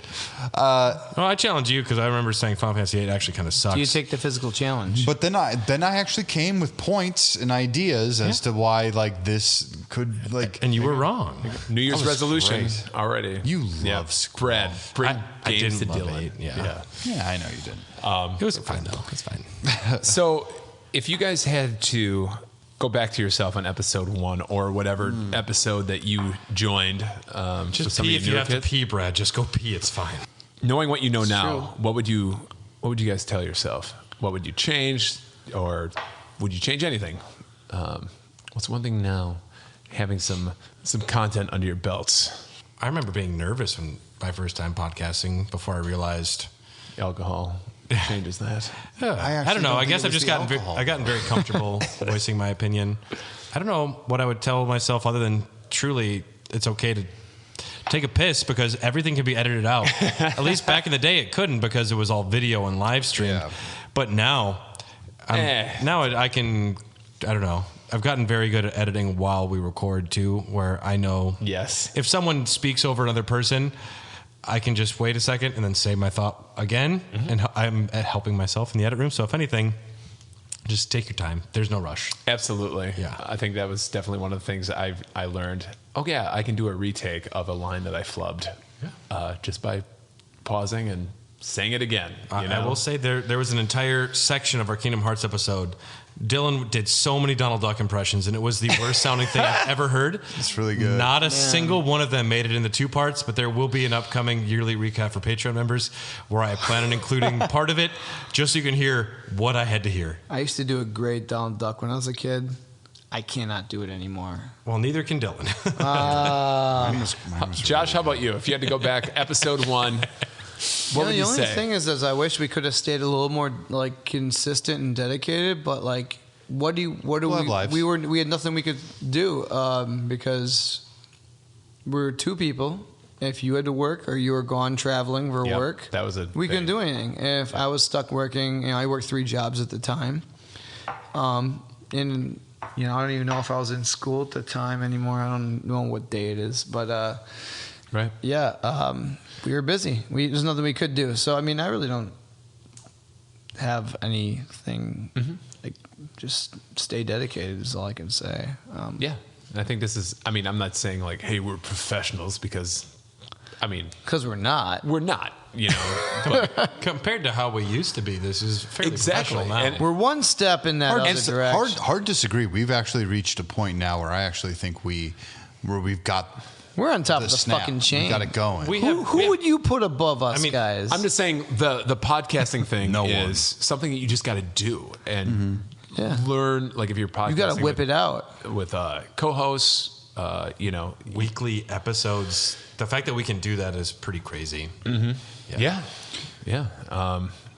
Well, I challenge you because I remember saying Final Fantasy VIII actually kind of sucks. Do you take the physical challenge? But then I actually came with points and ideas as to why like this could like. And you were wrong. New Year's resolution great. already. You love school. Brad, bring I games to didn't love Dylan. it, yeah. Yeah, I know you didn't. It was fine though. It's fine. So, if you guys had to go back to yourself on episode 1 or whatever episode that you joined, Just pee if you have to pee, Brad. Just go pee. It's fine. Knowing what you know now, true. what would you guys tell yourself? What would you change, or would you change anything? What's one thing now? Having some content under your belts. I remember being nervous when my first time podcasting before I realized Alcohol changes that. I don't know. I guess I've just gotten alcohol. I've gotten very comfortable voicing my opinion. I don't know what I would tell myself other than truly it's okay to take a piss because everything can be edited out. At least back in the day it couldn't because it was all video and live streamed. Yeah. But now I can I don't know. I've gotten very good at editing while we record too, where I know if someone speaks over another person, I can just wait a second and then say my thought again, and I'm helping myself in the edit room. So if anything, just take your time. There's no rush. Absolutely. Yeah. I think that was definitely one of the things I learned. Oh yeah, I can do a retake of a line that I flubbed just by pausing and saying it again. I will say there was an entire section of our Kingdom Hearts episode. Dylan did so many Donald Duck impressions, and it was the worst sounding thing I've ever heard. It's really good. Not a single one of them made it in the 2 parts, but there will be an upcoming yearly recap for Patreon members where I plan on including part of it just so you can hear what I had to hear. I used to do a great Donald Duck when I was a kid. I cannot do it anymore. Well, neither can Dylan. Mine was Josh, how about you? If you had to go back episode 1, what would you the only say? thing is I wish we could have stayed a little more like consistent and dedicated. But like, what do we had nothing we could do because we're 2 people. If you had to work or you were gone traveling for work, that was we couldn't do anything. If I was stuck working, I worked 3 jobs at the time, and I don't even know if I was in school at the time anymore. I don't know what day it is, but right. Yeah. We were busy. There's nothing we could do. So, I mean, I really don't have anything. Like, just stay dedicated is all I can say. Yeah. I think this is, I'm not saying like, hey, we're professionals because we're not. We're not, but compared to how we used to be, this is fairly professional now. And we're one step in that other direction. Hard to disagree. We've actually reached a point now where I actually think we've got. We're on top of the snap. fucking chain. We got it going. Who would you put above us, guys? I'm just saying the podcasting thing is something that you just got to do and learn. Like if you're podcasting, you got to whip it out with co-hosts. Weekly episodes. The fact that we can do that is pretty crazy. Yeah.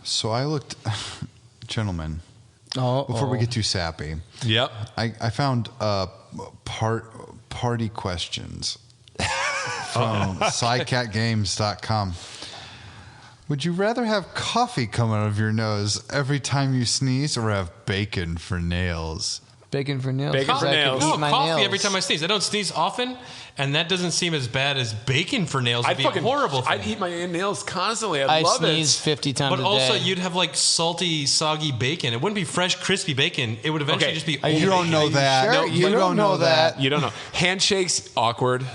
So I looked, gentlemen. Oh, before we get too sappy. Yep. I found party questions from SciCatGames.com. Would you rather have coffee come out of your nose every time you sneeze or have bacon for nails? Bacon for nails. Bacon for nails. No, coffee every time I sneeze. I don't sneeze often, and that doesn't seem as bad as bacon for nails. It'd be a horrible thing. I'd eat my nails constantly. I love sneeze it. 50 times a day. But also, you'd have like salty, soggy bacon. It wouldn't be fresh, crispy bacon. It would eventually just be old You don't bacon. know that. Sure? No, you don't know that. You don't know. Handshakes, awkward,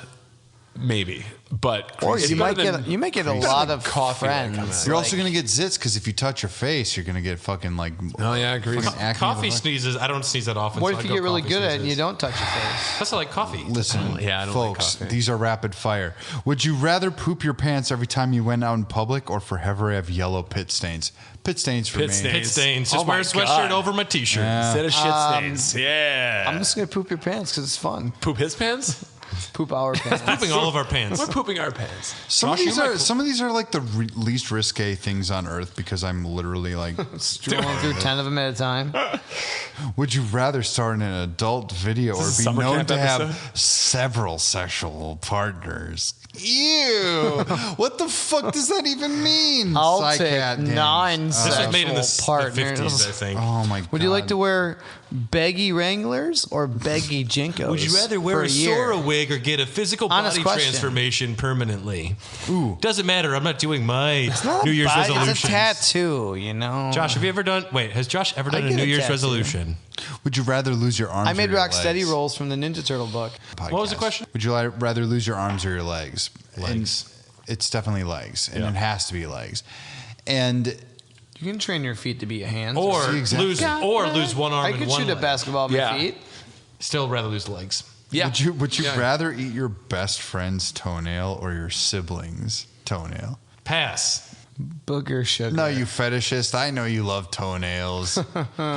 maybe. But or it's you might better than- get a lot of coffee that friends. comes out. You're also going to get zits because if you touch your face, you're going to get fucking like. Oh, yeah, I agree. fucking acne Coffee of the- sneezes. I don't sneeze that often. What so if I'd you go get really coffee good at it and sneezes. you don't touch your face? That's like coffee. Listen, Yeah, I don't like folks, coffee. these are rapid fire. Would you rather poop your pants every time you went out in public or forever have yellow pit stains? Pit stains for me. Pit stains. Oh Just wear my a sweatshirt God. over my t-shirt. Instead of shit stains. Yeah. I'm just gonna poop your pants because it's fun. poop his pants? Poop our pants. Pooping all of our pants. We're pooping our pants. Some of Josh, these are like the least risque things on earth because I'm literally like. Strolling through 10 of them at a time. Would you rather start an adult video or This is be summer known camp to have episode? several sexual partners? Ew! What the fuck does that even mean? I'll Psycat take games. 9 This was made in the sexual partners. 50s, I think. Oh my god! Would you like to wear baggy Wranglers or baggy Jinkos? Would you rather wear for a year? Sora wig or get a physical Honest body question. transformation permanently? Ooh. Doesn't matter. I'm not doing my New Year's Body- resolutions. It's a tattoo, you know. Josh, have you ever done... Wait, has Josh ever done a get New a Year's tattoo. resolution? Would you rather lose your arms? I made or your rock steady legs? rolls from the Ninja Turtle book. Podcast. What was the question? Would you rather lose your arms or your legs? Legs. And it's definitely legs, and it has to be legs. And You can train your feet to be a hand. Or See, exactly. lose one arm I and could one shoot a leg. basketball with my feet. Still rather lose the legs. Yeah. would you rather eat your best friend's toenail or your sibling's toenail? Pass. Booger sugar. No, you fetishist. I know you love toenails. I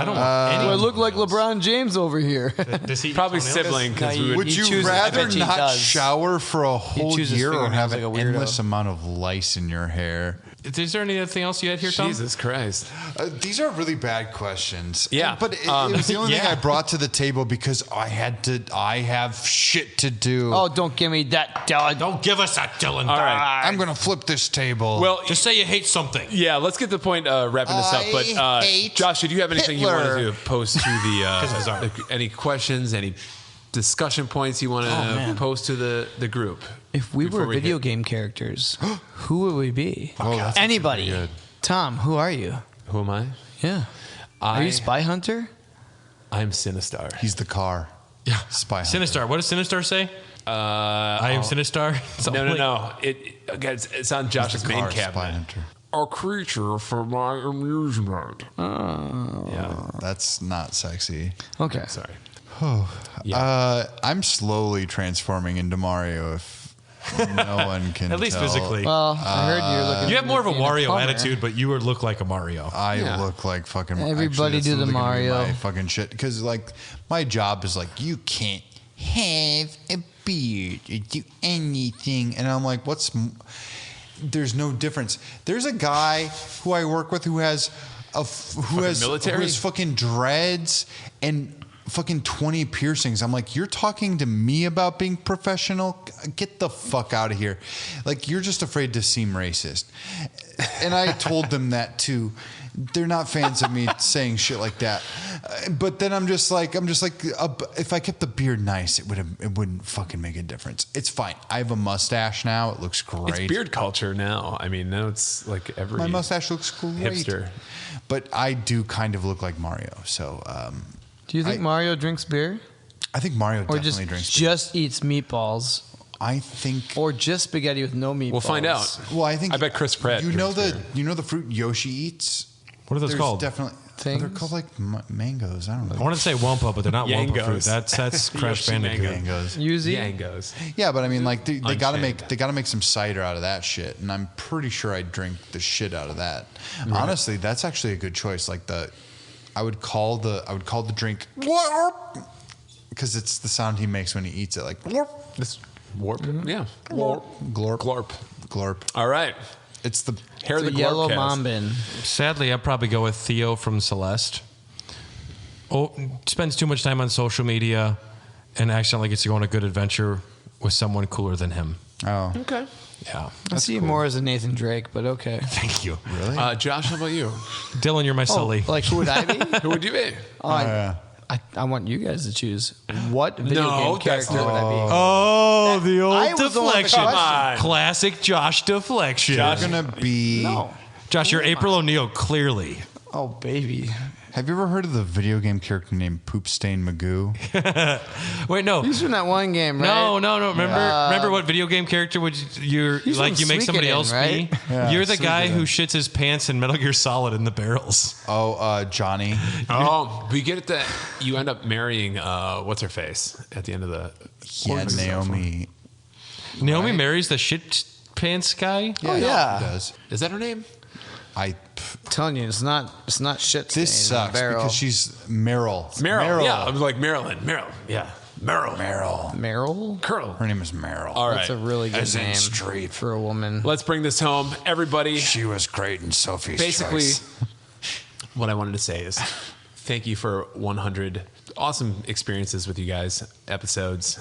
don't want any. Do I look like LeBron James over here? Does he eat Probably toenails? sibling, because No, we would. Would He you chooses- I rather bet he not does. shower for a whole chooses year or fingernails have an like a weirdo. endless amount of lice in your hair? Is there anything else you had here, Tom? Jesus Christ. These are really bad questions. Yeah. But it was the only thing Yeah. I brought to the table because I have shit to do. Oh, don't give me that. Don't give us that, Dylan. All right. I'm going to flip this table. Well, Just say you hate something. yeah, let's get to the point wrapping this up. But I hate Josh, did you have anything you Hitler. wanted to post to the any questions, any discussion points you want to post to the group? If we Before were we video hit- game characters, who would we be? that's Anybody. pretty good. Tom, who are you? Who am I? Yeah. Are you Spy Hunter? I'm Sinistar. He's the car. Yeah. Spy Hunter. Sinistar. What does Sinistar say? I am Sinistar. No. It's on Josh's He's the main car, Spy cabinet. Hunter. A creature for my amusement. Yeah. That's not sexy. Okay. Sorry. I'm slowly transforming into Mario if no one can At least tell. physically. Well, I heard you're looking. You have more of a being Wario plumber. attitude, but you would look like a Mario. I look like fucking. Everybody actually, that's do the literally gonna be Mario. My fucking shit, because like my job is like you can't have a beard or do anything, and I'm like, there's no difference. There's a guy who I work with who has military? who has fucking dreads and fucking 20 piercings. I'm like, you're talking to me about being professional? Get the fuck out of here. Like, you're just afraid to seem racist. And I told them that too. They're not fans of me saying shit like that. But then I'm just like, if I kept the beard nice, it wouldn't fucking make a difference. It's fine. I have a mustache now. It looks great. It's beard culture now. I mean, now it's like every My mustache looks great. hipster. But I do kind of look like Mario. So Do you think Mario drinks beer? I think Mario Or definitely drinks beer. just eats meatballs? I think. Or just spaghetti with no meatballs? We'll find out. Well, I think. I bet Chris Pratt You know drinks the beer. fruit Yoshi eats. What are those There's called? Definitely. Things? They're called like mangoes. I don't I know. wanted to say Wampa, but they're not Wampa Yangos. fruit. That's Crash Yoshi Bandicoot. Mangoes. Yuzi? Yangos. Yeah, but I mean, like they gotta Unchained. make some cider out of that shit, and I'm pretty sure I'd drink the shit out of that. Honestly, that's actually a good choice. Like I would call the drink because it's the sound he makes when he eats it, like This warp. Yeah. glorp, Glorp. glorp. All right. It's the Hair of The the yellow Glorpcast. mambin. Sadly, I'd probably go with Theo from Celeste. Spends too much time on social media and accidentally gets to go on a good adventure with someone cooler than him. oh Okay. Yeah. I see you more as a Nathan Drake, but okay. Thank you. really? Josh, how about you? Dylan, you're my Sully. Like, who would I be? Who would you be? I want you guys to choose. What video No, game that's character not- would I be? Oh, the old I was the one with the deflection. question. on. Classic Josh deflection. You're gonna be. No. Josh, you're April O'Neil, clearly. Oh, baby. Have you ever heard of the video game character named Poop Stain Magoo? Wait, no. He's from that one game, right? No. Remember what video game character would you He's like? from You make somebody Suikoden, else right? be. Yeah, You're the guy Suikoden. who shits his pants in Metal Gear Solid in the barrels. Oh, Johnny. Oh, we get it that you end up marrying what's her face at the end of the. Yeah, Naomi. Naomi marries the shit pants guy. Oh, yeah. He does. Is that her name? I'm telling you, it's not shit. This stain in a sucks barrel. because she's Meryl. Meryl. Yeah, I was like Marilyn. Meryl. Yeah. Meryl. Meryl. Curl. Her name is Meryl. All right. That's a really good As in name straight. for a woman. Let's bring this home. Everybody, She was great in Sophie's basically, Choice. what I wanted to say is thank you for 100 awesome experiences with you guys, episodes.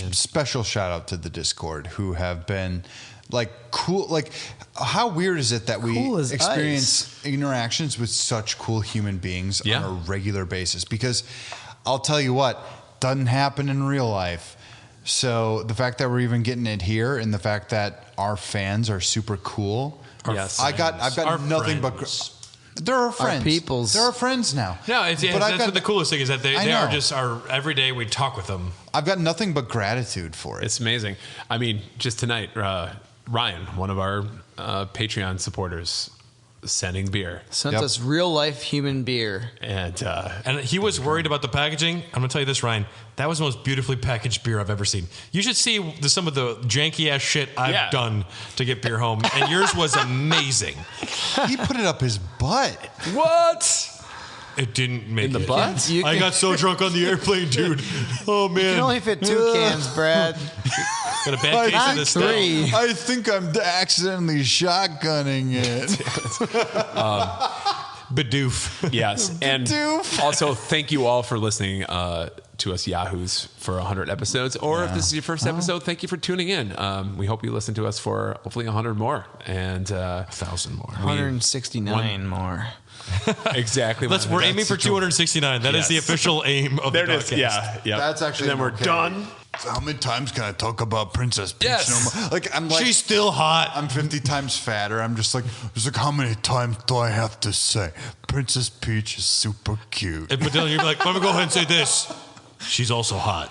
And Special shout out to the Discord who have been like cool. Like, how weird is it that we Cool as experience interactions with such cool human beings on a regular basis? Because I'll tell you what, doesn't happen in real life. So the fact that we're even getting it here, and the fact that our fans are super cool. I've got nothing but. They're our friends. They're our friends now. No, that's what the coolest thing is that they are just our every day we talk with them. I've got nothing but gratitude for it. It's amazing. I mean, just tonight, Ryan, one of our Patreon supporters, sending beer. Sent us real life human beer. And he was worried about the packaging. I'm going to tell you this, Ryan. That was the most beautifully packaged beer I've ever seen. You should see some of the janky ass shit I've done to get beer home. And yours was amazing. He put it up his butt. What? It didn't make in the butt. I got so drunk on the airplane, dude. Oh man! You can only fit 2 cans, Brad. Got a bad case of this stuff. I think I'm accidentally shotgunning it. Badoof. Yes, and also thank you all for listening to us Yahoos for 100 episodes. Or if this is your first episode, thank you for tuning in. We hope you listen to us for hopefully 100 more and 1,000 more, 169 more. Exactly. We're aiming for 269. That is the official aim of the Dogcast. Yeah. That's actually. And then we're done. So how many times can I talk about Princess Peach? Yes. No more? Like, I'm like, she's still hot. I'm 50 times fatter. I'm just like, how many times do I have to say Princess Peach is super cute? But Dylan, you're like, let me go ahead and say this. She's also hot.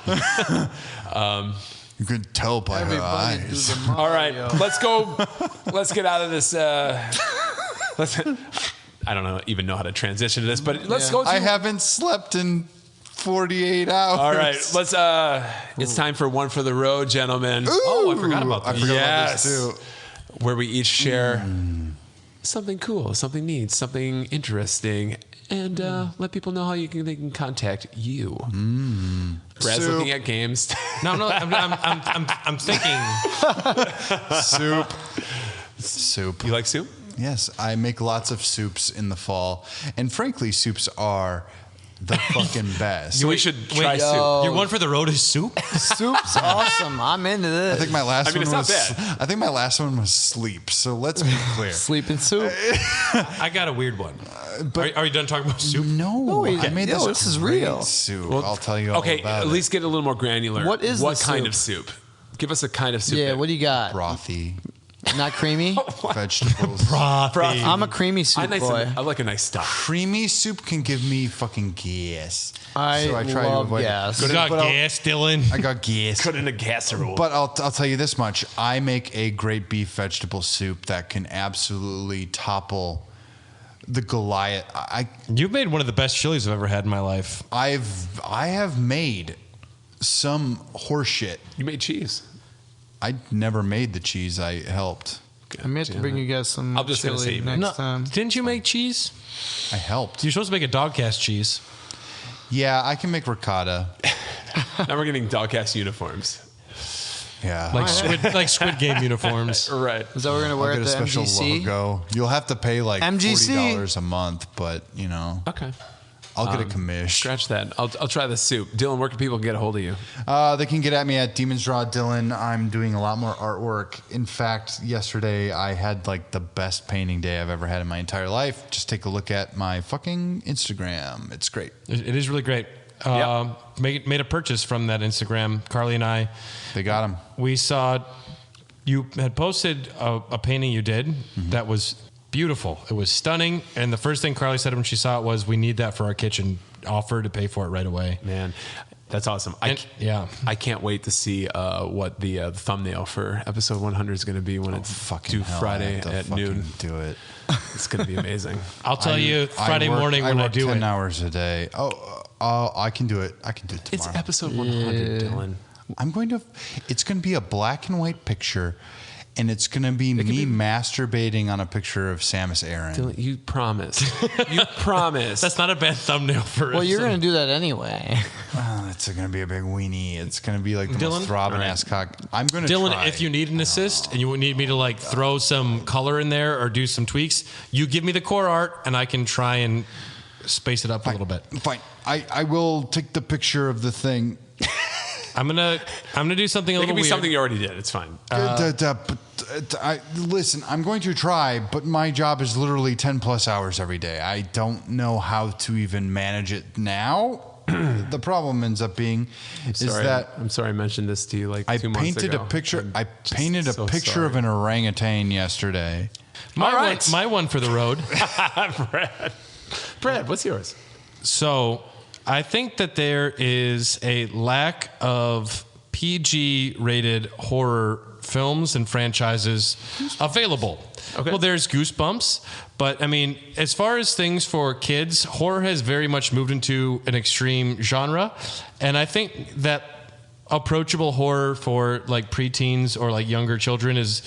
You can tell by her eyes. All right, let's go. Let's get out of this. I don't even know how to transition to this, but let's go. I haven't slept in 48 hours. All right, let's. It's time for One for the Road, gentlemen. Oh, I forgot about I this. forgot about this too. Where we each share something cool, something neat, something interesting, and let people know how they can contact you. Brad's looking at games. No, I'm thinking. Soup. You like soup? Yes, I make lots of soups in the fall, and frankly, soups are the fucking best. We should try soup. Your One for the Road is soup? Soup's awesome. I'm into this. I think my last one it's was. not bad. I think my last one was sleep. So let's be clear. Sleeping soup. I got a weird one. Are you done talking about soup? No, I made this is real. soup. I'll tell you all about at it. least get a little more granular. What is what the kind soup? of soup? Give us a kind of soup. Yeah, what do you got? Brothy Not creamy? vegetables. Frothy. I'm a creamy soup boy. I like a nice stock. Creamy soup can give me fucking gas. I try to love avoid it. gas. You got gas, Dylan? I got gas. Put in a casserole. But I'll tell you this much. I make a great beef vegetable soup that can absolutely topple the Goliath. You've made one of the best chilies I've ever had in my life. I have made some horseshit. You made cheese. I never made the cheese. I helped. I may have to bring you guys some I'm just gonna say chili next time. Didn't you make cheese? I helped. You're supposed to make a Dogcast cheese. Yeah, I can make ricotta. Now we're getting Dogcast uniforms. Yeah. Like Squid Game uniforms. Right. Is that what we're going to wear I'll at get the a special MGC? logo. You'll have to pay like MGC. $40 a month, but you know. Okay. I'll get a commish. Scratch that. I'll try the soup. Dylan, where can people get a hold of you? They can get at me at Demons Draw Dylan. I'm doing a lot more artwork. In fact, yesterday I had like the best painting day I've ever had in my entire life. Just take a look at my fucking Instagram. It's great. It is really great. Made a purchase from that Instagram. Carly and I. They got them. We saw you had posted a painting you did that was beautiful. It was stunning. And the first thing Carly said when she saw it was, "We need that for our kitchen." Offered to pay for it right away. Man, that's awesome. I can't wait to see what the thumbnail for episode 100 is going to be when it's due Friday at noon. Do it. It's going to be amazing. I'll tell you Friday morning when I do 10 it. hours a day. I can do it. I can do it tomorrow. It's episode 100, Dylan. It's going to be a black and white picture. And it's going to be me masturbating on a picture of Samus Aran. Dylan, you promise. You promise. That's not a bad thumbnail for Well, you're going to do that anyway. It's going to be a big weenie. It's going to be like the most throbbing ass cock. I'm going to Dylan, try. if you need an assist and you need me to like throw some color in there or do some tweaks, you give me the core art and I can try and space it up a little bit. Fine. I will take the picture of the thing. I'm gonna do something a It little could be weird. something you already did. It's fine. Listen, I'm going to try, but my job is literally 10 plus hours every day. I don't know how to even manage it now. The problem ends up being that I'm sorry I mentioned this to you like I 2 months painted ago. a picture. I just painted a so picture sorry. of an orangutan yesterday. My one for the road. Brad, what's yours? So I think that there is a lack of PG-rated horror films and franchises available. Okay. Well, there's Goosebumps, but I mean, as far as things for kids, horror has very much moved into an extreme genre, and I think that approachable horror for like preteens or like younger children is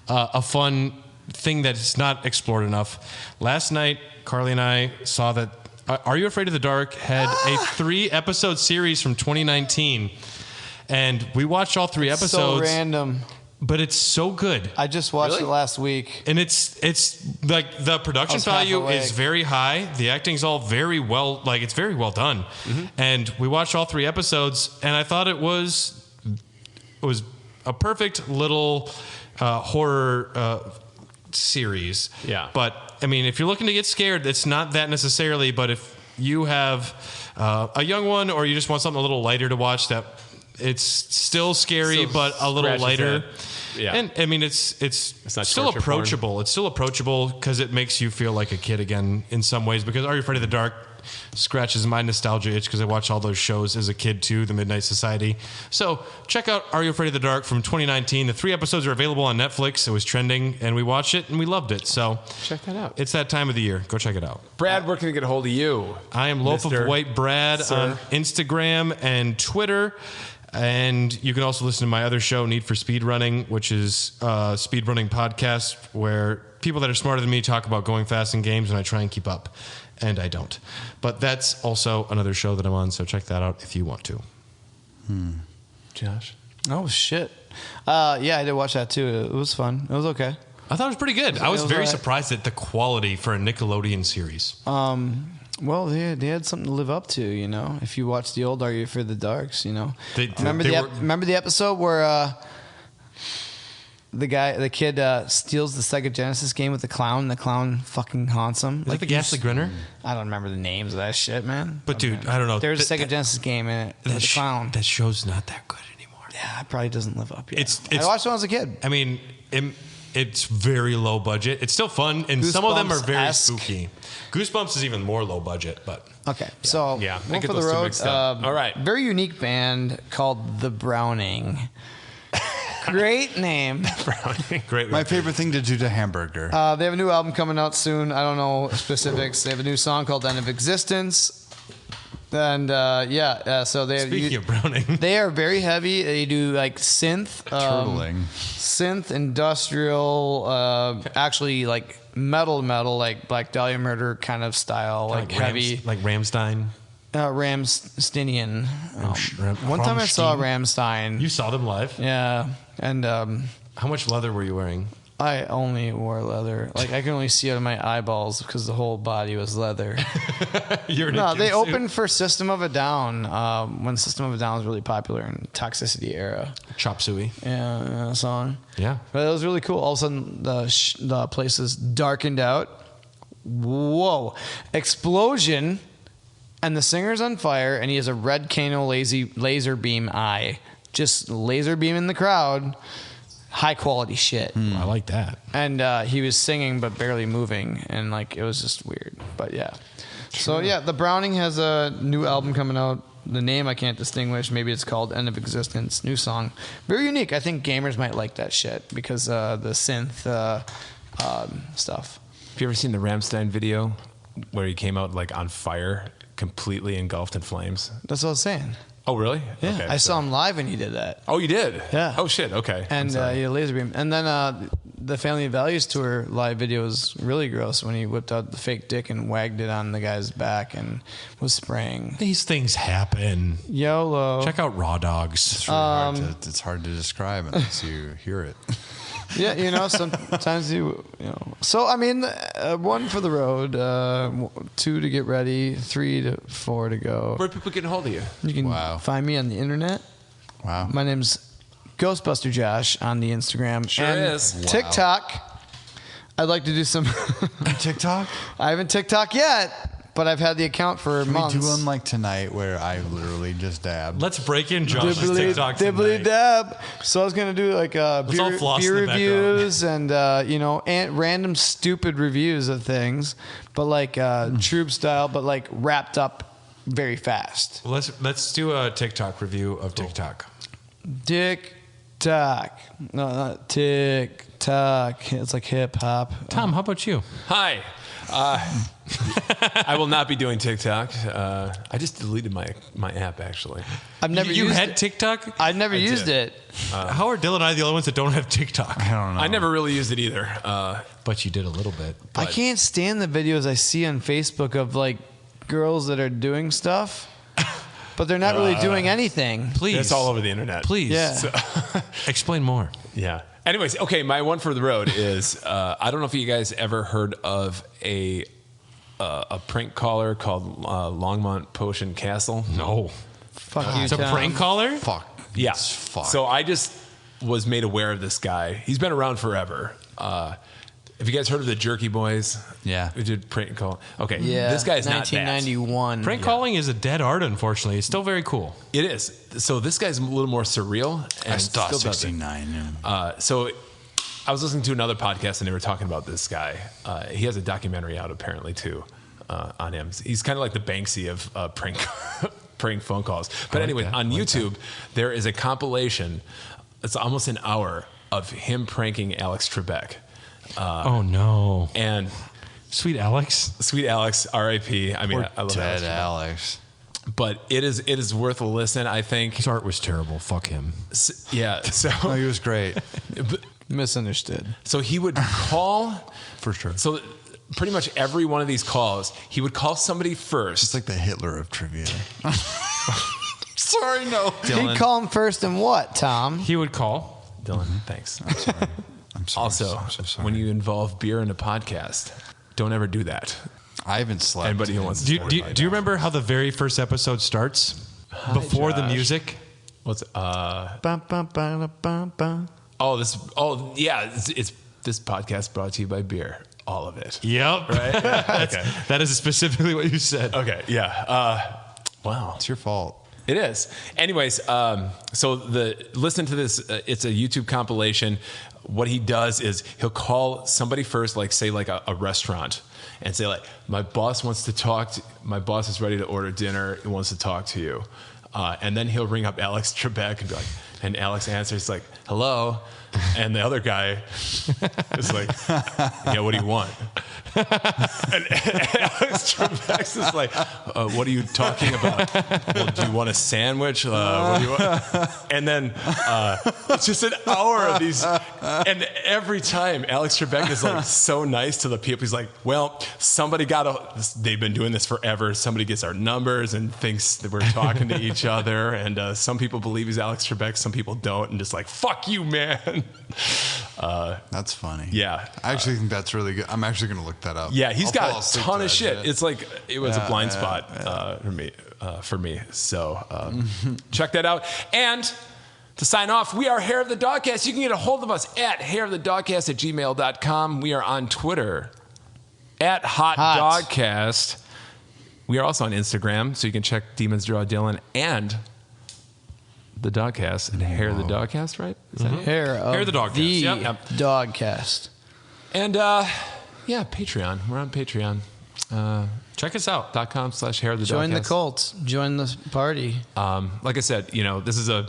a fun thing that's not explored enough. Last night, Carly and I saw that Are You Afraid of the Dark had a 3-episode series from 2019, and we watched all 3 episodes. So random. But it's so good. I just watched it last week. And it's like the production value is very high. The acting's all very well, like it's very well done. Mm-hmm. And we watched all 3 episodes, and I thought it was a perfect little horror series. Yeah. But I mean, if you're looking to get scared, it's not that necessarily. But if you have a young one, or you just want something a little lighter to watch, that it's still scary, but a little lighter. Yeah. And I mean, it's not still torture approachable. porn. It's still approachable because it makes you feel like a kid again in some ways. Because Are You Afraid of the Dark scratches my nostalgia itch because I watched all those shows as a kid too, The Midnight Society. So check out Are You Afraid of the Dark from 2019. The 3 episodes are available on Netflix. It was trending, and we watched it, and we loved it. So check that out. It's that time of the year. Go check it out. Brad, where can we get a hold of you? I am Loaf of White Brad on Instagram and Twitter. And you can also listen to my other show, Need for Speed Running, which is a speedrunning podcast where people that are smarter than me talk about going fast in games, and I try and keep up. And I don't. But that's also another show that I'm on, so check that out if you want to. Josh? Oh, shit. Yeah, I did watch that too. It was fun. It was okay. I thought it was pretty good. I was was very alright. surprised at the quality for a Nickelodeon series. Well, they had something to live up to, you know. If you watch the old Are You Afraid of the Darks, you know. Remember the episode where the kid steals the Sega Genesis game with the clown, and the clown fucking haunts him. Is that the Ghastly Grinner? I don't remember the names of that shit, man. But dude, I don't know. There's a Sega Genesis game in it with the clown. That show's not that good anymore. Yeah, it probably doesn't live up yet. It's I watched it when I was a kid. I mean, it's very low budget. It's still fun, and some of them are very Goosebumps-esque. spooky. Goosebumps is even more low budget, but Okay, so Yeah, I one get for the those two road. mixed up. All right. Very unique band called The Browning. Great name. great. My favorite thing to do to hamburger. They have a new album coming out soon. I don't know specifics. They have a new song called "End of Existence." And so they Speaking of Browning, they are very heavy. They do like synth, synth industrial, actually like metal, like Black Dahlia Murder kind of style, like heavy, like Rammstein. Ramsteinian. One time I saw Rammstein. You saw them live? Yeah, and How much leather were you wearing? I only wore leather. Like I can only see out of my eyeballs because the whole body was leather. You're in a No, they jumpsuit. opened for System of a Down when System of a Down was really popular in Toxicity era. Chop Suey. Yeah, song. Yeah. But it was really cool. All of a sudden, the place is darkened out. Whoa! Explosion, and the singer's on fire, and he has a red Kano laser beam eye. Just laser beam in the crowd. High quality shit. I like that. And he was singing but barely moving, and like it was just weird. But yeah. So yeah, the Browning has a new album coming out. The name I can't distinguish. Maybe it's called End of Existence. New song. Very unique. I think gamers might like that shit because the synth stuff. Have you ever seen the Rammstein video where he came out like on fire, completely engulfed in flames? That's what I was saying. Oh, really? Yeah, Okay, I saw him live when he did that. Oh, you did? Yeah. Oh, shit. Okay. And he had a laser beam. And then the Family Values Tour live video was really gross when he whipped out the fake dick and wagged it on the guy's back and was spraying. These things happen. YOLO. Check out Raw Dogs. It's really it's hard to describe unless you hear it. Yeah, you know, sometimes you know. So, I mean, 1 for the road, 2 to get ready, 3 to 4 to go. Where people get a hold of you? You can find me on the internet. Wow. My name's Ghostbuster Josh on the Instagram. Sure and is. Wow. TikTok. I'd like to do some TikTok? I haven't TikTok yet, but I've had the account for months. We do one like tonight where I literally just dabbed. Let's break in Josh's TikTok Dibbly tonight. dab. So I was gonna do like all floss beer in the reviews and and random stupid reviews of things, but like troop style, but like wrapped up very fast. Let's do a TikTok review of TikTok. TikTok, no, not TikTok. It's like hip hop. Tom, how about you? Hi. I will not be doing TikTok. I just deleted my app, actually. I've never You used had it. TikTok? I've never used it. How are Dylan and I the only ones that don't have TikTok? I don't know. I never really used it either. But you did a little bit. I can't stand the videos I see on Facebook of like girls that are doing stuff, but they're not really doing anything. Please. It's all over the internet. Please. Yeah. Explain more. Yeah. Anyways, okay, my one for the road is I don't know if you guys ever heard of a prank caller called Longmont Potion Castle. No. Fuck you, It's a Tom. prank caller? Fuck. Yeah. Fuck. So I just was made aware of this guy. He's been around forever. Have you guys heard of the Jerky Boys? Yeah. We did prank call. Okay. Yeah, This guy's not that. 1991. Prank calling is a dead art, unfortunately. It's still very cool. It is. So this guy's a little more surreal. And I saw still does it. 69. So I was listening to another podcast and they were talking about this guy. He has a documentary out apparently too on him. He's kind of like the Banksy of prank phone calls. But anyway, on YouTube, there is a compilation. It's almost an hour of him pranking Alex Trebek. Oh, no. And Sweet Alex? Sweet Alex, R.I.P. I mean, I love Dead Alex. Alex. But it is worth a listen, I think. His art was terrible. Fuck him. Yeah. So Oh, he was great. Misunderstood. So he would call For sure. So pretty much every one of these calls, he would call somebody first. It's like the Hitler of trivia. Sorry, no. Dylan. He'd call him first and what, Tom? He would call. Dylan, thanks. I'm sorry. I'm sorry. Also, I'm so sorry. when you involve beer in a podcast, don't ever do that. I haven't slept. Anybody who wants to Do start you, by do you now. remember how the very first episode starts? Before the Josh. music? What's Bum, bum, bum, bum, bum. it's this podcast brought to you by beer. All of it. Yep. Right? Okay. That is specifically what you said. Okay. Yeah. Wow. It's your fault. It is. Anyways, so listen to this. It's a YouTube compilation. What he does is he'll call somebody first, like say like a restaurant, and say like, my boss wants to talk. My boss is ready to order dinner and wants to talk to you. And then he'll ring up Alex Trebek and be like, and Alex answers like, hello. And the other guy is like, yeah, what do you want? And Alex Trebek is like, what are you talking about? Well, do you want a sandwich? What do you want? And then it's just an hour of these. And every time Alex Trebek is like so nice to the people. He's like, well, somebody they've been doing this forever. Somebody gets our numbers and thinks that we're talking to each other. And some people believe he's Alex Trebek. Some people don't. And just like, fuck you, man. That's funny. Yeah. I actually think that's really good. I'm actually going to look that up. Yeah, he's I'll got fall a asleep ton to of that shit. It's like it was a blind spot for me. So check that out. And to sign off, we are Hair of the Dogcast. You can get a hold of us at hairofthedogcast@gmail.com. We are on Twitter at Hot Dogcast. We are also on Instagram, so you can check Demons Draw Dylan and the Dogcast. Hair of the Dogcast, right? Is that it? Hair of the Dogcast. The Yep. Dogcast. And yeah, Patreon. We're on Patreon. Check us out. .com/hair of the Join the Dogcast. cult. Join the party. Like I said, this is a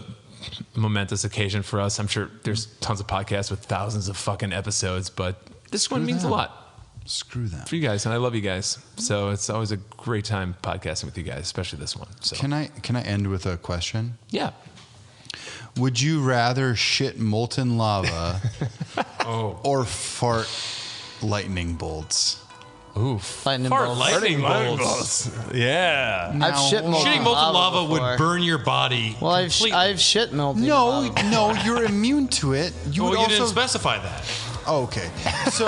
momentous occasion for us. I'm sure there's tons of podcasts with thousands of fucking episodes, but this one means a lot Screw that. for you guys, and I love you guys. So it's always a great time podcasting with you guys, especially this one. So Can I end with a question? yeah, Would you rather shit molten lava or fart lightning bolts? Oof. Lightning Fart bolts. lightning bolts. yeah. I've shit molten Shitting molten lava before. would burn your body. Well, completely. I've shit melted. No, you're immune to it. You Well, would you also. didn't specify that. Oh, okay. So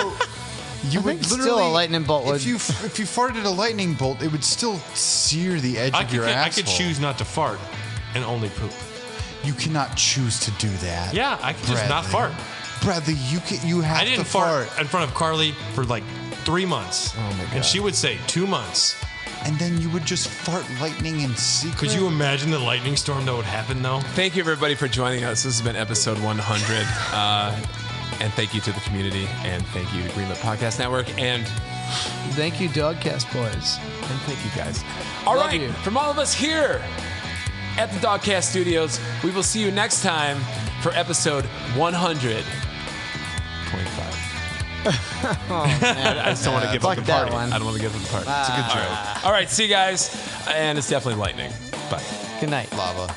you would think literally still a lightning bolt would. If you farted a lightning bolt, it would still sear the edge of your I asshole. could choose not to fart and only poop. You cannot choose to do that. Yeah, I can just not fart. Bradley, you have I didn't to fart in front of Carly for like 3 months. Oh my God. And she would say 2 months. And then you would just fart lightning in secret. Could you imagine the lightning storm that would happen, though? Thank you, everybody, for joining us. This has been episode 100. And thank you to the community. And thank you to Remake Podcast Network. And Thank you, Dogcast boys. thank you, guys. All right, you. from all of us here at the Dogcast Studios, we will see you next time for episode 100.5. I just don't want to give up Fuck the that party. one. I don't want to give up the party. It's a good joke. All right, see you guys. And it's definitely lightning. Bye. Good night. Lava?